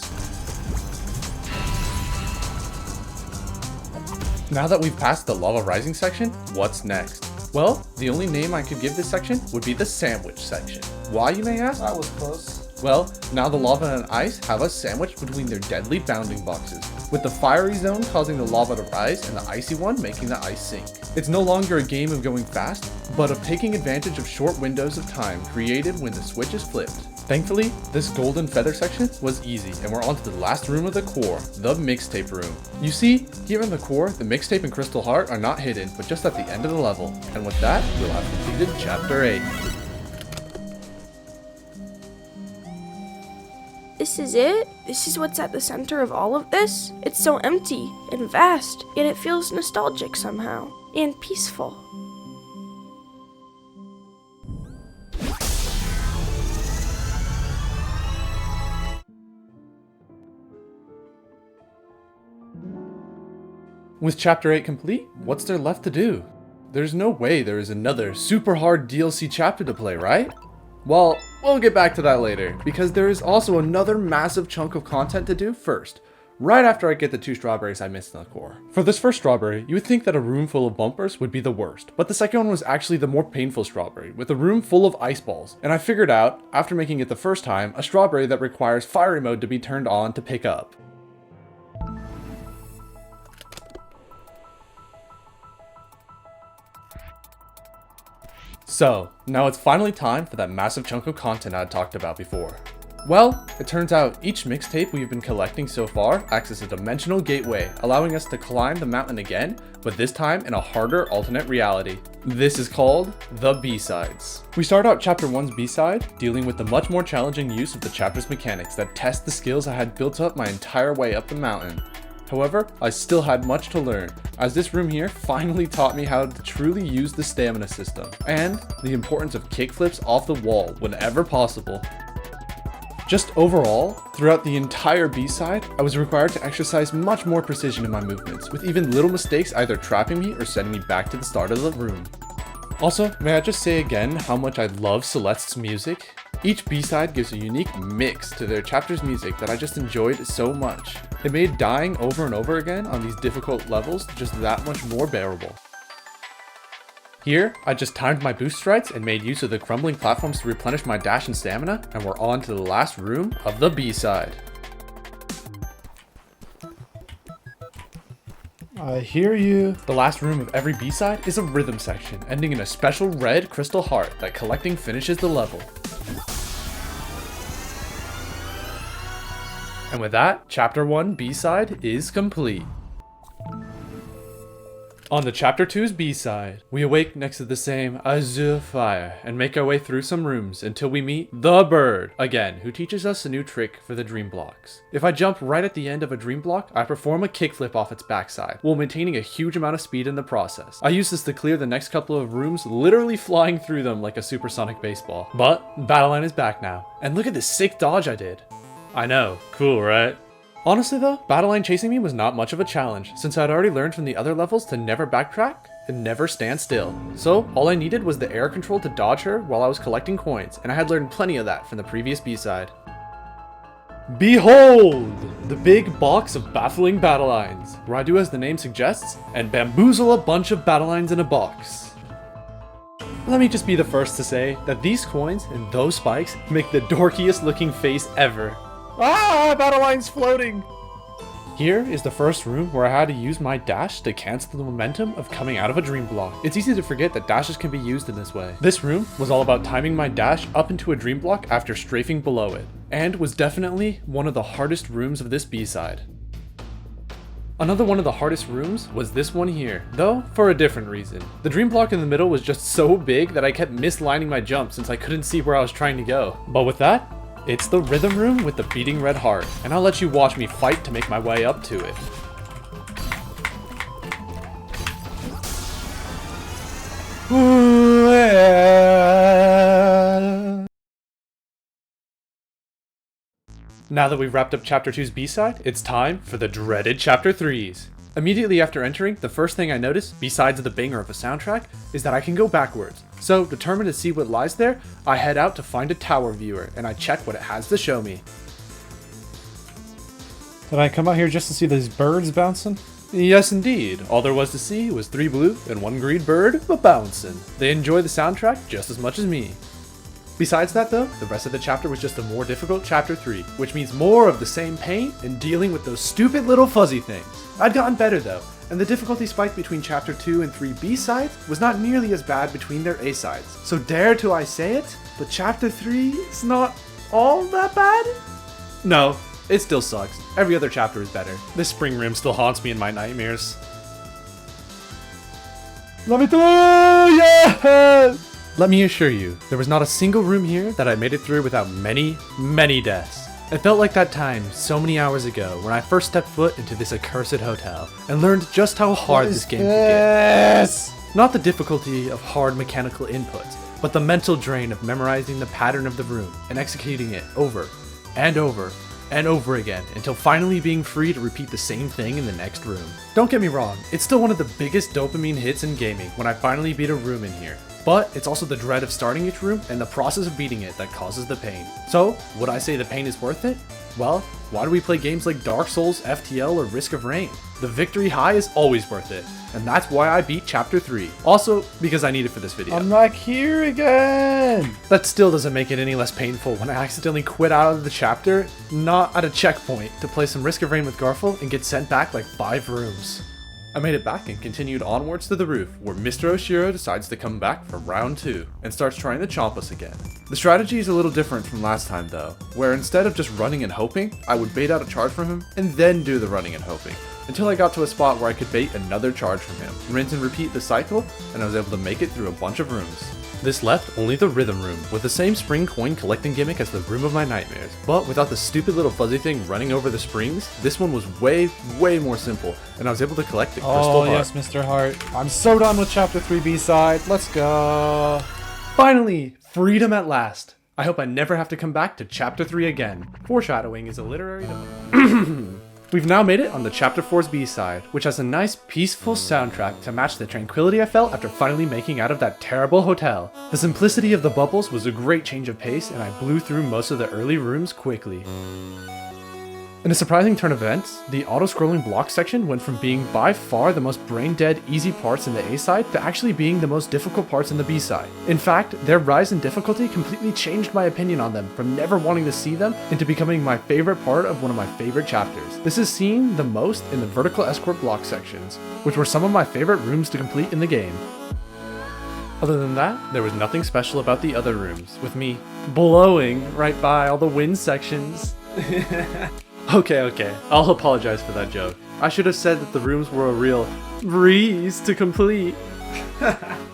Now that we've passed the lava rising section, what's next? Well, the only name I could give this section would be the sandwich section. Why, you may ask? That was close. Well, now the lava and ice have us sandwiched between their deadly bounding boxes, with the fiery zone causing the lava to rise and the icy one making the ice sink. It's no longer a game of going fast, but of taking advantage of short windows of time created when the switch is flipped. Thankfully, this golden feather section was easy, and we're on to the last room of the core, the mixtape room. You see, here in the core, the mixtape and crystal heart are not hidden, but just at the end of the level. And with that, we'll have completed chapter 8. This is it? This is what's at the center of all of this? It's so empty and vast, yet it feels nostalgic somehow, and peaceful. With chapter 8 complete, what's there left to do? There's no way there is another super hard DLC chapter to play, right? Well, we'll get back to that later, because there is also another massive chunk of content to do first, right after I get the 2 strawberries I missed in the core. For this first strawberry, you would think that a room full of bumpers would be the worst, but the second one was actually the more painful strawberry, with a room full of ice balls. And I figured out, after making it the first time, a strawberry that requires fiery mode to be turned on to pick up. So, now it's finally time for that massive chunk of content I had talked about before. Well, it turns out each mixtape we've been collecting so far acts as a dimensional gateway, allowing us to climb the mountain again, but this time in a harder alternate reality. This is called the B-Sides. We start out chapter 1's B-Side, dealing with the much more challenging use of the chapter's mechanics that test the skills I had built up my entire way up the mountain. However, I still had much to learn, as this room here finally taught me how to truly use the stamina system, and the importance of kickflips off the wall whenever possible. Just overall, throughout the entire B-side, I was required to exercise much more precision in my movements, with even little mistakes either trapping me or sending me back to the start of the room. Also, may I just say again how much I love Celeste's music? Each B-side gives a unique mix to their chapter's music that I just enjoyed so much. It made dying over and over again on these difficult levels just that much more bearable. Here, I just timed my boost strides and made use of the crumbling platforms to replenish my dash and stamina, and we're on to the last room of the B-side. I hear you. The last room of every B-side is a rhythm section, ending in a special red crystal heart that collecting finishes the level. And with that, chapter 1 B-side is complete. On to chapter 2's B-side, we awake next to the same azure fire and make our way through some rooms until we meet the bird, again, who teaches us a new trick for the dream blocks. If I jump right at the end of a dream block, I perform a kickflip off its backside, while maintaining a huge amount of speed in the process. I use this to clear the next couple of rooms, literally flying through them like a supersonic baseball. But, Battleline is back now, and look at this sick dodge I did. I know, cool, right? Honestly though, Battleline chasing me was not much of a challenge, since I'd already learned from the other levels to never backtrack and never stand still. So all I needed was the air control to dodge her while I was collecting coins, and I had learned plenty of that from the previous B-side. Behold! The big box of baffling battle lines, where I do as the name suggests, and bamboozle a bunch of battle lines in a box. Let me just be the first to say that these coins and those spikes make the dorkiest looking face ever. Ah, battle lines floating! Here is the first room where I had to use my dash to cancel the momentum of coming out of a dream block. It's easy to forget that dashes can be used in this way. This room was all about timing my dash up into a dream block after strafing below it, and was definitely one of the hardest rooms of this B-side. Another one of the hardest rooms was this one here, though for a different reason. The dream block in the middle was just so big that I kept mislining my jump since I couldn't see where I was trying to go. But with that, it's the rhythm room with the beating red heart, and I'll let you watch me fight to make my way up to it. Now that we've wrapped up Chapter 2's B-side, it's time for the dreaded Chapter 3's. Immediately after entering, the first thing I notice, besides the banger of a soundtrack, is that I can go backwards. So, determined to see what lies there, I head out to find a tower viewer, and I check what it has to show me. Did I come out here just to see these birds bouncing? Yes indeed, all there was to see was 3 blue and 1 green bird a-bouncing. They enjoy the soundtrack just as much as me. Besides that though, the rest of the chapter was just a more difficult Chapter 3, which means more of the same pain in dealing with those stupid little fuzzy things. I'd gotten better though, and the difficulty spike between Chapter 2 and 3 B-sides was not nearly as bad between their A-sides. So dare to I say it, but Chapter 3 is not all that bad? No, it still sucks. Every other chapter is better. This spring room still haunts me in my nightmares. Let me through! Yeah! Let me assure you, there was not a single room here that I made it through without many, many deaths. It felt like that time so many hours ago when I first stepped foot into this accursed hotel and learned just how hard this game could get. Not the difficulty of hard mechanical inputs, but the mental drain of memorizing the pattern of the room and executing it over and over and over again until finally being free to repeat the same thing in the next room. Don't get me wrong, it's still one of the biggest dopamine hits in gaming when I finally beat a room in here. But it's also the dread of starting each room and the process of beating it that causes the pain. So, would I say the pain is worth it? Well, why do we play games like Dark Souls, FTL, or Risk of Rain? The victory high is always worth it, and that's why I beat Chapter 3. Also, because I need it for this video. I'm back here again! That still doesn't make it any less painful when I accidentally quit out of the chapter, not at a checkpoint, to play some Risk of Rain with Garful and get sent back like 5 rooms. I made it back and continued onwards to the roof, where Mr. Oshiro decides to come back for round 2, and starts trying to chomp us again. The strategy is a little different from last time though, where instead of just running and hoping, I would bait out a charge from him, and then do the running and hoping, until I got to a spot where I could bait another charge from him, rinse and repeat the cycle, and I was able to make it through a bunch of rooms. This left only the rhythm room, with the same spring coin collecting gimmick as the room of my nightmares, but without the stupid little fuzzy thing running over the springs. This one was way more simple, and I was able to collect the crystal heart. Yes, Mr. Hart. I'm so done with Chapter 3 B-side. Let's go. Finally, freedom at last. I hope I never have to come back to Chapter 3 again. Foreshadowing is a literary We've now made it on the Chapter 4's B-side, which has a nice, peaceful soundtrack to match the tranquility I felt after finally making out of that terrible hotel. The simplicity of the bubbles was a great change of pace, and I blew through most of the early rooms quickly. In a surprising turn of events, the auto-scrolling block section went from being by far the most brain-dead easy parts in the A-side to actually being the most difficult parts in the B-side. In fact, their rise in difficulty completely changed my opinion on them from never wanting to see them into becoming my favorite part of one of my favorite chapters. This is seen the most in the vertical escort block sections, which were some of my favorite rooms to complete in the game. Other than that, there was nothing special about the other rooms, with me blowing right by all the wind sections. Okay, I'll apologize for that joke. I should have said that the rooms were a real breeze to complete.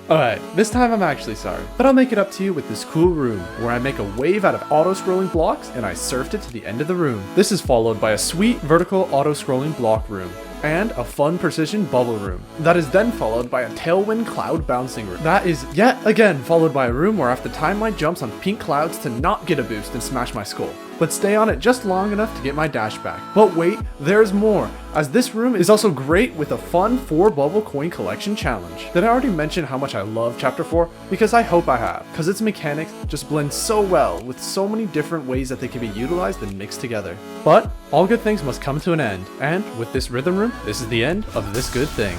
Alright, this time I'm actually sorry, but I'll make it up to you with this cool room, where I make a wave out of auto-scrolling blocks and I surfed it to the end of the room. This is followed by a sweet vertical auto-scrolling block room, and a fun precision bubble room. That is then followed by a tailwind cloud bouncing room. That is yet again followed by a room where I have to time my jumps on pink clouds to not get a boost and smash my skull. but stay on it just long enough to get my dash back. But wait, there's more, as this room is also great with a fun 4 bubble coin collection challenge. Did I already mention how much I love Chapter 4? Because I hope I have, because its mechanics just blend so well with so many different ways that they can be utilized and mixed together. But all good things must come to an end, and with this rhythm room, this is the end of this good thing.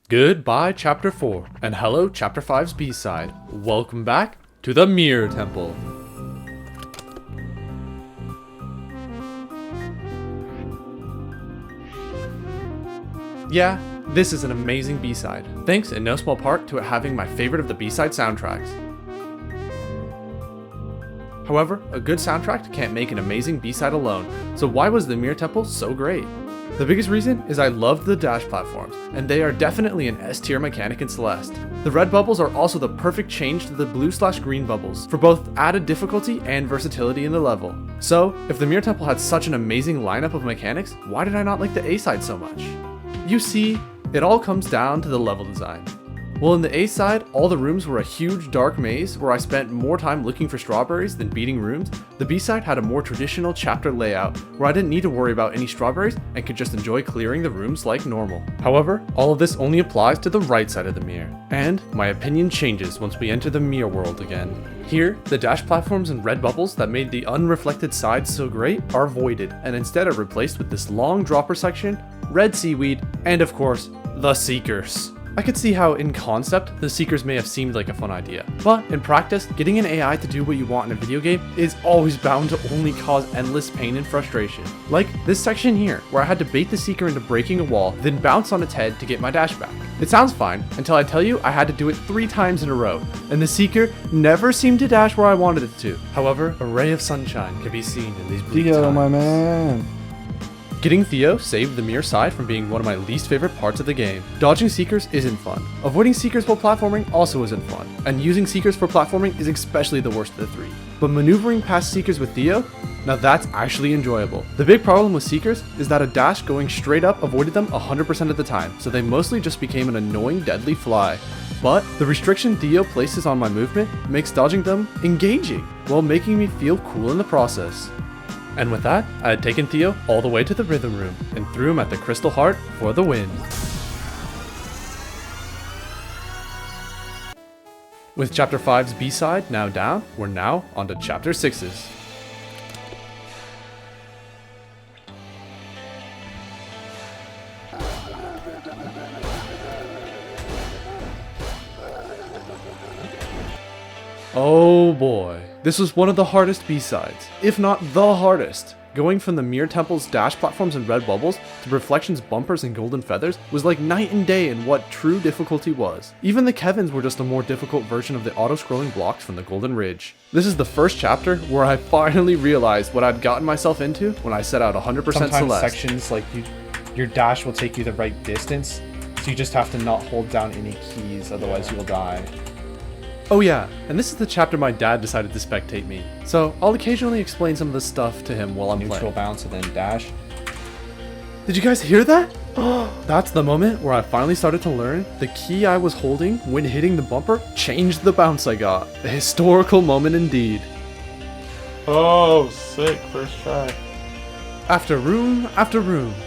Goodbye, Chapter 4, and hello, Chapter 5's B-side. Welcome back to the Mirror Temple. Yeah, this is an amazing B-side, thanks in no small part to it having my favorite of the B-side soundtracks. However, a good soundtrack can't make an amazing B-side alone, so why was the Mirror Temple so great? The biggest reason is I loved the dash platforms, and they are definitely an S-tier mechanic in Celeste. The red bubbles are also the perfect change to the blue/green bubbles, for both added difficulty and versatility in the level. So, if the Mirror Temple had such an amazing lineup of mechanics, why did I not like the A-side so much? You see, it all comes down to the level design. Well, in the A side, all the rooms were a huge dark maze where I spent more time looking for strawberries than beating rooms. The B side had a more traditional chapter layout where I didn't need to worry about any strawberries and could just enjoy clearing the rooms like normal. However, all of this only applies to the right side of the mirror, and my opinion changes once we enter the mirror world again. Here, the dash platforms and red bubbles that made the unreflected sides so great are voided and instead are replaced with this long dropper section, red seaweed, and of course, the Seekers. I could see how, in concept, the Seekers may have seemed like a fun idea, but in practice, getting an AI to do what you want in a video game is always bound to only cause endless pain and frustration. Like this section here, where I had to bait the Seeker into breaking a wall, then bounce on its head to get my dash back. It sounds fine, until I tell you I had to do it 3 times in a row, and the Seeker never seemed to dash where I wanted it to. However, a ray of sunshine can be seen in these bleak times. My man. Getting Theo saved the mirror side from being one of my least favorite parts of the game. Dodging Seekers isn't fun. Avoiding Seekers while platforming also isn't fun. And using Seekers for platforming is especially the worst of the 3. But maneuvering past Seekers with Theo, now that's actually enjoyable. The big problem with Seekers is that a dash going straight up avoided them 100% of the time, so they mostly just became an annoying deadly fly. But the restriction Theo places on my movement makes dodging them engaging, while making me feel cool in the process. And with that, I had taken Theo all the way to the rhythm room and threw him at the Crystal Heart for the win. With Chapter 5's B-side now down, we're now on to Chapter 6's. Oh boy, this was one of the hardest B-sides, if not the hardest. Going from the Mirror Temple's dash platforms and red bubbles to Reflection's bumpers and golden feathers was like night and day in what true difficulty was. Even the Kevins were just a more difficult version of the auto-scrolling blocks from the Golden Ridge. This is the first chapter where I finally realized what I'd gotten myself into when I set out 100% Sometimes Celeste. sections like your dash will take you the right distance, so you just have to not hold down any keys, otherwise you will die. Oh yeah, and this is the chapter my dad decided to spectate me, so I'll occasionally explain some of the stuff to him while I'm Neutral playing. bounce and then dash. Did you guys hear that? That's the moment where I finally started to learn the key I was holding when hitting the bumper changed the bounce I got. A historical moment indeed. Oh, sick, first try. After room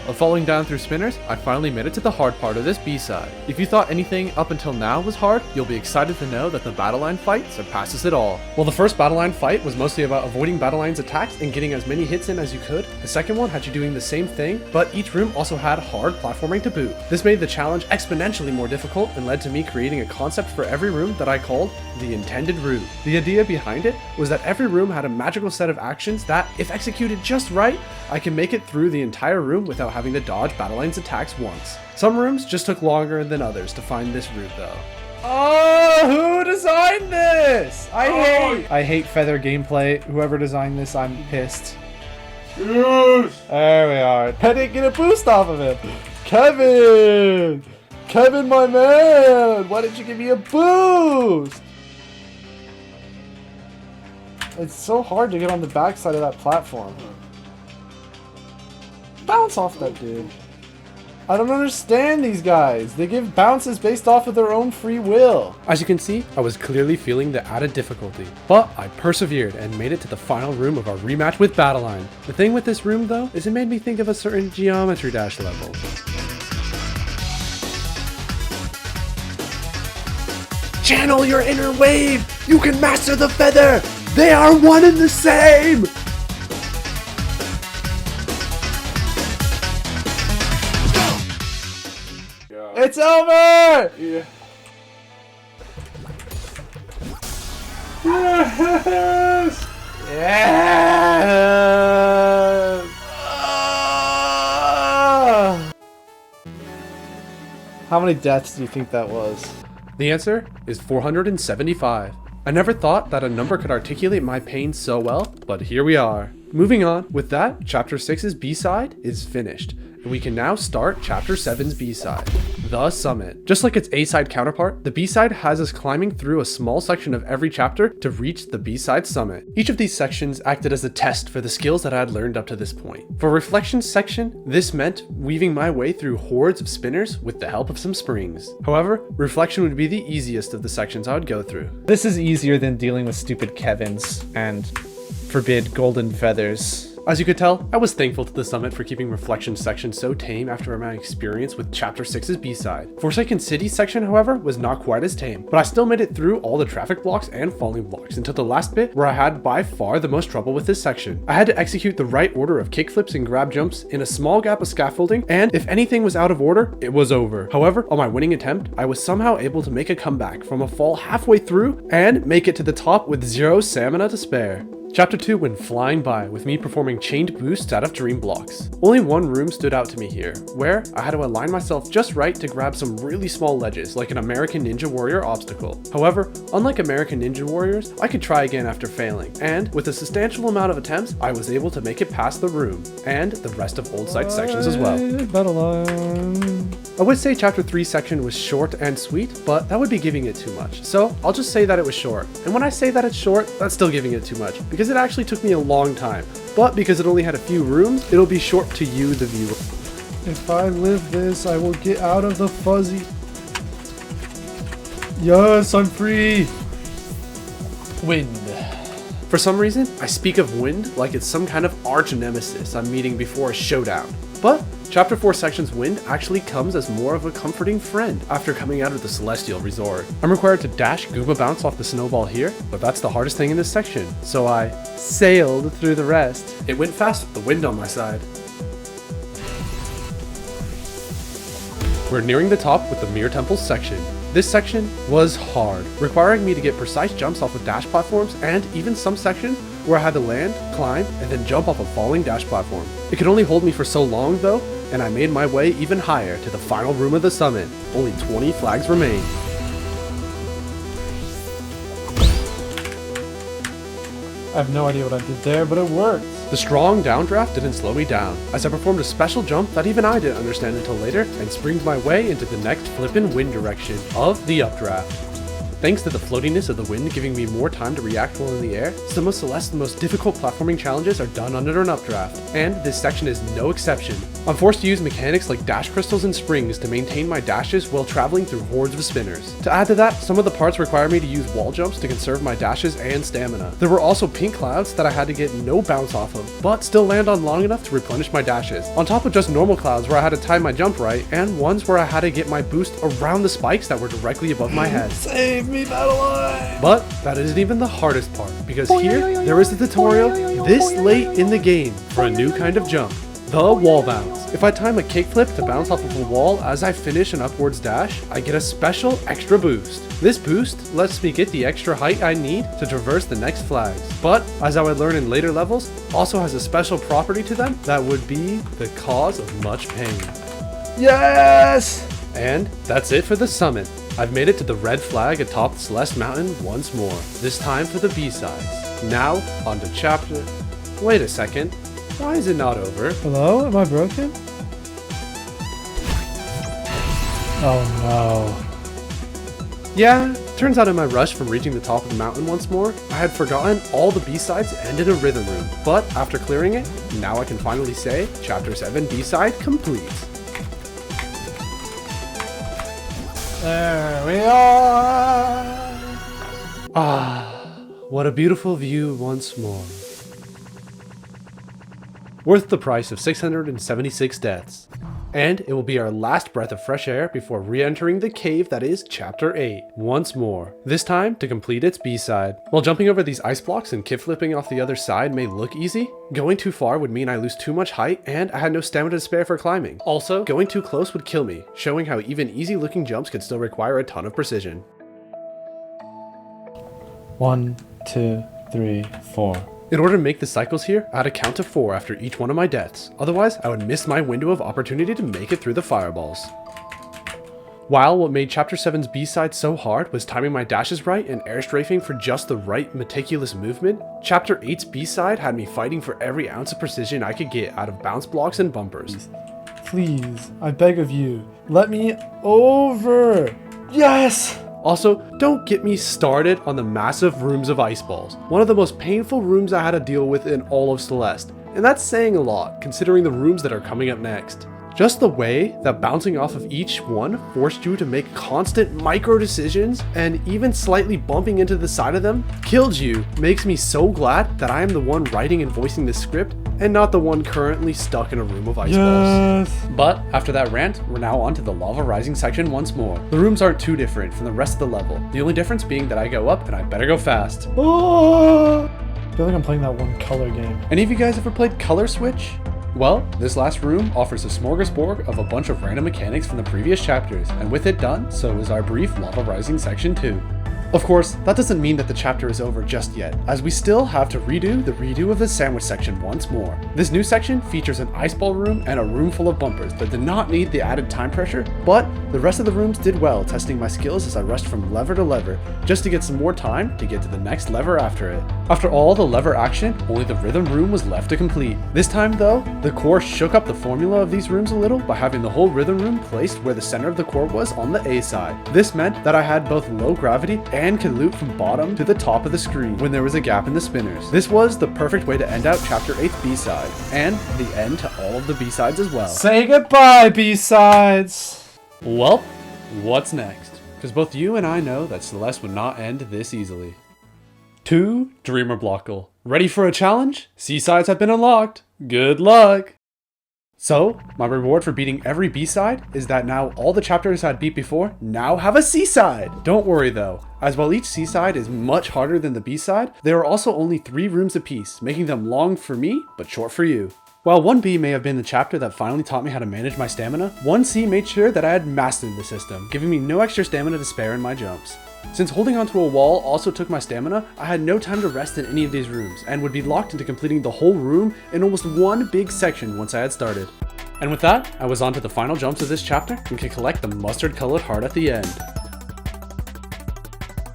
of falling down through spinners, I finally made it to the hard part of this B-side. If you thought anything up until now was hard, you'll be excited to know that the battle line fight surpasses it all. Well, the first battle line fight was mostly about avoiding battle line's attacks and getting as many hits in as you could. The second one had you doing the same thing, but each room also had hard platforming to boot. This made the challenge exponentially more difficult and led to me creating a concept for every room that I called the intended route. The idea behind it was that every room had a magical set of actions that, if executed just right, I can make it through the entire room without having to dodge battle line's attacks once. Some rooms just took longer than others to find this route though. Oh, who designed this? I hate feather gameplay. Whoever designed this, I'm pissed. Yes! There we are. I didn't get a boost off of it. Kevin! Kevin, my man! Why didn't you give me a boost? It's so hard to get on the backside of that platform. Bounce off that dude. I don't understand these guys. They give bounces based off of their own free will. As you can see, I was clearly feeling the added difficulty, but I persevered and made it to the final room of our rematch with Battleline. The thing with this room though, is it made me think of a certain Geometry Dash level. Channel your inner wave! You can master the feather! They are one and the same! It's over! Yeah. Yes! Yeah! How many deaths do you think that was? The answer is 475. I never thought that a number could articulate my pain so well, but here we are. Moving on, with that, Chapter 6's B-side is finished, and we can now start Chapter 7's B-side, The Summit. Just like its A-side counterpart, the B-side has us climbing through a small section of every chapter to reach the B-side summit. Each of these sections acted as a test for the skills that I had learned up to this point. For Reflection's section, this meant weaving my way through hordes of spinners with the help of some springs. However, Reflection would be the easiest of the sections I would go through. This is easier than dealing with stupid Kevins and forbid golden feathers. As you could tell, I was thankful to the summit for keeping Reflection's section so tame after my experience with Chapter 6's B-side. Forsaken City's section, however, was not quite as tame, but I still made it through all the traffic blocks and falling blocks until the last bit where I had by far the most trouble with this section. I had to execute the right order of kickflips and grab jumps in a small gap of scaffolding, and if anything was out of order, it was over. However, on my winning attempt, I was somehow able to make a comeback from a fall halfway through and make it to the top with 0 stamina to spare. Chapter 2 went flying by, with me performing chained boosts out of dream blocks. Only one room stood out to me here, where I had to align myself just right to grab some really small ledges, like an American Ninja Warrior obstacle. However, unlike American Ninja Warriors, I could try again after failing, and with a substantial amount of attempts, I was able to make it past the room, and the rest of Old Sight sections as well. I would say Chapter 3 section was short and sweet, but that would be giving it too much, so I'll just say that it was short. And when I say that it's short, that's still giving it too much, because it actually took me a long time. But because it only had a few rooms, it'll be short to you, the viewer. If I live this, I will get out of the fuzzy. Yes, I'm free. Wind. For some reason, I speak of wind like it's some kind of arch nemesis I'm meeting before a showdown. But Chapter 4 section's wind actually comes as more of a comforting friend after coming out of the Celestial Resort. I'm required to dash Goomba Bounce off the snowball here, but that's the hardest thing in this section, so I sailed through the rest. It went fast with the wind on my side. We're nearing the top with the Mirror Temple section. This section was hard, requiring me to get precise jumps off of dash platforms and even some sections where I had to land, climb, and then jump off a falling dash platform. It could only hold me for so long though, and I made my way even higher to the final room of the summit. Only 20 flags remain. I have no idea what I did there, but it worked. The strong downdraft didn't slow me down, as I performed a special jump that even I didn't understand until later, and springed my way into the next flippin' wind direction of the updraft. Thanks to the floatiness of the wind giving me more time to react while in the air, some of Celeste's most difficult platforming challenges are done under an updraft, and this section is no exception. I'm forced to use mechanics like dash crystals and springs to maintain my dashes while traveling through hordes of spinners. To add to that, some of the parts require me to use wall jumps to conserve my dashes and stamina. There were also pink clouds that I had to get no bounce off of, but still land on long enough to replenish my dashes, on top of just normal clouds where I had to time my jump right, and ones where I had to get my boost around the spikes that were directly above my head. Save me, Battleline! But that isn't even the hardest part, because here, there is a tutorial this late in the game for a new kind of jump, the wall bounce. If I time a kickflip to bounce off of a wall as I finish an upwards dash, I get a special extra boost. This boost lets me get the extra height I need to traverse the next flags, but as I would learn in later levels, also has a special property to them that would be the cause of much pain. Yes! And that's it for the summit. I've made it to the red flag atop Celeste Mountain once more, this time for the B-sides. Now, on to chapter... Wait a second, why is it not over? Hello? Am I broken? Oh no. Yeah, turns out in my rush from reaching the top of the mountain once more, I had forgotten all the B-sides ended a rhythm room. But after clearing it, now I can finally say Chapter 7 B-side complete. There we are! Ah, what a beautiful view once more. Worth the price of 676 deaths. And it will be our last breath of fresh air before re-entering the cave that is Chapter 8 once more, this time to complete its B-side. While jumping over these ice blocks and kick-flipping off the other side may look easy, going too far would mean I lose too much height and I had no stamina to spare for climbing. Also, going too close would kill me, showing how even easy-looking jumps could still require a ton of precision. 1, 2, 3, 4. In order to make the cycles here, I had to count to 4 after each one of my deaths, otherwise I would miss my window of opportunity to make it through the fireballs. While what made Chapter 7's B-side so hard was timing my dashes right and air strafing for just the right meticulous movement, Chapter 8's B-side had me fighting for every ounce of precision I could get out of bounce blocks and bumpers. Please, I beg of you, let me over! Yes! Also, don't get me started on the massive rooms of ice balls, one of the most painful rooms I had to deal with in all of Celeste, and that's saying a lot considering the rooms that are coming up next. Just the way that bouncing off of each one forced you to make constant micro decisions and even slightly bumping into the side of them killed you makes me so glad that I am the one writing and voicing this script and not the one currently stuck in a room of ice balls. But after that rant, we're now on to the lava rising section once more. The rooms aren't too different from the rest of the level, the only difference being that I go up and I better go fast. I feel like I'm playing that one color game. Any of you guys ever played Color Switch? Well, this last room offers a smorgasbord of a bunch of random mechanics from the previous chapters, and with it done, so is our brief lava rising section 2. Of course, that doesn't mean that the chapter is over just yet, as we still have to redo the redo of the sandwich section once more. This new section features an ice ball room and a room full of bumpers that did not need the added time pressure, but the rest of the rooms did well, testing my skills as I rushed from lever to lever, just to get some more time to get to the next lever after it. After all the lever action, only the rhythm room was left to complete. This time though, the core shook up the formula of these rooms a little by having the whole rhythm room placed where the center of the core was on the A side. This meant that I had both low gravity and could loop from bottom to the top of the screen when there was a gap in the spinners. This was the perfect way to end out Chapter 8's B-side, and the end to all of the B-sides as well. Say goodbye, B-sides! Well, what's next? Because both you and I know that Celeste would not end this easily. 2 Dreamer Blockle. Ready for a challenge? C-sides have been unlocked. Good luck! So, my reward for beating every B-side is that now all the chapters I'd beat before now have a C-side! Don't worry though, as while each C-side is much harder than the B-side, there are also only 3 rooms apiece, making them long for me, but short for you. While 1B may have been the chapter that finally taught me how to manage my stamina, 1C made sure that I had mastered the system, giving me no extra stamina to spare in my jumps. Since holding onto a wall also took my stamina, I had no time to rest in any of these rooms, and would be locked into completing the whole room in almost one big section once I had started. And with that, I was on to the final jumps of this chapter, and could collect the mustard-colored heart at the end.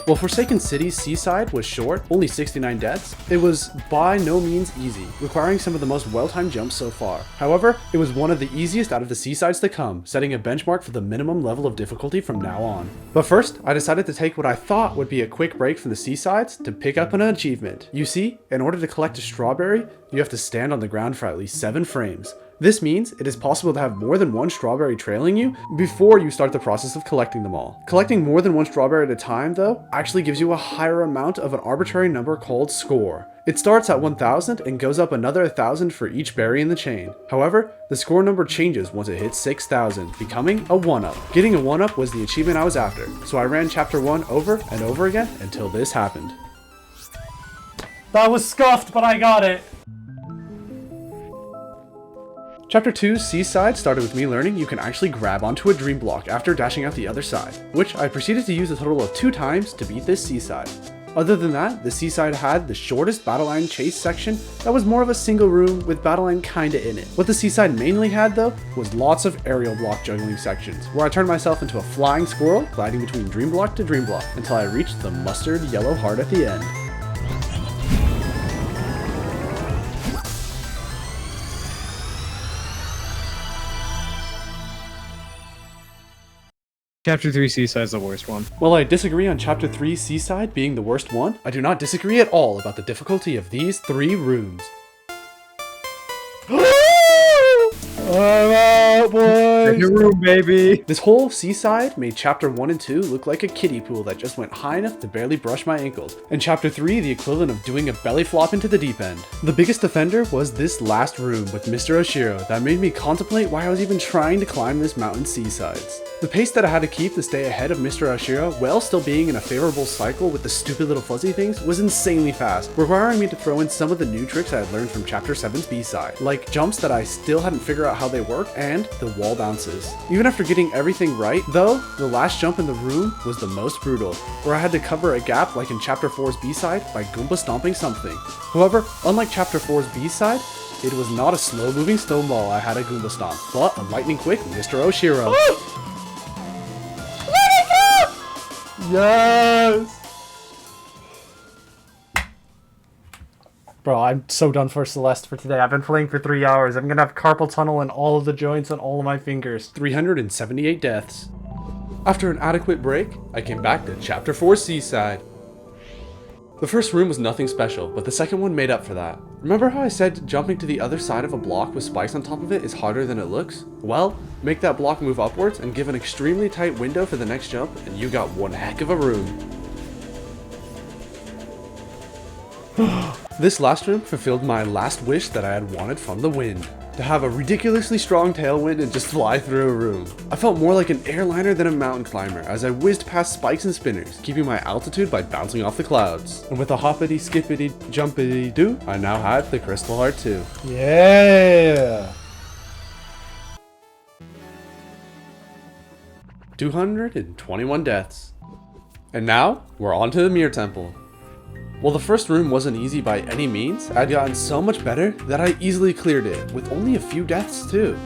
While Forsaken City's C-side was short, only 69 deaths, it was by no means easy, requiring some of the most well-timed jumps so far. However, it was one of the easiest out of the C-sides to come, setting a benchmark for the minimum level of difficulty from now on. But first, I decided to take what I thought would be a quick break from the C-sides to pick up an achievement. You see, in order to collect a strawberry, you have to stand on the ground for at least 7 frames. This means it is possible to have more than one strawberry trailing you before you start the process of collecting them all. Collecting more than one strawberry at a time, though, actually gives you a higher amount of an arbitrary number called score. It starts at 1000 and goes up another 1000 for each berry in the chain. However, the score number changes once it hits 6000, becoming a 1-up. Getting a 1-up was the achievement I was after, so I ran chapter 1 over and over again until this happened. That was scuffed, but I got it! Chapter 2's C-side started with me learning you can actually grab onto a dream block after dashing out the other side, which I proceeded to use a total of 2 times to beat this C-side. Other than that, the C-side had the shortest battle line chase section that was more of a single room with battle line kinda in it. What the C-side mainly had though was lots of aerial block juggling sections, where I turned myself into a flying squirrel gliding between dream block to dream block until I reached the mustard yellow heart at the end. Chapter 3 C-side is the worst one. While I disagree on Chapter 3 C-side being the worst one, I do not disagree at all about the difficulty of these 3 rooms. I'm out, boys! Your room, baby. This whole seaside made chapter 1 and 2 look like a kiddie pool that just went high enough to barely brush my ankles, and chapter 3 the equivalent of doing a belly flop into the deep end. The biggest offender was this last room with Mr. Oshiro that made me contemplate why I was even trying to climb this mountain seasides. The pace that I had to keep to stay ahead of Mr. Oshiro while still being in a favorable cycle with the stupid little fuzzy things was insanely fast, requiring me to throw in some of the new tricks I had learned from chapter 7's B-side, like jumps that I still hadn't figured out how they work and the wall bounces. Even after getting everything right, though, the last jump in the room was the most brutal, where I had to cover a gap like in chapter 4's B-side by Goomba stomping something. However, unlike chapter 4's B-side, it was not a slow-moving stone ball I had a Goomba stomp, but a lightning-quick Mr. Oshiro. Yes! Bro, I'm so done for Celeste for today. I've been playing for 3 hours. I'm gonna have carpal tunnel in all of the joints on all of my fingers. 378 deaths. After an adequate break, I came back to chapter 4 Seaside. The first room was nothing special, but the second one made up for that. Remember how I said jumping to the other side of a block with spikes on top of it is harder than it looks? Well, make that block move upwards and give an extremely tight window for the next jump, and you got one heck of a room. This last room fulfilled my last wish that I had wanted from the wind. To have a ridiculously strong tailwind and just fly through a room. I felt more like an airliner than a mountain climber as I whizzed past spikes and spinners, keeping my altitude by bouncing off the clouds. And with a hoppity skippity jumpity doo, I now had the crystal heart too. Yeah! 221 deaths. And now, we're on to the Mirror Temple. While the first room wasn't easy by any means, I'd gotten so much better that I easily cleared it, with only a few deaths too.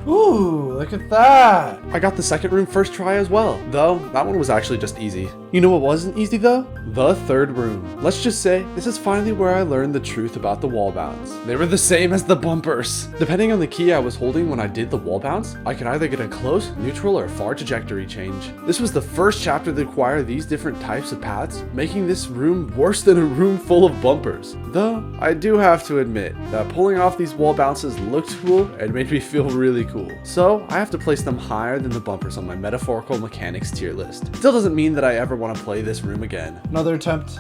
Ooh, look at that! I got the second room first try as well, though that one was actually just easy. You know what wasn't easy though? The third room. Let's just say, this is finally where I learned the truth about the wall bounce. They were the same as the bumpers. Depending on the key I was holding when I did the wall bounce, I could either get a close, neutral, or far trajectory change. This was the first chapter to acquire these different types of paths, making this room worse than a room full of bumpers. Though, I do have to admit that pulling off these wall bounces looked cool and made me feel really cool. So, I have to place them higher than the bumpers on my metaphorical mechanics tier list. Still doesn't mean that I ever want to play this room again. Another attempt.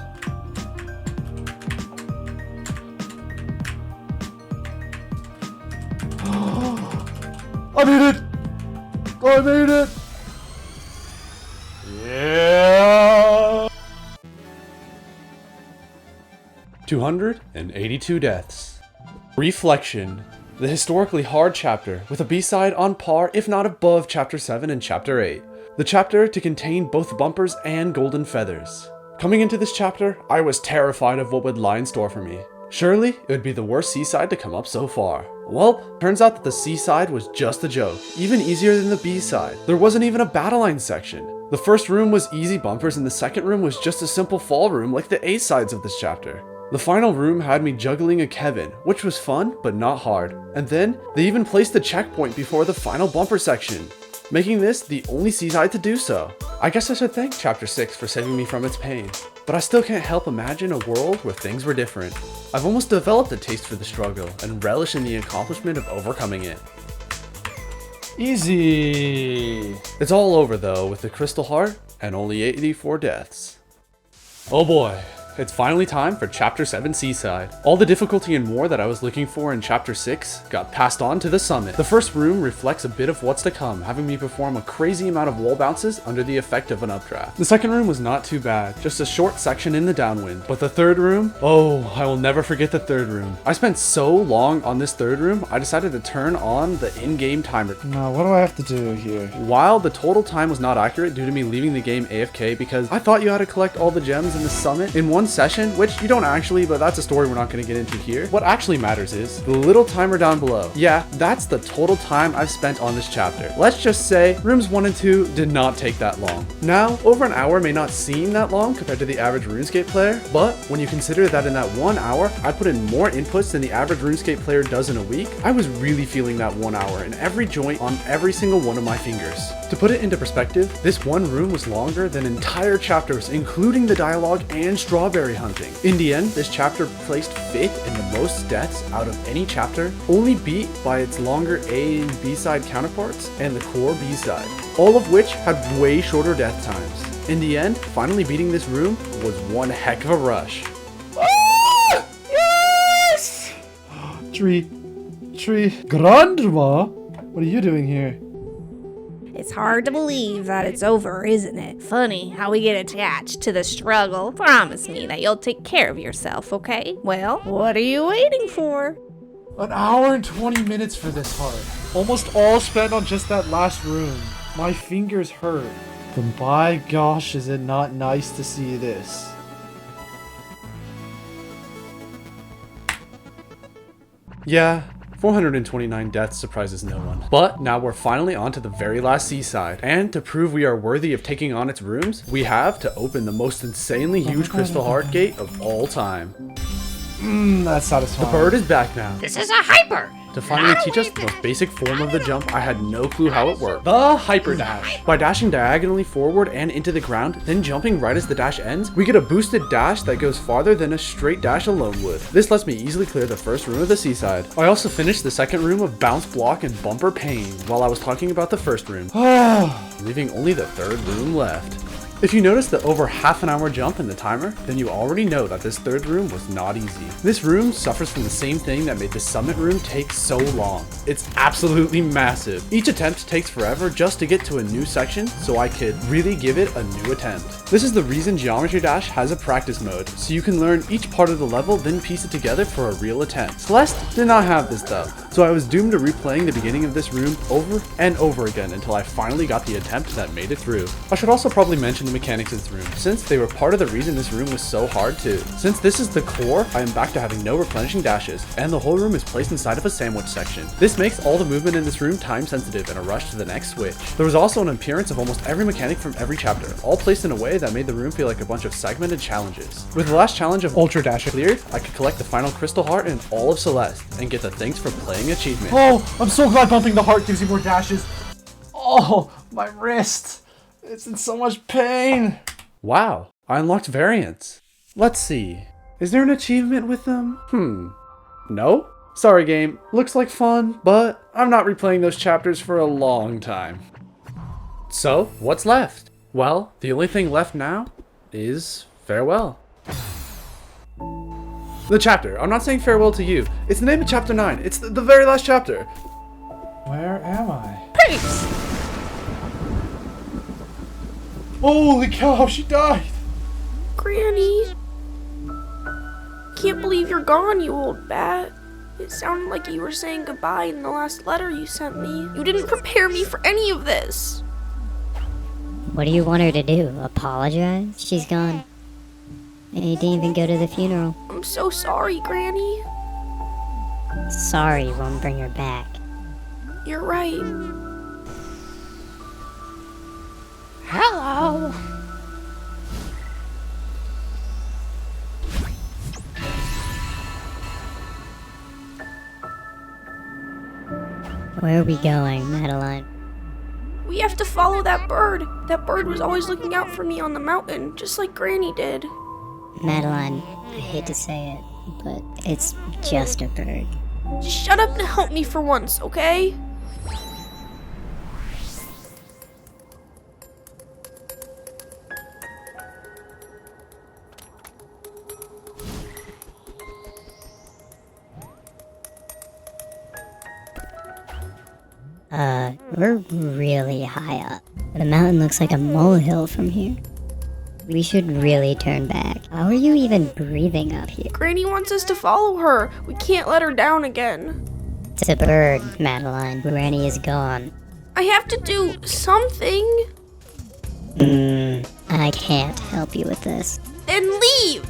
I made it! I made it! Yeah! 282 deaths. Reflection. The historically hard chapter, with a B-side on par if not above chapter 7 and chapter 8. The chapter to contain both bumpers and golden feathers. Coming into this chapter, I was terrified of what would lie in store for me. Surely, it would be the worst seaside to come up so far. Well, turns out that the seaside was just a joke, even easier than the B-side. There wasn't even a battle line section. The first room was easy bumpers and the second room was just a simple fall room like the A-sides of this chapter. The final room had me juggling a Kevin, which was fun, but not hard. And then, they even placed the checkpoint before the final bumper section, making this the only seaside to do so. I guess I should thank chapter 6 for saving me from its pain, but I still can't help imagine a world where things were different. I've almost developed a taste for the struggle and relish in the accomplishment of overcoming it. Easy! It's all over though with the Crystal Heart and only 84 deaths. Oh boy. It's finally time for Chapter 7 Seaside. All the difficulty and more that I was looking for in Chapter 6 got passed on to the summit. The first room reflects a bit of what's to come, having me perform a crazy amount of wall bounces under the effect of an updraft. The second room was not too bad, just a short section in the downwind. But the third room? Oh, I will never forget the third room. I spent so long on this third room, I decided to turn on the in-game timer. Now, what do I have to do here? While the total time was not accurate due to me leaving the game AFK because I thought you had to collect all the gems in the summit in one session, which you don't actually, but that's a story we're not going to get into here. What actually matters is the little timer down below. Yeah, that's the total time I've spent on this chapter. Let's just say rooms 1 and 2 did not take that long. Now, over an hour may not seem that long compared to the average RuneScape player, but when you consider that in that 1 hour, I put in more inputs than the average RuneScape player does in a week, I was really feeling that 1 hour in every joint on every single one of my fingers. To put it into perspective, this one room was longer than entire chapters, including the dialogue and straw strawberry hunting. In the end, this chapter placed 5th in the most deaths out of any chapter, only beat by its longer A and B side counterparts and the core B side, all of which had way shorter death times. In the end, finally beating this room was one heck of a rush. Yes! Tree, Grandma, what are you doing here? It's hard to believe that it's over, isn't it? Funny how we get attached to the struggle. Promise me that you'll take care of yourself, okay? Well, what are you waiting for? An hour and 20 minutes for this part. Almost all spent on just that last room. My fingers hurt. But by gosh, is it not nice to see this. Yeah, 429 deaths surprises no one. But now we're finally on to the very last seaside. And to prove we are worthy of taking on its rooms, we have to open the most insanely huge crystal heart gate of all time. That's satisfying. The bird is back now. This is a hyper. To finally teach us the most basic form of the jump, I had no clue how it worked. The hyper dash. By dashing diagonally forward and into the ground, then jumping right as the dash ends, we get a boosted dash that goes farther than a straight dash alone would. This lets me easily clear the first room of the seaside. I also finished the second room of bounce block and bumper pain while I was talking about the first room, leaving only the third room left. If you notice the over half an hour jump in the timer, then you already know that this third room was not easy. This room suffers from the same thing that made the summit room take so long. It's absolutely massive. Each attempt takes forever just to get to a new section, so I could really give it a new attempt. This is the reason Geometry Dash has a practice mode, so you can learn each part of the level, then piece it together for a real attempt. Celeste did not have this though, so I was doomed to replaying the beginning of this room over and over again until I finally got the attempt that made it through. I should also probably mention the mechanics of this room, since they were part of the reason this room was so hard too. Since this is the core, I am back to having no replenishing dashes, and the whole room is placed inside of a sandwich section. This makes all the movement in this room time sensitive and a rush to the next switch. There was also an appearance of almost every mechanic from every chapter, all placed in a way that made the room feel like a bunch of segmented challenges. With the last challenge of Ultra Dash cleared, I could collect the final crystal heart in all of Celeste, and get the thanks for playing achievement. Oh, I'm so glad bumping the heart gives you more dashes. Oh, my wrist. It's in so much pain. Wow, I unlocked variants. Let's see. Is there an achievement with them? No? Sorry game, looks like fun, but I'm not replaying those chapters for a long time. So, what's left? Well, the only thing left now is farewell. The chapter. I'm not saying farewell to you. It's the name of chapter 9. It's the very last chapter. Where am I? Peace! Holy cow, she died! Granny. Can't believe you're gone, you old bat. It sounded like you were saying goodbye in the last letter you sent me. You didn't prepare me for any of this. What do you want her to do? Apologize? She's gone. And you didn't even go to the funeral. I'm so sorry, Granny. Sorry won't bring her back. You're right. Hello. Where are we going, Madeline? We have to follow that bird. That bird was always looking out for me on the mountain, just like Granny did. Madeline, I hate to say it, but it's just a bird. Just shut up and help me for once, okay? We're really high up. The mountain looks like a molehill from here. We should really turn back. How are you even breathing up here? Granny wants us to follow her. We can't let her down again. It's a bird, Madeline. Granny is gone. I have to do something. I can't help you with this. Then leave.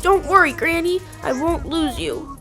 Don't worry, Granny. I won't lose you.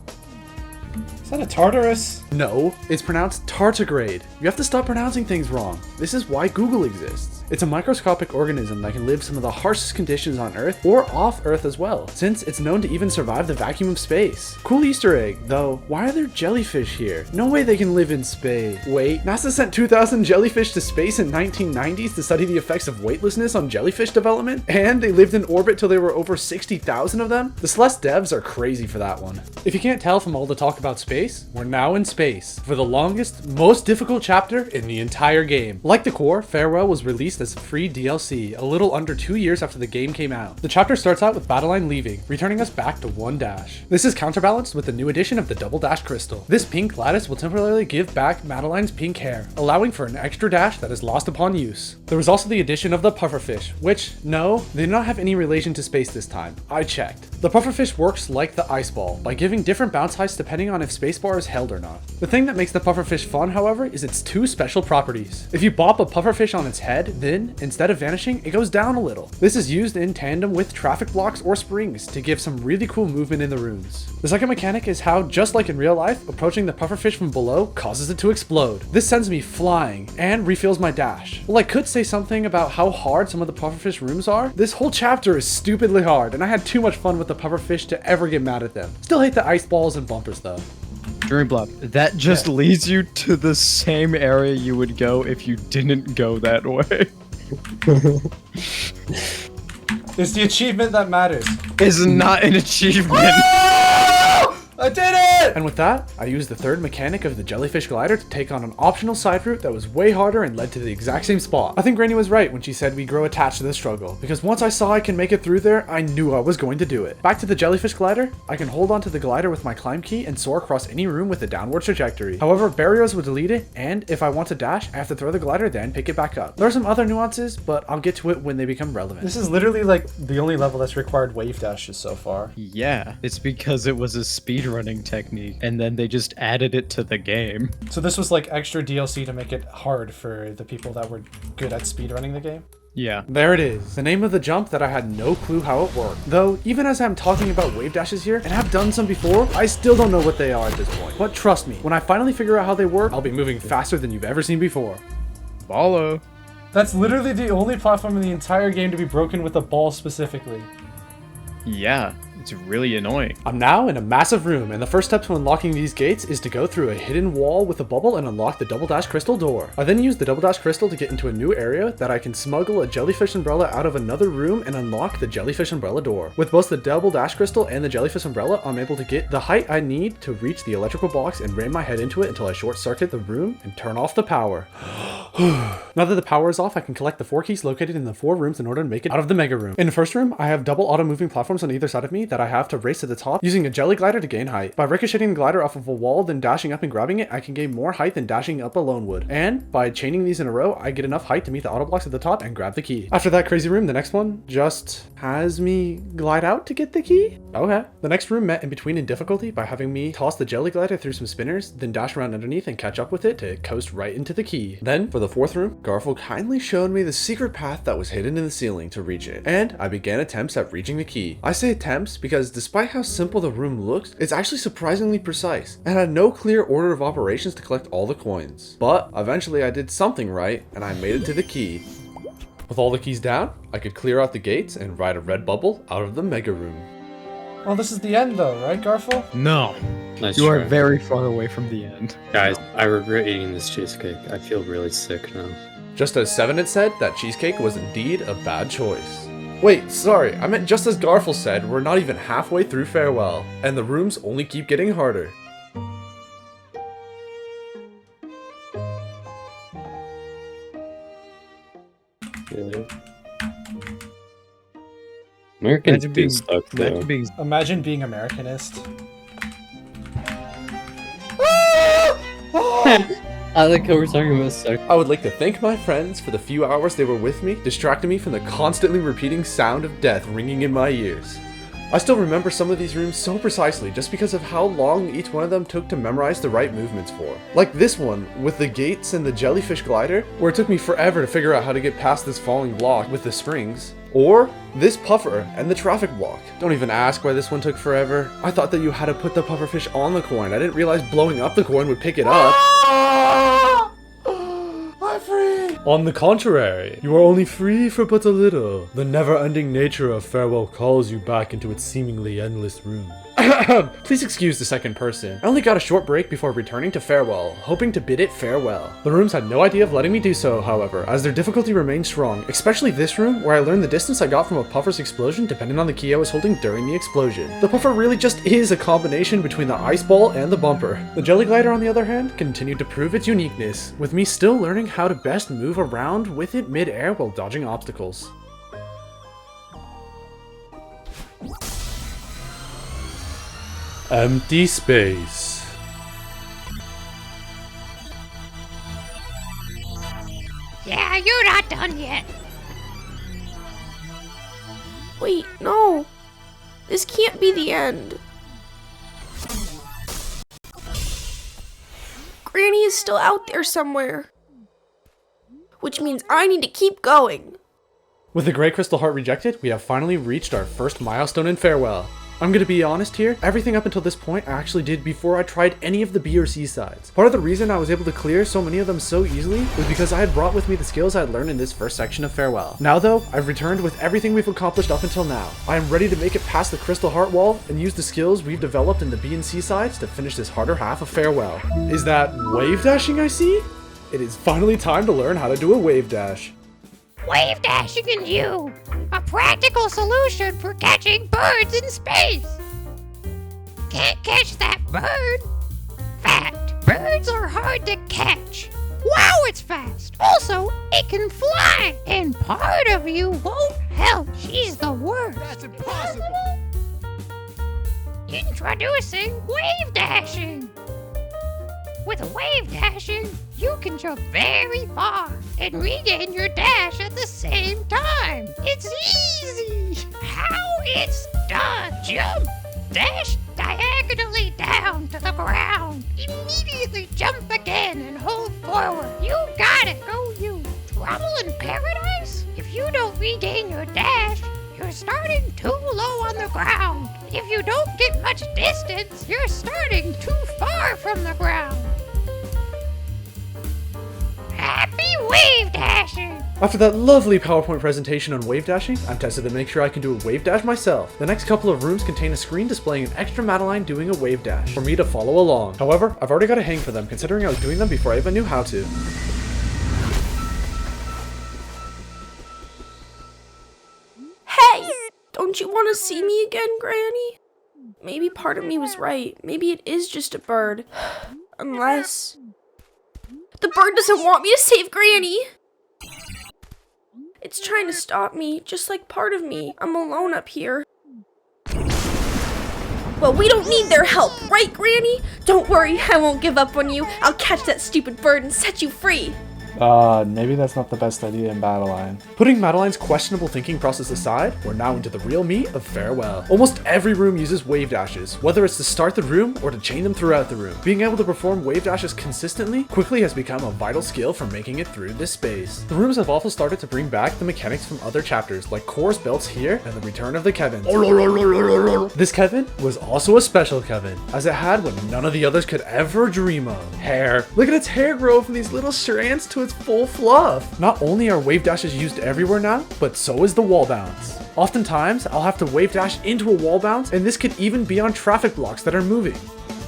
Is that a Tartarus? No, it's pronounced tardigrade. You have to stop pronouncing things wrong. This is why Google exists. It's a microscopic organism that can live some of the harshest conditions on Earth or off Earth as well, since it's known to even survive the vacuum of space. Cool Easter egg, though, why are there jellyfish here? No way they can live in space. Wait, NASA sent 2,000 jellyfish to space in 1990s to study the effects of weightlessness on jellyfish development, and they lived in orbit till there were over 60,000 of them? The Celeste devs are crazy for that one. If you can't tell from all the talk about space, we're now in space for the longest, most difficult chapter in the entire game. Like the core, Farewell was released as free DLC a little under 2 years after the game came out. The chapter starts out with Battleline leaving, returning us back to 1 dash. This is counterbalanced with the new addition of the double dash crystal. This pink lattice will temporarily give back Madeline's pink hair, allowing for an extra dash that is lost upon use. There was also the addition of the pufferfish, which, no, they do not have any relation to space this time. I checked. The pufferfish works like the ice ball, by giving different bounce heights depending on if spacebar is held or not. The thing that makes the pufferfish fun, however, is its 2 special properties. If you bop a pufferfish on its head, then, instead of vanishing, it goes down a little. This is used in tandem with traffic blocks or springs to give some really cool movement in the rooms. The second mechanic is how, just like in real life, approaching the pufferfish from below causes it to explode. This sends me flying and refills my dash. While I could say something about how hard some of the pufferfish rooms are, this whole chapter is stupidly hard, and I had too much fun with the pufferfish to ever get mad at them. Still hate the ice balls and bumpers though. Dream Block, that just leads you to the same area you would go if you didn't go that way. It's the achievement that matters. It's not an achievement. I did it! And with that, I used the third mechanic of the jellyfish glider to take on an optional side route that was way harder and led to the exact same spot. I think Raine was right when she said we grow attached to the struggle, because once I saw I can make it through there, I knew I was going to do it. Back to the jellyfish glider, I can hold onto the glider with my climb key and soar across any room with a downward trajectory. However, barriers will delete it, and if I want to dash, I have to throw the glider then pick it back up. There are some other nuances, but I'll get to it when they become relevant. This is literally like the only level that's required wave dashes so far. Yeah, it's because it was a speedrunning technique, and then they just added it to the game. So this was like extra DLC to make it hard for the people that were good at speedrunning the game? Yeah. There it is, the name of the jump that I had no clue how it worked. Though, even as I'm talking about wave dashes here, and have done some before, I still don't know what they are at this point. But trust me, when I finally figure out how they work, I'll be moving faster than you've ever seen before. Follow. That's literally the only platform in the entire game to be broken with a ball specifically. Yeah. It's really annoying. I'm now in a massive room, and the first step to unlocking these gates is to go through a hidden wall with a bubble and unlock the double dash crystal door. I then use the double dash crystal to get into a new area that I can smuggle a jellyfish umbrella out of another room and unlock the jellyfish umbrella door. With both the double dash crystal and the jellyfish umbrella, I'm able to get the height I need to reach the electrical box and ram my head into it until I short circuit the room and turn off the power. Now that the power is off, I can collect the 4 keys located in the 4 rooms in order to make it out of the mega room. In the first room, I have double auto moving platforms on either side of me that I have to race to the top using a jelly glider to gain height. By ricocheting the glider off of a wall, then dashing up and grabbing it, I can gain more height than dashing up alone would. And by chaining these in a row, I get enough height to meet the auto blocks at the top and grab the key. After that crazy room, the next one just has me glide out to get the key? Okay. The next room met in between in difficulty by having me toss the jelly glider through some spinners, then dash around underneath and catch up with it to coast right into the key. Then, for the 4th room, Garfield kindly showed me the secret path that was hidden in the ceiling to reach it, and I began attempts at reaching the key. I say attempts because despite how simple the room looks, it's actually surprisingly precise, and had no clear order of operations to collect all the coins. But eventually I did something right, and I made it to the key. With all the keys down, I could clear out the gates and ride a red bubble out of the mega room. Well, this is the end though, right, Garfield? No. Nice You try. are very far away from the end. Guys, I regret eating this cheesecake. I feel really sick now. Just as Seven had said, that cheesecake was indeed a bad choice. Wait, sorry, I meant just as Garfield said, we're not even halfway through Farewell, and the rooms only keep getting harder. Really? Americans do suck though. Imagine being Americanist. I like how we're talking about suck. I would like to thank my friends for the few hours they were with me, distracting me from the constantly repeating sound of death ringing in my ears. I still remember some of these rooms so precisely just because of how long each one of them took to memorize the right movements for. Like this one, with the gates and the jellyfish glider, where it took me forever to figure out how to get past this falling block with the springs. Or this puffer and the traffic block. Don't even ask why this one took forever. I thought that you had to put the pufferfish on the coin. I didn't realize blowing up the coin would pick it up. I'm free! On the contrary, you are only free for but a little. The never-ending nature of farewell calls you back into its seemingly endless room. Please excuse the second person. I only got a short break before returning to farewell, hoping to bid it farewell. The rooms had no idea of letting me do so, however, as their difficulty remained strong, especially this room, where I learned the distance I got from a puffer's explosion depending on the key I was holding during the explosion. The puffer really just is a combination between the ice ball and the bumper. The jelly glider, on the other hand, continued to prove its uniqueness, with me still learning how to best move around with it mid-air while dodging obstacles. Empty space. Yeah, you're not done yet. Wait, no. This can't be the end. Granny is still out there somewhere. Which means I need to keep going. With the Grey Crystal Heart rejected, we have finally reached our first milestone in farewell. I'm gonna be honest here, everything up until this point I actually did before I tried any of the B or C sides. Part of the reason I was able to clear so many of them so easily was because I had brought with me the skills I had learned in this first section of Farewell. Now though, I've returned with everything we've accomplished up until now. I am ready to make it past the Crystal Heart wall and use the skills we've developed in the B and C sides to finish this harder half of Farewell. Is that wave dashing I see? It is finally time to learn how to do a wave dash. Wave dashing and you, a practical solution for catching birds in space. Can't catch that bird? Fact, birds are hard to catch. Wow, it's fast. Also, it can fly, and part of you won't help. She's the worst. That's impossible. Introducing wave dashing. With wave dashing, you can jump very far and regain your dash at the same time. It's easy. How it's done. Jump, dash diagonally down to the ground. Immediately jump again and hold forward. You got it. Go you. Trouble in paradise? If you don't regain your dash, you're starting too low on the ground. If you don't get much distance, you're starting too far from the ground. Happy wave dashing! After that lovely PowerPoint presentation on wave dashing, I'm tested to make sure I can do a wave dash myself. The next couple of rooms contain a screen displaying an extra Madeline doing a wave dash for me to follow along. However, I've already got a hang for them considering I was doing them before I even knew how to. Hey! Don't you want to see me again, Granny? Maybe part of me was right. Maybe it is just a bird. Unless... the bird doesn't want me to save Granny! It's trying to stop me, just like part of me. I'm alone up here. Well, we don't need their help, right, Granny? Don't worry, I won't give up on you. I'll catch that stupid bird and set you free. Maybe that's not the best idea in Madeline. Putting Madeline's questionable thinking process aside, we're now into the real meat of Farewell. Almost every room uses wave dashes, whether it's to start the room or to chain them throughout the room. Being able to perform wave dashes consistently quickly has become a vital skill for making it through this space. The rooms have also started to bring back the mechanics from other chapters, like Core's belts here and the return of the Kevins. This Kevin was also a special Kevin, as it had what none of the others could ever dream of. Hair. Look at its hair grow from these little strands to its full fluff. Not only are wave dashes used everywhere now, but so is the wall bounce. Oftentimes, I'll have to wave dash into a wall bounce, and this could even be on traffic blocks that are moving.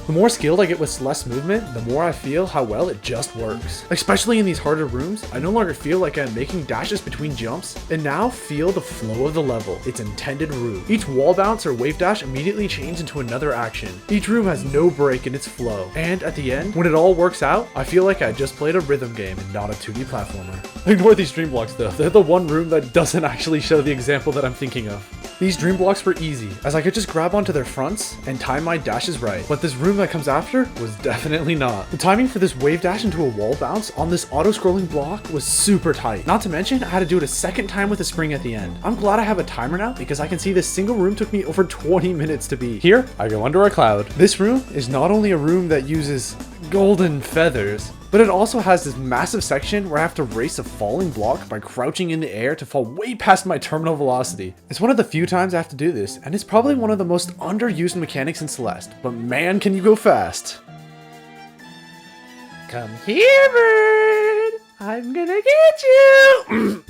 The more skilled I get with Celeste's movement, the more I feel how well it just works. Especially in these harder rooms, I no longer feel like I'm making dashes between jumps, and now feel the flow of the level, its intended route. Each wall bounce or wave dash immediately changes into another action. Each room has no break in its flow, and at the end, when it all works out, I feel like I just played a rhythm game and not a 2D platformer. Ignore these stream blocks though, they're the one room that doesn't actually show the example that I'm thinking of. These dream blocks were easy, as I could just grab onto their fronts and time my dashes right, but this room that comes after was definitely not. The timing for this wave dash into a wall bounce on this auto-scrolling block was super tight. Not to mention, I had to do it a second time with a spring at the end. I'm glad I have a timer now because I can see this single room took me over 20 minutes to beat. Here, I go under a cloud. This room is not only a room that uses golden feathers, but it also has this massive section where I have to race a falling block by crouching in the air to fall way past my terminal velocity. It's one of the few times I have to do this, and it's probably one of the most underused mechanics in Celeste, but man, can you go fast. Come here, bird! I'm gonna get you!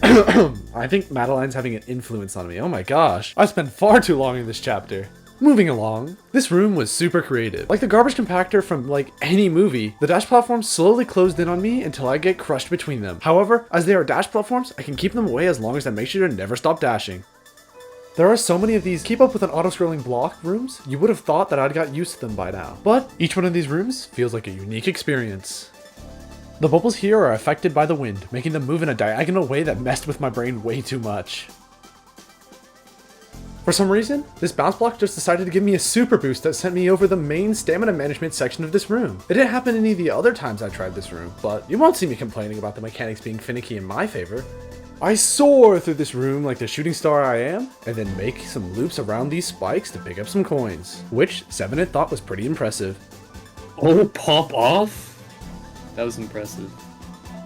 I think Madeline's having an influence on me. Oh my gosh. I spent far too long in this chapter. Moving along, this room was super creative. Like the garbage compactor from like any movie, the dash platforms slowly closed in on me until I get crushed between them. However, as they are dash platforms, I can keep them away as long as I make sure to never stop dashing. There are so many of these keep up with an auto-scrolling block rooms, you would have thought that I'd got used to them by now. But each one of these rooms feels like a unique experience. The bubbles here are affected by the wind, making them move in a diagonal way that messed with my brain way too much. For some reason, this bounce block just decided to give me a super boost that sent me over the main stamina management section of this room. It didn't happen any of the other times I tried this room, but you won't see me complaining about the mechanics being finicky in my favor. I soar through this room like the shooting star I am, and then make some loops around these spikes to pick up some coins, which Seventh thought was pretty impressive. Oh, pop off? That was impressive.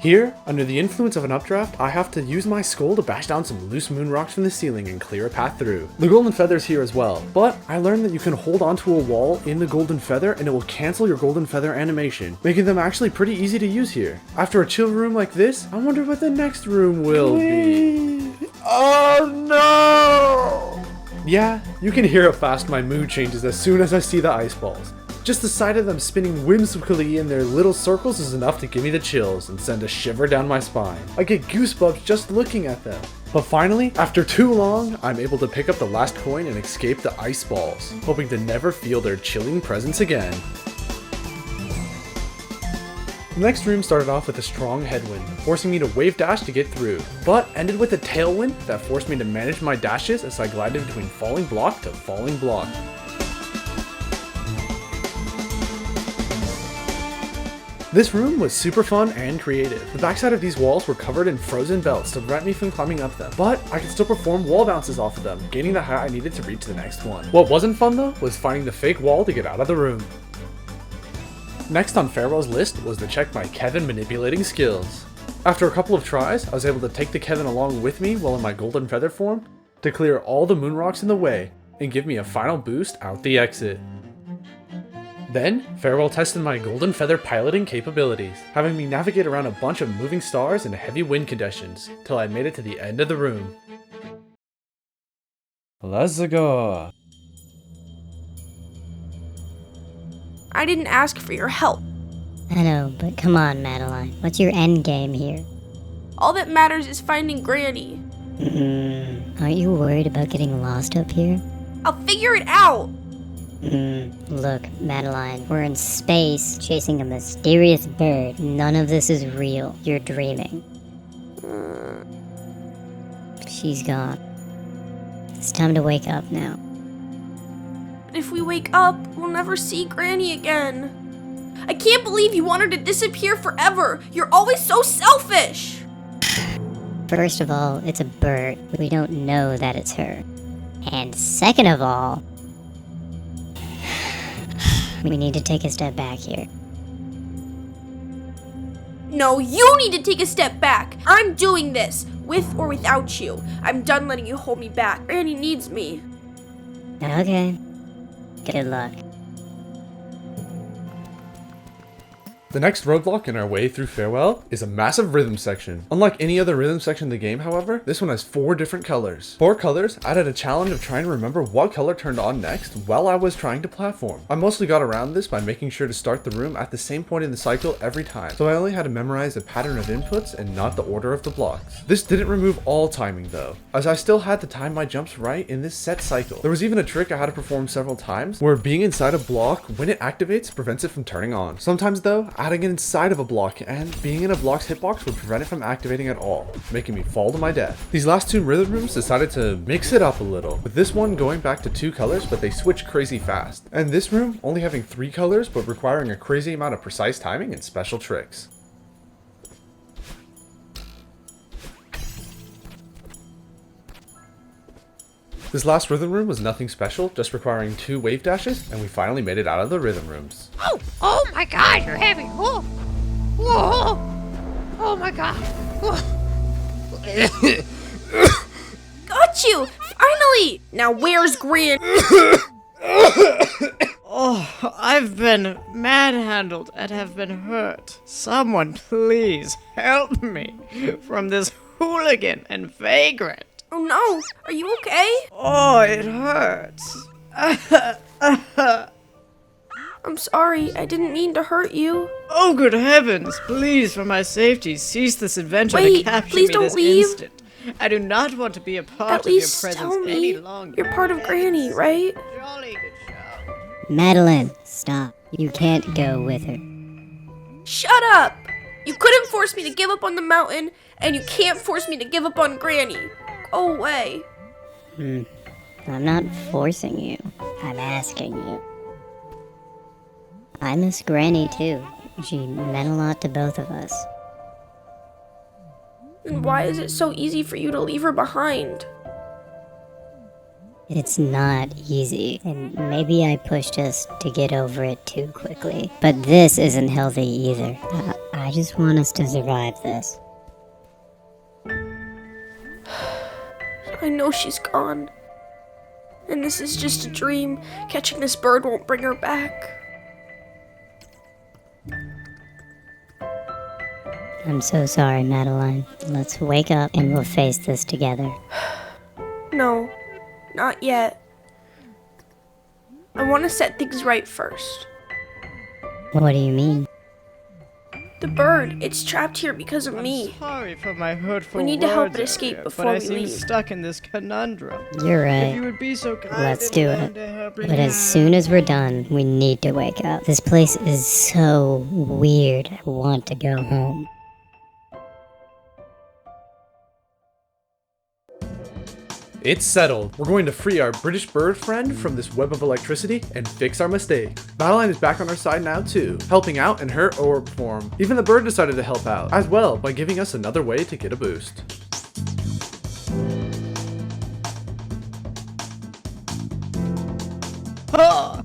Here, under the influence of an updraft, I have to use my skull to bash down some loose moon rocks from the ceiling and clear a path through. The golden feather's here as well, but I learned that you can hold onto a wall in the golden feather and it will cancel your golden feather animation, making them actually pretty easy to use here. After a chill room like this, I wonder what the next room will be. Oh no! Yeah, you can hear how fast my mood changes as soon as I see the ice balls. Just the sight of them spinning whimsically in their little circles is enough to give me the chills and send a shiver down my spine. I get goosebumps just looking at them. But finally, after too long, I'm able to pick up the last coin and escape the ice balls, hoping to never feel their chilling presence again. The next room started off with a strong headwind, forcing me to wave dash to get through, but ended with a tailwind that forced me to manage my dashes as I glided between falling block to falling block. This room was super fun and creative. The backside of these walls were covered in frozen belts to prevent me from climbing up them, but I could still perform wall bounces off of them, gaining the height I needed to reach the next one. What wasn't fun though was finding the fake wall to get out of the room. Next on Farewell's list was to check my Kevin manipulating skills. After a couple of tries, I was able to take the Kevin along with me while in my golden feather form to clear all the moon rocks in the way and give me a final boost out the exit. Then, Farewell tested my golden feather piloting capabilities, having me navigate around a bunch of moving stars in heavy wind conditions, till I made it to the end of the room. Let's go. I didn't ask for your help. I know, but come on, Madeline. What's your end game here? All that matters is finding Granny. Aren't you worried about getting lost up here? I'll figure it out. Look, Madeline, we're in space chasing a mysterious bird. None of this is real. You're dreaming. She's gone. It's time to wake up now. But if we wake up, we'll never see Granny again. I can't believe you want her to disappear forever. You're always so selfish. First of all, it's a bird. We don't know that it's her. And second of all, we need to take a step back here. No, you need to take a step back. I'm doing this, with or without you. I'm done letting you hold me back. Granny needs me. Okay. Good luck. The next roadblock in our way through Farewell is a massive rhythm section. Unlike any other rhythm section in the game, however, this one has 4 different colors. 4 colors added a challenge of trying to remember what color turned on next while I was trying to platform. I mostly got around this by making sure to start the room at the same point in the cycle every time, so I only had to memorize the pattern of inputs and not the order of the blocks. This didn't remove all timing though, as I still had to time my jumps right in this set cycle. There was even a trick I had to perform several times where being inside a block when it activates prevents it from turning on. Sometimes though, adding it inside of a block, and being in a block's hitbox would prevent it from activating at all, making me fall to my death. These last two rhythm rooms decided to mix it up a little, with this one going back to 2 colors, but they switch crazy fast, and this room only having 3 colors, but requiring a crazy amount of precise timing and special tricks. This last rhythm room was nothing special, just requiring 2 wave dashes, and we finally made it out of the rhythm rooms. Oh my god, you're heavy. Whoa. Oh my god. Got you! Finally! Now where's Gran? Oh, I've been manhandled and have been hurt. Someone please help me from this hooligan and vagrant. Oh no! Are you okay? Oh, it hurts. I'm sorry, I didn't mean to hurt you. Oh, good heavens! Please, for my safety, cease this adventure Wait, and capture please me don't this leave. instant. I do not want to be a part At of your least presence tell any me longer. you're part of Granny, right? Jolly good show. Madeline, stop. You can't go with her. Shut up! You couldn't force me to give up on the mountain, and you can't force me to give up on Granny. Go away. I'm not forcing you. I'm asking you. I miss Granny too. She meant a lot to both of us. And why is it so easy for you to leave her behind? It's not easy, and maybe I pushed us to get over it too quickly. But this isn't healthy either. I just want us to survive this. I know she's gone. And this is just a dream. Catching this bird won't bring her back. I'm so sorry, Madeline. Let's wake up and we'll face this together. No, not yet. I want to set things right first. What do you mean? The bird, it's trapped here because of me. Sorry for my hurtful We need to help words it escape earlier, before but I we seem leave. stuck in this conundrum. You're right. If you would be so kind Let's and do lend it. a helping But as hand. soon as we're done, we need to wake up. This place is so weird. I want to go home. It's settled. We're going to free our British bird friend from this web of electricity and fix our mistake. Madeline is back on our side now too, helping out in her orb form. Even the bird decided to help out as well by giving us another way to get a boost. Ha!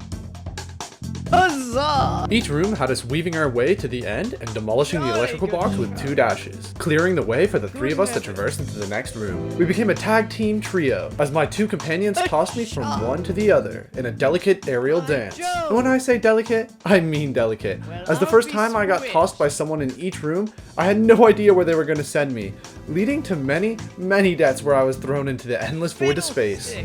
Huzzah! Each room had us weaving our way to the end and demolishing the electrical box with 2 dashes, clearing the way for the 3 of us to traverse into the next room. We became a tag team trio, as my 2 companions tossed me from one to the other in a delicate aerial dance. And when I say delicate, I mean delicate, as the first time I got tossed by someone in each room, I had no idea where they were going to send me, leading to many, many deaths where I was thrown into the endless void of space.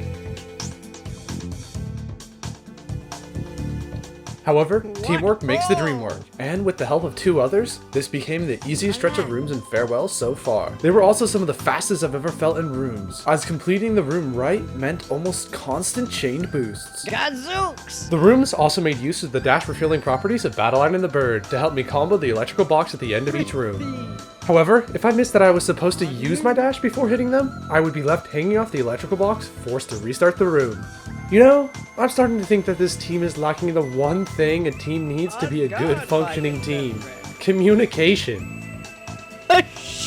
However, teamwork makes the dream work, and with the help of 2 others, this became the easiest stretch of rooms in Farewell so far. They were also some of the fastest I've ever felt in rooms, as completing the room right meant almost constant chained boosts. Gadzooks! The rooms also made use of the dash refueling properties of Battleline and the Bird to help me combo the electrical box at the end of each room. However, if I missed that I was supposed to use my dash before hitting them, I would be left hanging off the electrical box, forced to restart the room. You know, I'm starting to think that this team is lacking the one thing a team needs to be a good functioning team. Communication.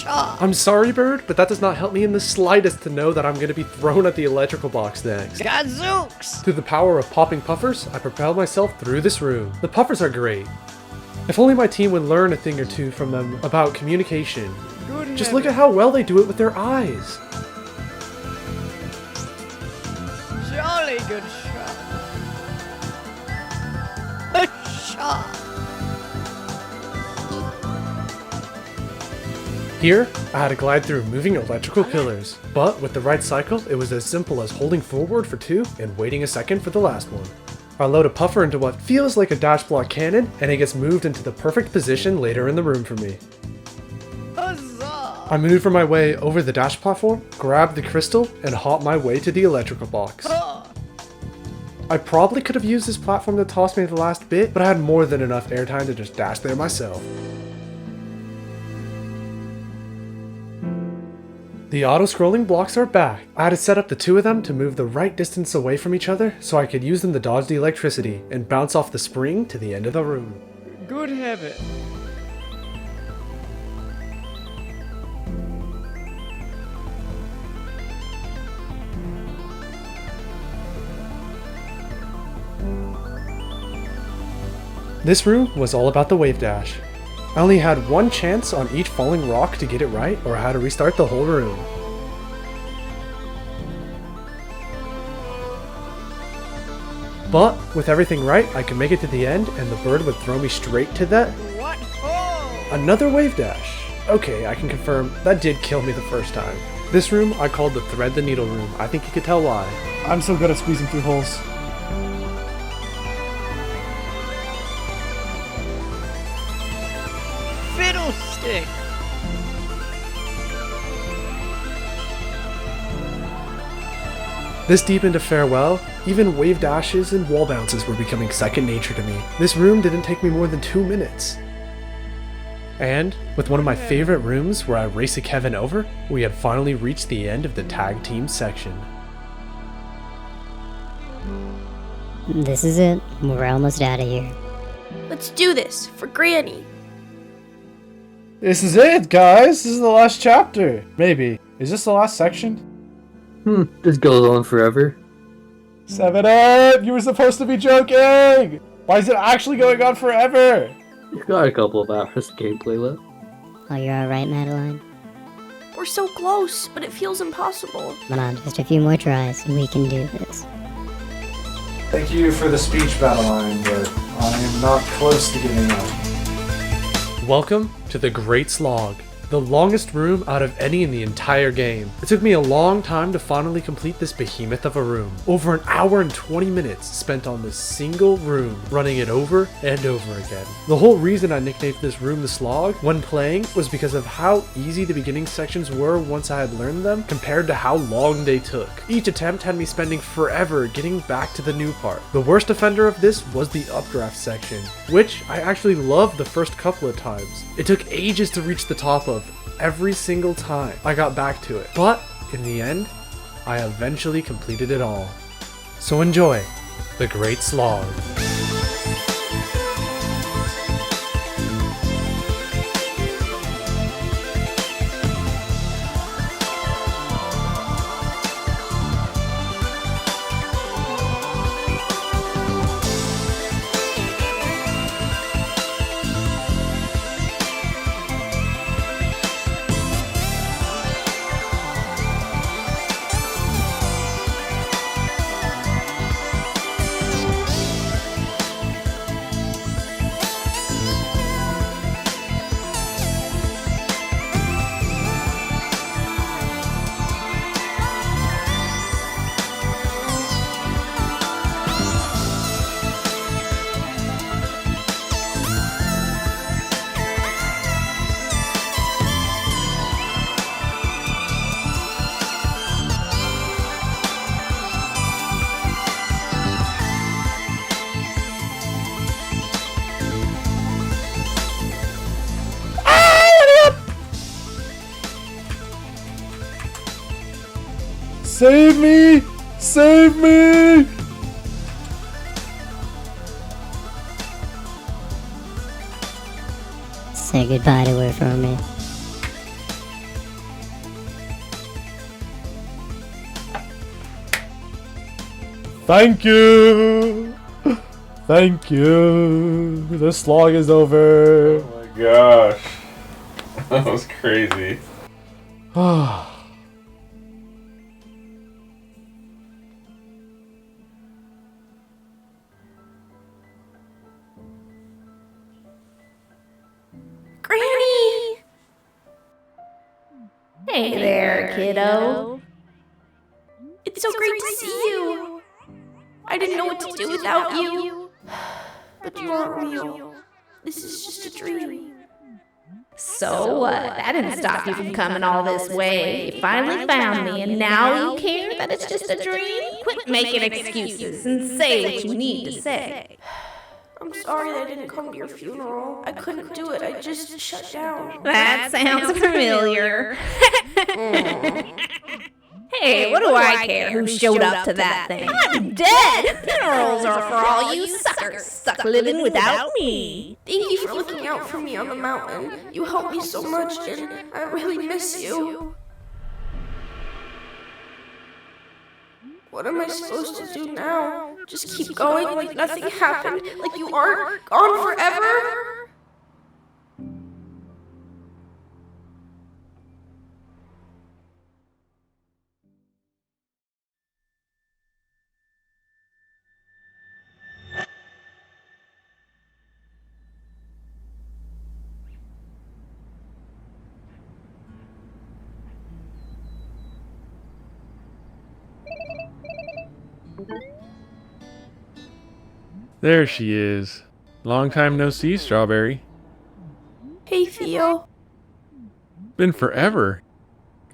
I'm sorry, Bird, but that does not help me in the slightest to know that I'm going to be thrown at the electrical box next. Gadzooks! Through the power of popping puffers, I propel myself through this room. The puffers are great. If only my team would learn a thing or two from them about communication. Just look at how well they do it with their eyes. Jolly good shot. A shot. Here, I had to glide through moving electrical pillars, but with the right cycle, it was as simple as holding forward for 2 and waiting a second for the last one. I load a puffer into what feels like a dash block cannon, and it gets moved into the perfect position later in the room for me. Huzzah! I maneuver my way over the dash platform, grab the crystal, and hop my way to the electrical box. I probably could have used this platform to toss me the last bit, but I had more than enough airtime to just dash there myself. The auto-scrolling blocks are back. I had to set up the two of them to move the right distance away from each other so I could use them to dodge the electricity and bounce off the spring to the end of the room. Good habit. This room was all about the wave dash. I only had one chance on each falling rock to get it right, or I had to restart the whole room. But with everything right, I could make it to the end and the bird would throw me straight to that. What? Oh! Another wave dash. Okay, I can confirm that did kill me the first time. This room I called the thread the needle room. I think you could tell why. I'm so good at squeezing through holes. Fiddlestick! This deep into farewell, even wave dashes and wall bounces were becoming second nature to me. This room didn't take me more than 2 minutes. And, with one of my favorite rooms where I race a Kevin over, we had finally reached the end of the tag team section. This is it. We're almost out of here. Let's do this for Granny. This is it, guys! This is the last chapter! Maybe. Is this the last section? This goes on forever. 7 Up! You were supposed to be joking! Why is it actually going on forever? You've got a couple of hours of gameplay left. Oh, you're alright, Madeline? We're so close, but it feels impossible. Come on, just a few more tries and we can do this. Thank you for the speech, Madeline, but I am not close to giving up. Welcome to the Great Slog, the longest room out of any in the entire game. It took me a long time to finally complete this behemoth of a room. Over 1 hour and 20 minutes spent on this single room, running it over and over again. The whole reason I nicknamed this room the Slog when playing was because of how easy the beginning sections were once I had learned them compared to how long they took. Each attempt had me spending forever getting back to the new part. The worst offender of this was the updraft section, which I actually loved the first couple of times. It took ages to reach the top of every single time I got back to it, but in the end, I eventually completed it all. So enjoy the Great Slog. Save me! Save me! Say goodbye to her for me. Thank you! Thank you! The slog is over! Oh my gosh. That was crazy. Granny! Hey there, kiddo. It's so great to see you. I didn't know what to do without you. But you aren't real. This is just a dream. So what? That didn't stop you from coming all this way. You finally found me, and now you care that it's just a dream? Quit making excuses and say what you need to say. I'm sorry that I didn't come to your funeral. I couldn't do it. I just shut down. That sounds familiar. Hey, what do I care who showed up to that thing? I'm dead! Funerals are for all you suckers stuck living without me. Thank you for looking out for me on the mountain. You helped me so much, and I really miss you. What am I supposed to do now? Just keep going like nothing happened? Like you aren't gone forever? There she is. Long time no see, Strawberry. Hey, Theo. Been forever.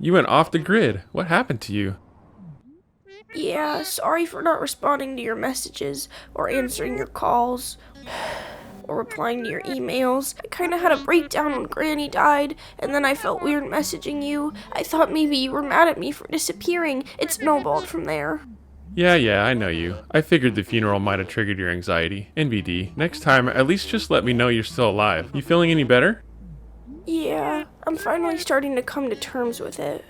You went off the grid. What happened to you? Yeah, sorry for not responding to your messages, or answering your calls, or replying to your emails. I kinda had a breakdown when Granny died, and then I felt weird messaging you. I thought maybe you were mad at me for disappearing. It snowballed from there. Yeah, I know you. I figured the funeral might have triggered your anxiety. NBD, next time, at least just let me know you're still alive. You feeling any better? Yeah, I'm finally starting to come to terms with it.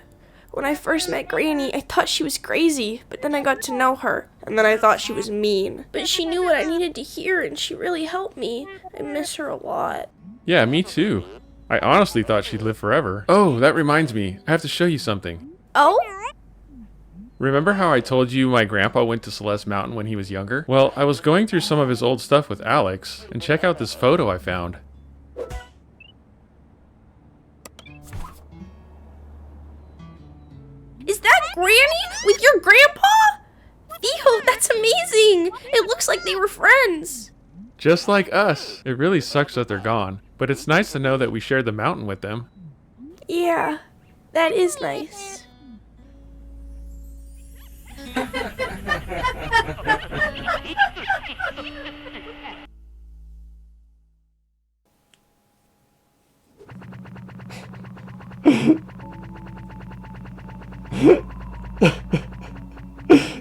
When I first met Granny, I thought she was crazy, but then I got to know her, and then I thought she was mean. But she knew what I needed to hear, and she really helped me. I miss her a lot. Yeah, me too. I honestly thought she'd live forever. Oh, that reminds me. I have to show you something. Oh? Remember how I told you my grandpa went to Celeste Mountain when he was younger? Well, I was going through some of his old stuff with Alex, and check out this photo I found. Is that Granny with your grandpa? Theo, that's amazing! It looks like they were friends. Just like us. It really sucks that they're gone, but it's nice to know that we shared the mountain with them. Yeah, that is nice.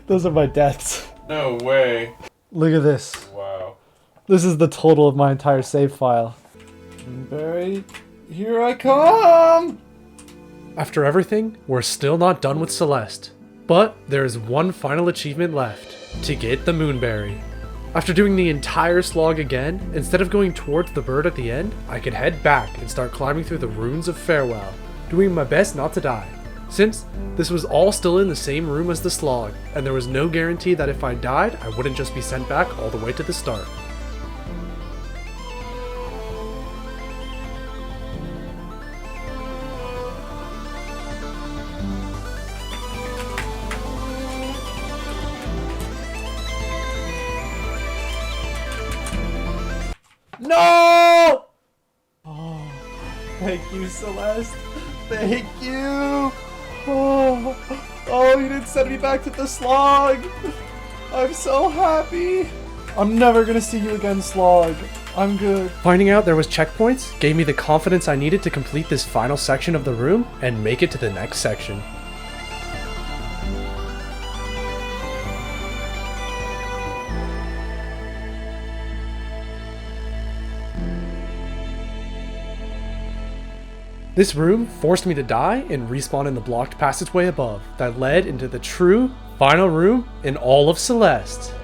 Those are my deaths. No way. Look at this. Wow. This is the total of my entire save file. Barry, here I come! After everything, we're still not done with Celeste. But there is one final achievement left, to get the Moonberry. After doing the entire slog again, instead of going towards the bird at the end, I could head back and start climbing through the runes of Farewell, doing my best not to die. Since this was all still in the same room as the slog, and there was no guarantee that if I died, I wouldn't just be sent back all the way to the start. No! Oh, thank you, Celeste. Thank you. Oh, you didn't send me back to the slog. I'm so happy. I'm never gonna see you again, slog. I'm good. Finding out there was checkpoints gave me the confidence I needed to complete this final section of the room and make it to the next section. This room forced me to die and respawn in the blocked passageway above that led into the true final room in all of Celeste.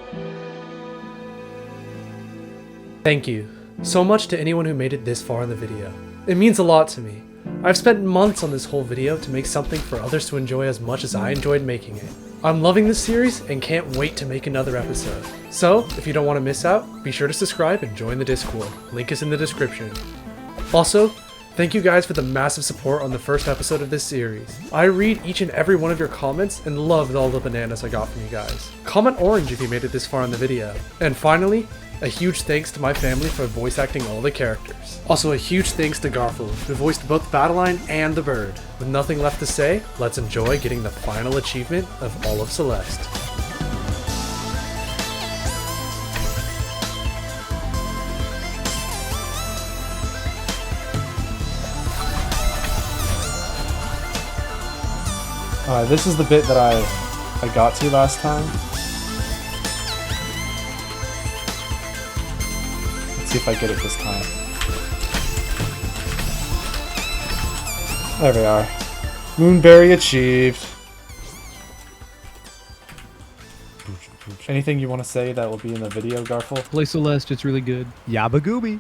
Thank you so much to anyone who made it this far in the video. It means a lot to me. I've spent months on this whole video to make something for others to enjoy as much as I enjoyed making it. I'm loving this series and can't wait to make another episode. So, if you don't want to miss out, be sure to subscribe and join the Discord. Link is in the description. Also, thank you guys for the massive support on the first episode of this series. I read each and every one of your comments and loved all the bananas I got from you guys. Comment orange if you made it this far in the video. And finally, A huge thanks to my family for voice acting all the characters. Also a huge thanks to Garfield, who voiced both Battleline and the bird. With nothing left to say, let's enjoy getting the final achievement of all of Celeste. Alright, this is the bit that I got to last time. Let's see if I get it this time. There we are. Moonberry achieved. Anything you want to say that will be in the video, Garfield? Play Celeste, it's really good. Yabba Gooby.